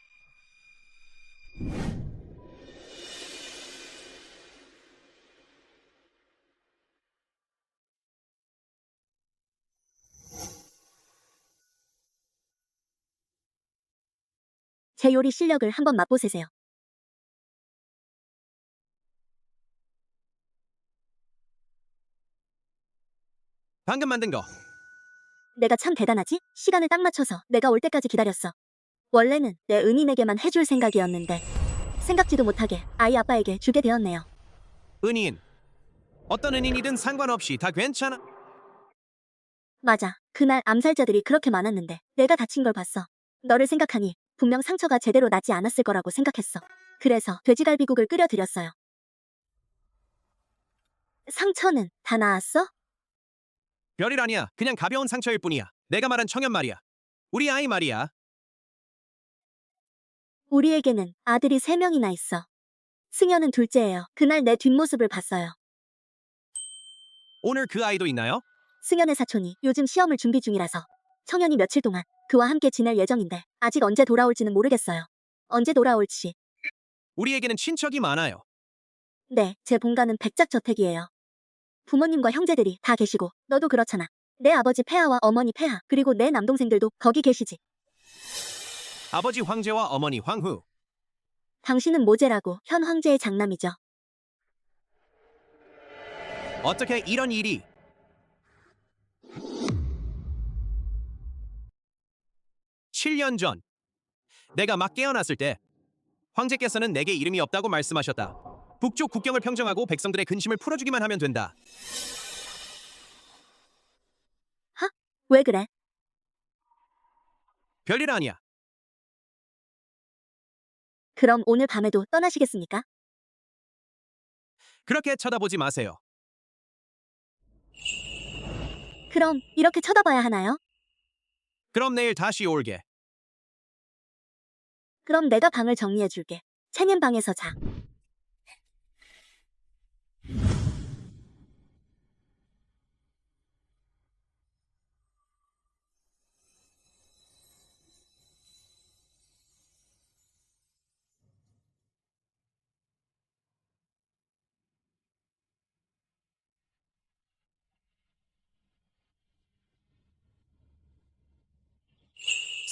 Speaker 2: 제 요리 실력을 한번 맛보세요.
Speaker 9: 방금 만든 거.
Speaker 2: 내가 참 대단하지? 시간을 딱 맞춰서 내가 올 때까지 기다렸어. 원래는 내 은인에게만 해줄 생각이었는데 생각지도 못하게 아이 아빠에게 주게 되었네요.
Speaker 9: 은인. 어떤 은인이든 상관없이 다 괜찮아.
Speaker 2: 맞아. 그날 암살자들이 그렇게 많았는데 내가 다친 걸 봤어. 너를 생각하니 분명 상처가 제대로 나지 않았을 거라고 생각했어. 그래서 돼지갈비국을 끓여드렸어요. 상처는 다 나았어?
Speaker 9: 별일 아니야. 그냥 가벼운 상처일 뿐이야. 내가 말한 청년 말이야. 우리 아이 말이야.
Speaker 2: 우리에게는 아들이 3명이나 있어. 승현은 둘째예요. 그날 내 뒷모습을 봤어요.
Speaker 9: 오늘 그 아이도 있나요?
Speaker 2: 승현의 사촌이 요즘 시험을 준비 중이라서 청년이 며칠 동안 그와 함께 지낼 예정인데 아직 언제 돌아올지는 모르겠어요. 언제 돌아올지.
Speaker 9: 우리에게는 친척이 많아요.
Speaker 2: 네, 제 본가는 백작저택이에요. 부모님과 형제들이 다 계시고 너도 그렇잖아. 내 아버지 폐하와 어머니 폐하 그리고 내 남동생들도 거기 계시지.
Speaker 9: 아버지 황제와 어머니 황후.
Speaker 2: 당신은 모제라고 현 황제의 장남이죠.
Speaker 9: 어떻게 이런 일이? (7년) 전 내가 막 깨어났을 때 황제께서는 내게 이름이 없다고 말씀하셨다. 북쪽 국경을 평정하고 백성들의 근심을 풀어주기만 하면 된다.
Speaker 2: 하? 왜 그래?
Speaker 9: 별일 아니야.
Speaker 2: 그럼 오늘 밤에도 떠나시겠습니까?
Speaker 9: 그렇게 쳐다보지 마세요.
Speaker 2: 그럼 이렇게 쳐다봐야 하나요?
Speaker 9: 그럼 내일 다시 올게.
Speaker 2: 그럼 내가 방을 정리해줄게. 채님 방에서 자.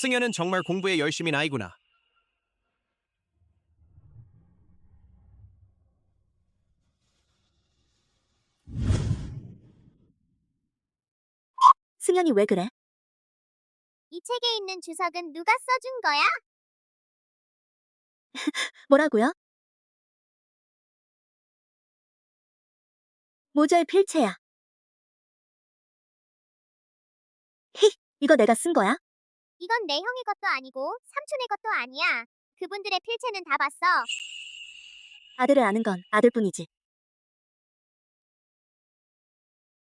Speaker 9: 승현은 정말 공부에 열심인 아이구나.
Speaker 2: 승현이 왜 그래?
Speaker 4: 이 책에 있는 주석은 누가 써준 거야?
Speaker 2: 뭐라고요? 모자의 필체야. 히, 이거 내가 쓴 거야?
Speaker 4: 이건 내 형의 것도 아니고 삼촌의 것도 아니야. 그분들의 필체는 다 봤어.
Speaker 2: 아들을 아는 건 아들뿐이지.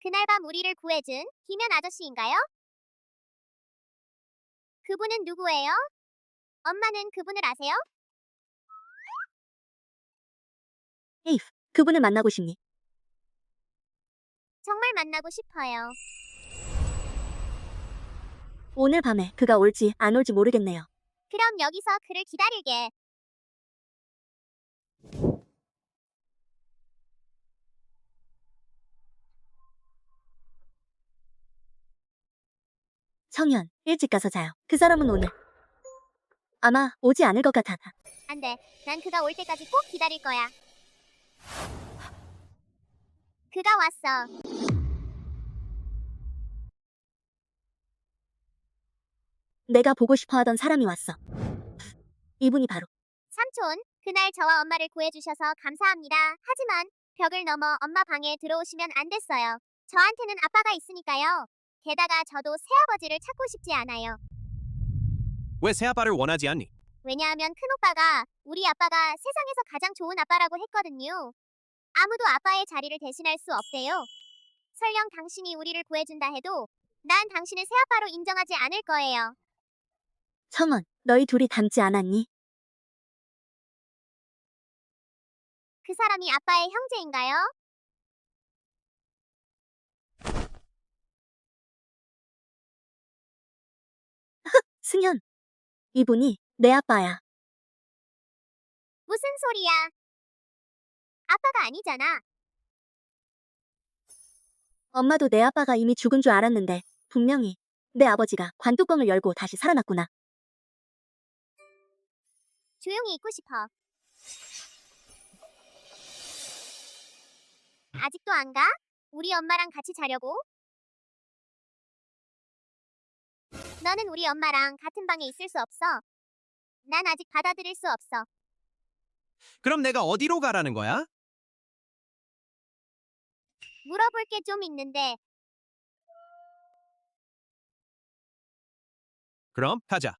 Speaker 4: 그날 밤 우리를 구해준 김현 아저씨인가요? 그분은 누구예요? 엄마는 그분을 아세요?
Speaker 2: 에이프, 그분을 만나고 싶니?
Speaker 4: 정말 만나고 싶어요.
Speaker 2: 오늘 밤에 그가 올지 안 올지 모르겠네요.
Speaker 4: 그럼 여기서 그를 기다릴게.
Speaker 2: 성현, 일찍 가서 자요. 그 사람은 오늘 아마 오지 않을 것 같아.
Speaker 4: 안 돼. 난 그가 올 때까지 꼭 기다릴 거야. 그가 왔어.
Speaker 2: 내가 보고 싶어 하던 사람이 왔어. 이분이 바로
Speaker 4: 삼촌, 그날 저와 엄마를 구해주셔서 감사합니다. 하지만 벽을 넘어 엄마 방에 들어오시면 안 됐어요. 저한테는 아빠가 있으니까요. 게다가 저도 새아버지를 찾고 싶지 않아요.
Speaker 9: 왜 새아빠를 원하지 않니?
Speaker 4: 왜냐하면 큰오빠가 우리 아빠가 세상에서 가장 좋은 아빠라고 했거든요. 아무도 아빠의 자리를 대신할 수 없대요. 설령 당신이 우리를 구해준다 해도 난 당신을 새아빠로 인정하지 않을 거예요.
Speaker 2: 성원, 너희 둘이 닮지 않았니?
Speaker 4: 그 사람이 아빠의 형제인가요?
Speaker 2: 승현, 이분이 내 아빠야.
Speaker 4: 무슨 소리야? 아빠가 아니잖아.
Speaker 2: 엄마도 내 아빠가 이미 죽은 줄 알았는데 분명히 내 아버지가 관뚜껑을 열고 다시 살아났구나.
Speaker 4: 조용히 있고 싶어. 아직도 안 가? 우리 엄마랑 같이 자려고? 너는 우리 엄마랑 같은 방에 있을 수 없어. 난 아직 받아들일 수 없어.
Speaker 9: 그럼 내가 어디로 가라는 거야?
Speaker 4: 물어볼 게 좀 있는데
Speaker 9: 그럼 가자.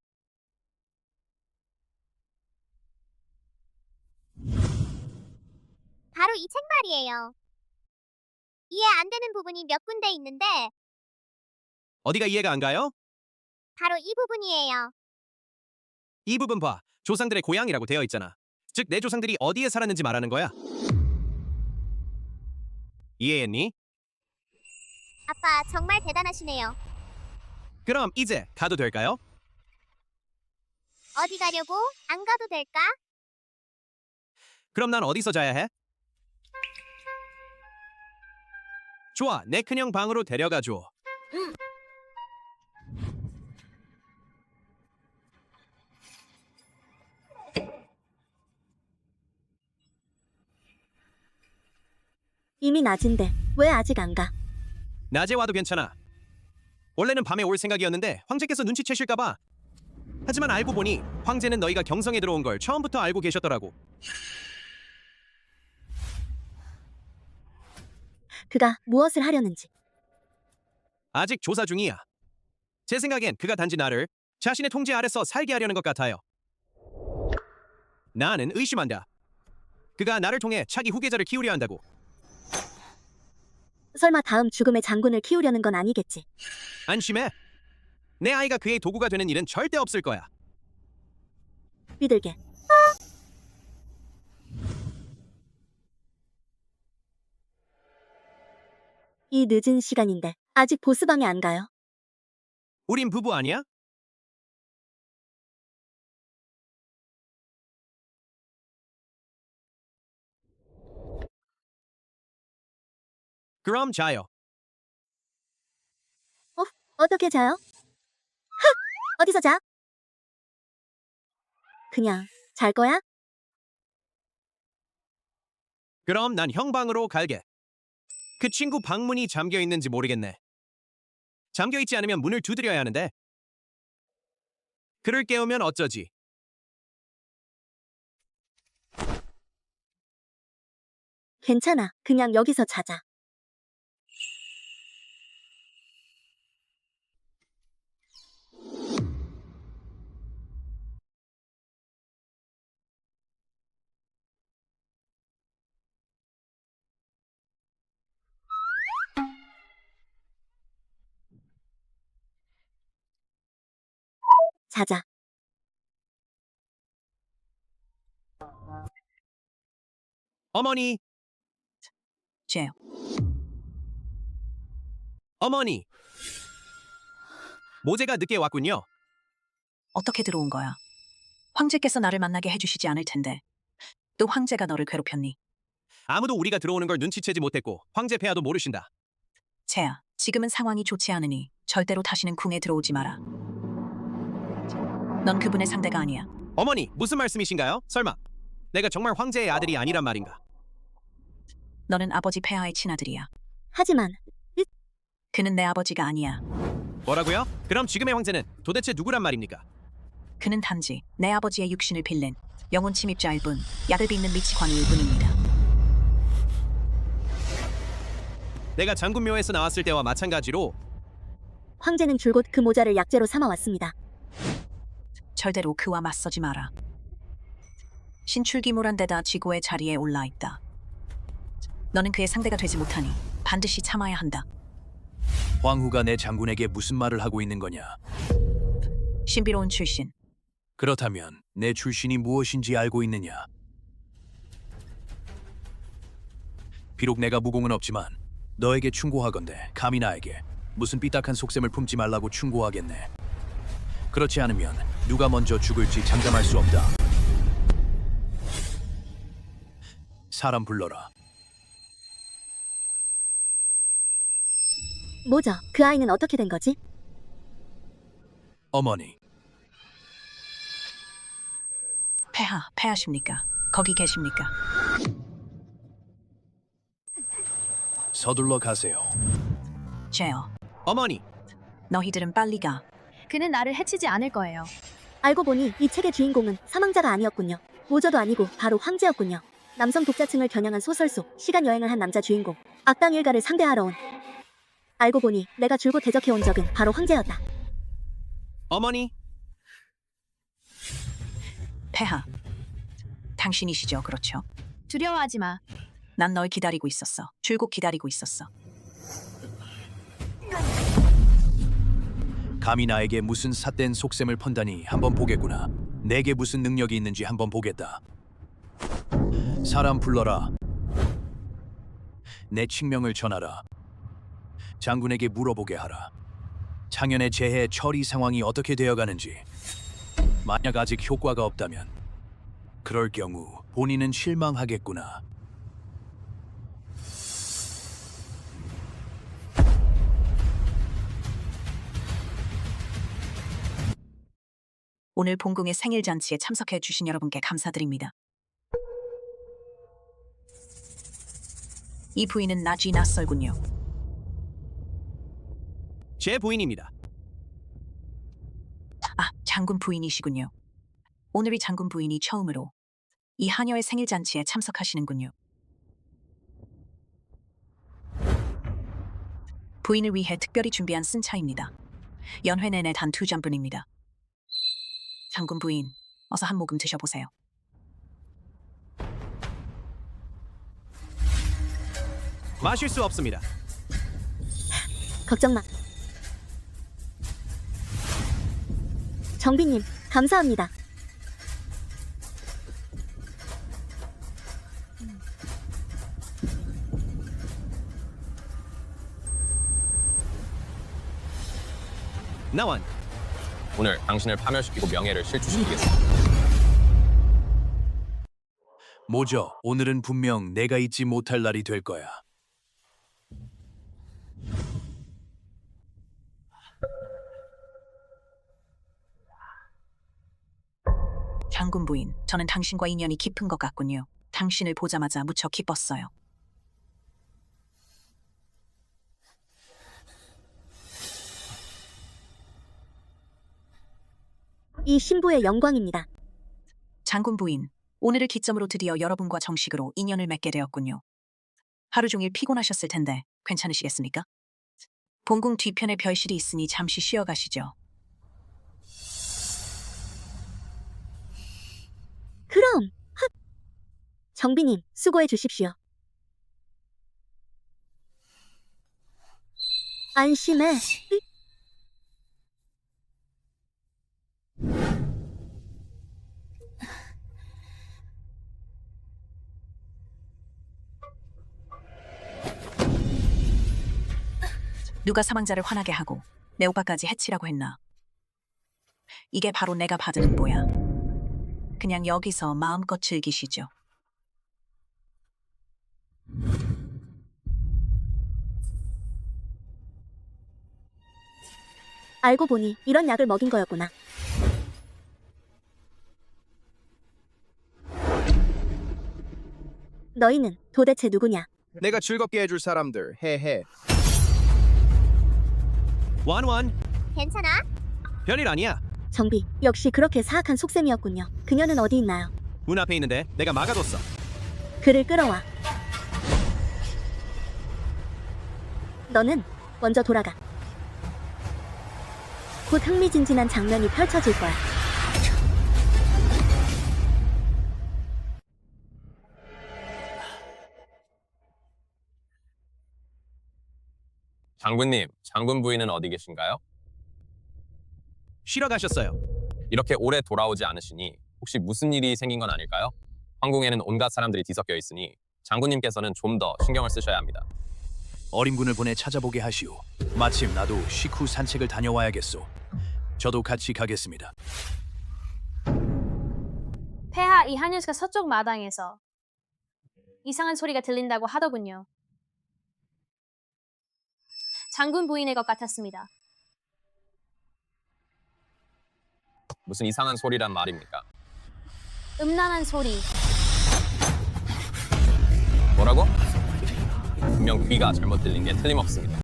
Speaker 4: 바로 이 책 말이에요. 이해 안 되는 부분이 몇 군데 있는데
Speaker 9: 어디가 이해가 안 가요?
Speaker 4: 바로 이 부분이에요.
Speaker 9: 이 부분 봐. 조상들의 고향이라고 되어 있잖아. 즉 내 조상들이 어디에 살았는지 말하는 거야. 이해했니?
Speaker 4: 아빠 정말 대단하시네요.
Speaker 9: 그럼 이제 가도 될까요?
Speaker 4: 어디 가려고? 안 가도 될까?
Speaker 9: 그럼 난 어디서 자야 해? 좋아, 내 큰형 방으로 데려가 줘.
Speaker 2: 이미 낮인데 왜 아직 안 가?
Speaker 9: 낮에 와도 괜찮아. 원래는 밤에 올 생각이었는데 황제께서 눈치채실까봐. 하지만 알고 보니 황제는 너희가 경성에 들어온 걸 처음부터 알고 계셨더라고.
Speaker 2: 그가 무엇을 하려는지.
Speaker 9: 아직 조사 중이야. 제 생각엔 그가 단지 나를 자신의 통제 아래서 살게 하려는 것 같아요. 나는 의심한다. 그가 나를 통해 차기 후계자를 키우려 한다고.
Speaker 2: 설마 다음 죽음의 장군을 키우려는 건 아니겠지.
Speaker 9: 안심해. 내 아이가 그의 도구가 되는 일은 절대 없을 거야.
Speaker 2: 비둘게. 이 늦은 시간인데 아직 보스방에 안 가요?
Speaker 9: 우린 부부 아니야? 그럼 자요.
Speaker 2: 어떻게 자요? 흥! 어디서 자? 그냥 잘 거야?
Speaker 9: 그럼 난 형 방으로 갈게. 그 친구 방문이 잠겨 있는지 모르겠네. 잠겨있지 않으면 문을 두드려야 하는데. 그를 깨우면 어쩌지?
Speaker 2: 괜찮아. 그냥 여기서 자자. 자자.
Speaker 9: 어머니,
Speaker 8: 제요.
Speaker 9: 어머니. 모제가 늦게 왔군요.
Speaker 8: 어떻게 들어온 거야? 황제께서 나를 만나게 해주시지 않을 텐데. 또 황제가 너를 괴롭혔니?
Speaker 9: 아무도 우리가 들어오는 걸 눈치채지 못했고 황제 폐하도 모르신다.
Speaker 8: 채야, 지금은 상황이 좋지 않으니 절대로 다시는 궁에 들어오지 마라. 넌 그분의 상대가 아니야.
Speaker 9: 어머니, 무슨 말씀이신가요? 설마 내가 정말 황제의 아들이 아니란 말인가?
Speaker 8: 너는 아버지 폐하의 친아들이야.
Speaker 2: 하지만
Speaker 8: 그는 내 아버지가 아니야.
Speaker 9: 뭐라고요? 그럼 지금의 황제는 도대체 누구란 말입니까?
Speaker 8: 그는 단지 내 아버지의 육신을 빌린 영혼 침입자일 뿐, 약을 빚는 미치광이일 뿐입니다.
Speaker 9: 내가 장군묘에서 나왔을 때와 마찬가지로
Speaker 2: 황제는 줄곧 그 모자를 약재로 삼아왔습니다.
Speaker 8: 절대로 그와 맞서지 마라. 신출기물한 데다 지고의 자리에 올라 있다. 너는 그의 상대가 되지 못하니 반드시 참아야 한다.
Speaker 7: 황후가 내 장군에게 무슨 말을 하고 있는 거냐?
Speaker 8: 신비로운 출신.
Speaker 7: 그렇다면 내 출신이 무엇인지 알고 있느냐? 비록 내가 무공은 없지만 너에게 충고하건대 감히 나에게 무슨 삐딱한 속셈을 품지 말라고 충고하겠네. 그렇지 않으면 누가 먼저 죽을지 장담할 수 없다. 사람 불러라.
Speaker 2: 뭐죠? 그 아이는 어떻게 된 거지?
Speaker 7: 어머니,
Speaker 8: 폐하십니까? 거기 계십니까?
Speaker 7: 서둘러 가세요.
Speaker 8: 제어,
Speaker 9: 어머니.
Speaker 8: 너희들은 빨리 가.
Speaker 1: 그는 나를 해치지 않을 거예요.
Speaker 2: 알고 보니 이 책의 주인공은 사망자가 아니었군요. 모저도 아니고 바로 황제였군요. 남성 독자층을 겨냥한 소설 속 시간 여행을 한 남자 주인공, 악당 일가를 상대하러 온. 알고 보니 내가 줄곧 대적해온 적은 바로 황제였다.
Speaker 9: 어머니.
Speaker 8: 폐하, 당신이시죠? 그렇죠?
Speaker 1: 두려워하지 마.
Speaker 8: 난 널 기다리고 있었어. 줄곧 기다리고 있었어.
Speaker 7: 감히 나에게 무슨 삿된 속셈을 펀다니 한번 보겠구나. 내게 무슨 능력이 있는지 한번 보겠다. 사람 불러라. 내 칙명을 전하라. 장군에게 물어보게 하라. 창현의 재해 처리 상황이 어떻게 되어가는지. 만약 아직 효과가 없다면 그럴 경우 본인은 실망하겠구나.
Speaker 8: 오늘 본궁의 생일 잔치에 참석해 주신 여러분께 감사드립니다. 이 부인은 나쥐 낯설군요.
Speaker 9: 제 부인입니다.
Speaker 8: 아, 장군 부인이시군요. 오늘이 장군 부인이 처음으로 이 하녀의 생일 잔치에 참석하시는군요. 부인을 위해 특별히 준비한 쓴 차입니다. 연회 내내 단 2잔뿐입니다. 장군 부인, 어서 한 모금 드셔보세요.
Speaker 9: 마실 수 없습니다.
Speaker 2: 걱정 마. 정비님, 감사합니다.
Speaker 9: 나완.
Speaker 10: 오늘 당신을 파멸시키고 명예를 실추시키겠습니다.
Speaker 7: 모저, 오늘은 분명 내가 잊지 못할 날이 될 거야.
Speaker 8: 장군 부인, 저는 당신과 인연이 깊은 것 같군요. 당신을 보자마자 무척 기뻤어요.
Speaker 2: 이 신부의 영광입니다.
Speaker 8: 장군 부인, 오늘을 기점으로 드디어 여러분과 정식으로 인연을 맺게 되었군요. 하루 종일 피곤하셨을 텐데 괜찮으시겠습니까? 본궁 뒤편에 별실이 있으니 잠시 쉬어가시죠.
Speaker 2: 그럼 정비님 수고해 주십시오. 안심해.
Speaker 8: 누가 사망자를 화나게 하고 내 오빠까지 해치라고 했나? 이게 바로 내가 받은 음보야. 그냥 여기서 마음껏 즐기시죠.
Speaker 2: 알고 보니 이런 약을 먹인 거였구나. 너희는 도대체 누구냐?
Speaker 11: 내가 즐겁게 해줄 사람들. 헤헤.
Speaker 9: 완완,
Speaker 4: 괜찮아?
Speaker 9: 별일 아니야.
Speaker 2: 정비, 역시 그렇게 사악한 속셈이었군요. 그녀는 어디 있나요?
Speaker 9: 문 앞에 있는데 내가 막아뒀어.
Speaker 2: 그를 끌어와. 너는 먼저 돌아가. 곧 흥미진진한 장면이 펼쳐질 거야.
Speaker 10: 장군님, 장군 부인은 어디 계신가요?
Speaker 9: 쉬러 가셨어요.
Speaker 10: 이렇게 오래 돌아오지 않으시니 혹시 무슨 일이 생긴 건 아닐까요? 황궁에는 온갖 사람들이 뒤섞여 있으니 장군님께서는 좀 더 신경을 쓰셔야 합니다.
Speaker 7: 어림군을 보내 찾아보게 하시오. 마침 나도 식후 산책을 다녀와야겠소. 저도 같이 가겠습니다.
Speaker 1: 폐하 이 한유스가 서쪽 마당에서 이상한 소리가 들린다고 하더군요. 장군 부인의 것 같았습니다.
Speaker 10: 무슨 이상한 소리란 말입니까?
Speaker 1: 음란한 소리.
Speaker 10: 뭐라고? 분명 귀가 잘못 들린 게 틀림없습니다.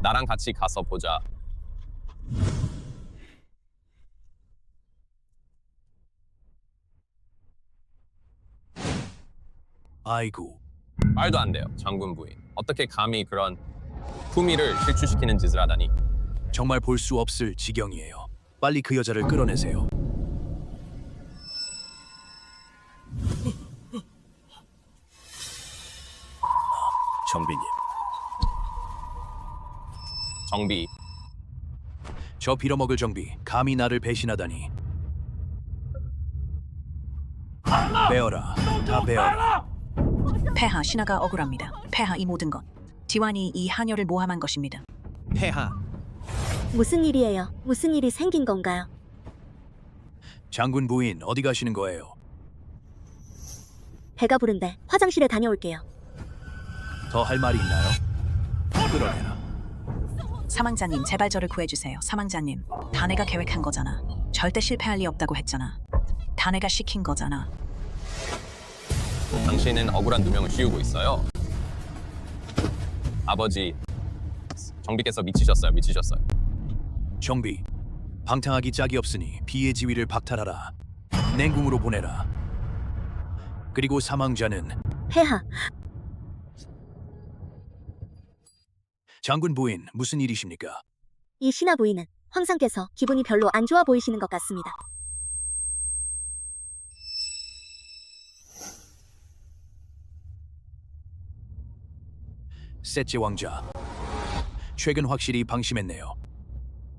Speaker 10: 나랑 같이 가서 보자.
Speaker 7: 아이고.
Speaker 10: 말도 안 돼요, 장군 부인. 어떻게 감히 그런 품위를 실추시키는 짓을 하다니.
Speaker 7: 정말 볼 수 없을 지경이에요. 빨리 그 여자를 끌어내세요.
Speaker 14: 정비님.
Speaker 10: 정비.
Speaker 7: 저 빌어먹을 정비, 감히 나를 배신하다니. 베어라, 다 베어라.
Speaker 8: 폐하 신하가 억울합니다. 폐하 이 모든 것. 디완이 이 하녀를 모함한 것입니다.
Speaker 9: 폐하.
Speaker 2: 무슨 일이에요? 무슨 일이 생긴 건가요?
Speaker 7: 장군 부인 어디 가시는 거예요?
Speaker 2: 배가 부른데 화장실에 다녀올게요.
Speaker 7: 더 할 말이 있나요? 끌어내라.
Speaker 8: 사망자님 제발 저를 구해주세요. 사망자님 다 내가 계획한 거잖아. 절대 실패할 리 없다고 했잖아. 다 내가 시킨 거잖아.
Speaker 10: 당신은 억울한 누명을 씌우고 있어요. 아버지, 정비께서 미치셨어요. 미치셨어요.
Speaker 7: 정비, 방탕하기 짝이 없으니 비의 지위를 박탈하라. 냉궁으로 보내라. 그리고 사망자는
Speaker 2: 폐하,
Speaker 7: 장군 부인 무슨 일이십니까?
Speaker 2: 이 신하 부인은 황상께서 기분이 별로 안 좋아 보이시는 것 같습니다.
Speaker 7: 셋째 왕자, 최근 확실히 방심했네요.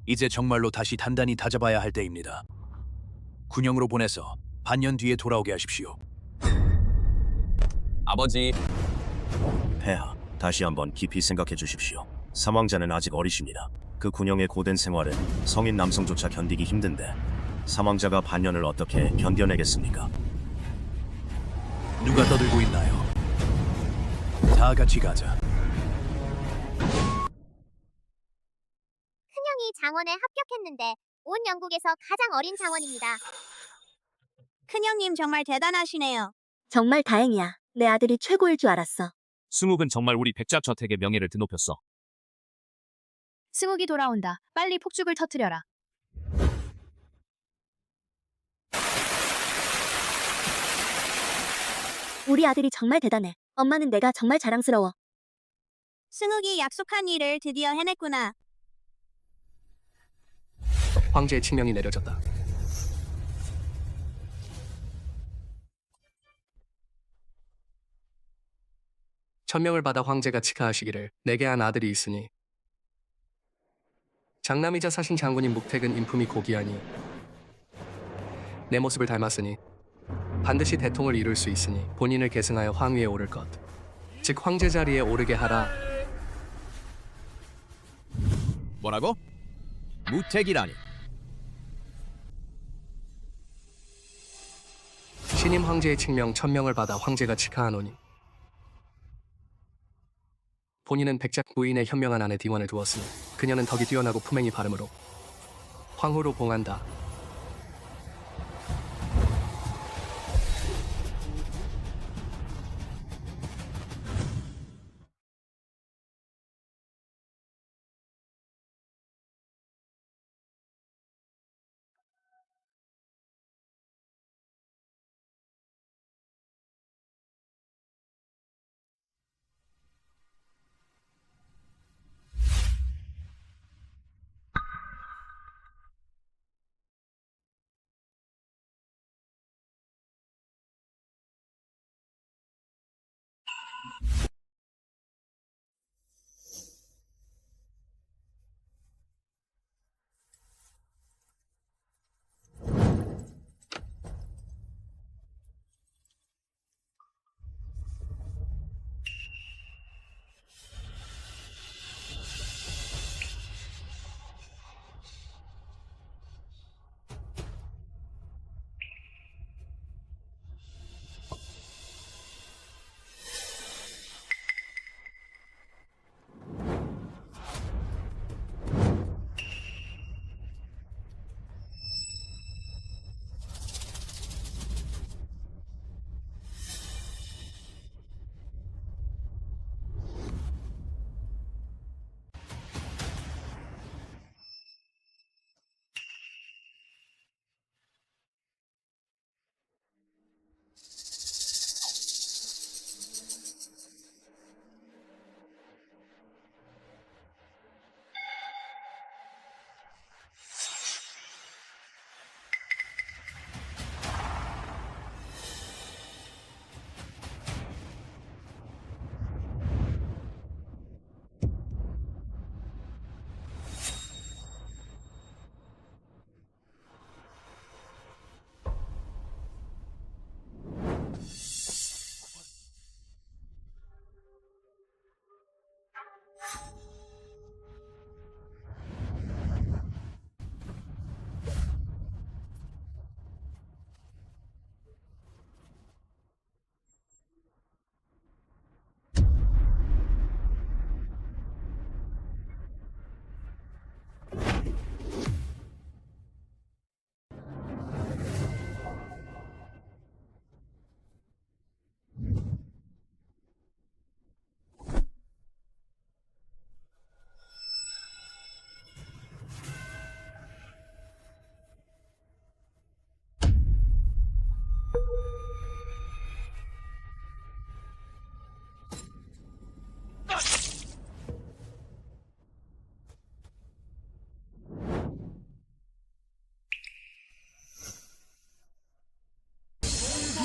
Speaker 7: 이제 정말로 다시 단단히 다잡아야 할 때입니다. 군영으로 보내서 반년 뒤에 돌아오게 하십시오.
Speaker 10: 아버지,
Speaker 14: 폐하, 다시 한번 깊이 생각해 주십시오. 사망자는 아직 어리십니다. 그 군영의 고된 생활은 성인 남성조차 견디기 힘든데 사망자가 반년을 어떻게 견뎌내겠습니까?
Speaker 7: 누가 떠들고 있나요? 다 같이 가자.
Speaker 4: 큰형이 장원에 합격했는데 온 영국에서 가장 어린 장원입니다.
Speaker 3: 큰형님 정말 대단하시네요.
Speaker 2: 정말 다행이야. 내 아들이 최고일 줄 알았어.
Speaker 6: 승욱은 정말 우리 백작 저택의 명예를 드높였어.
Speaker 1: 승욱이 돌아온다. 빨리 폭죽을 터뜨려라.
Speaker 2: 우리 아들이 정말 대단해. 엄마는 내가 정말 자랑스러워.
Speaker 3: 승욱이 약속한 일을 드디어 해냈구나.
Speaker 12: 황제의 칙명이 내려졌다. 천명을 받아 황제가 치하하시기를 내게 한 아들이 있으니 장남이자 사신 장군인 묵택은 인품이 고귀하니 내 모습을 닮았으니 반드시 대통을 이룰 수 있으니 본인을 계승하여 황위에 오를 것, 즉 황제 자리에 오르게 하라.
Speaker 9: 뭐라고? 무택이라니.
Speaker 12: 신임 황제의 칙명 천명을 받아 황제가 치하하노니 본인은 백작 부인의 현명한 아내 디원을 두었으니 그녀는 덕이 뛰어나고 품행이 바르므로 황후로 봉한다.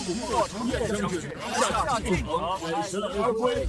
Speaker 18: 中国将领下令，为神而归。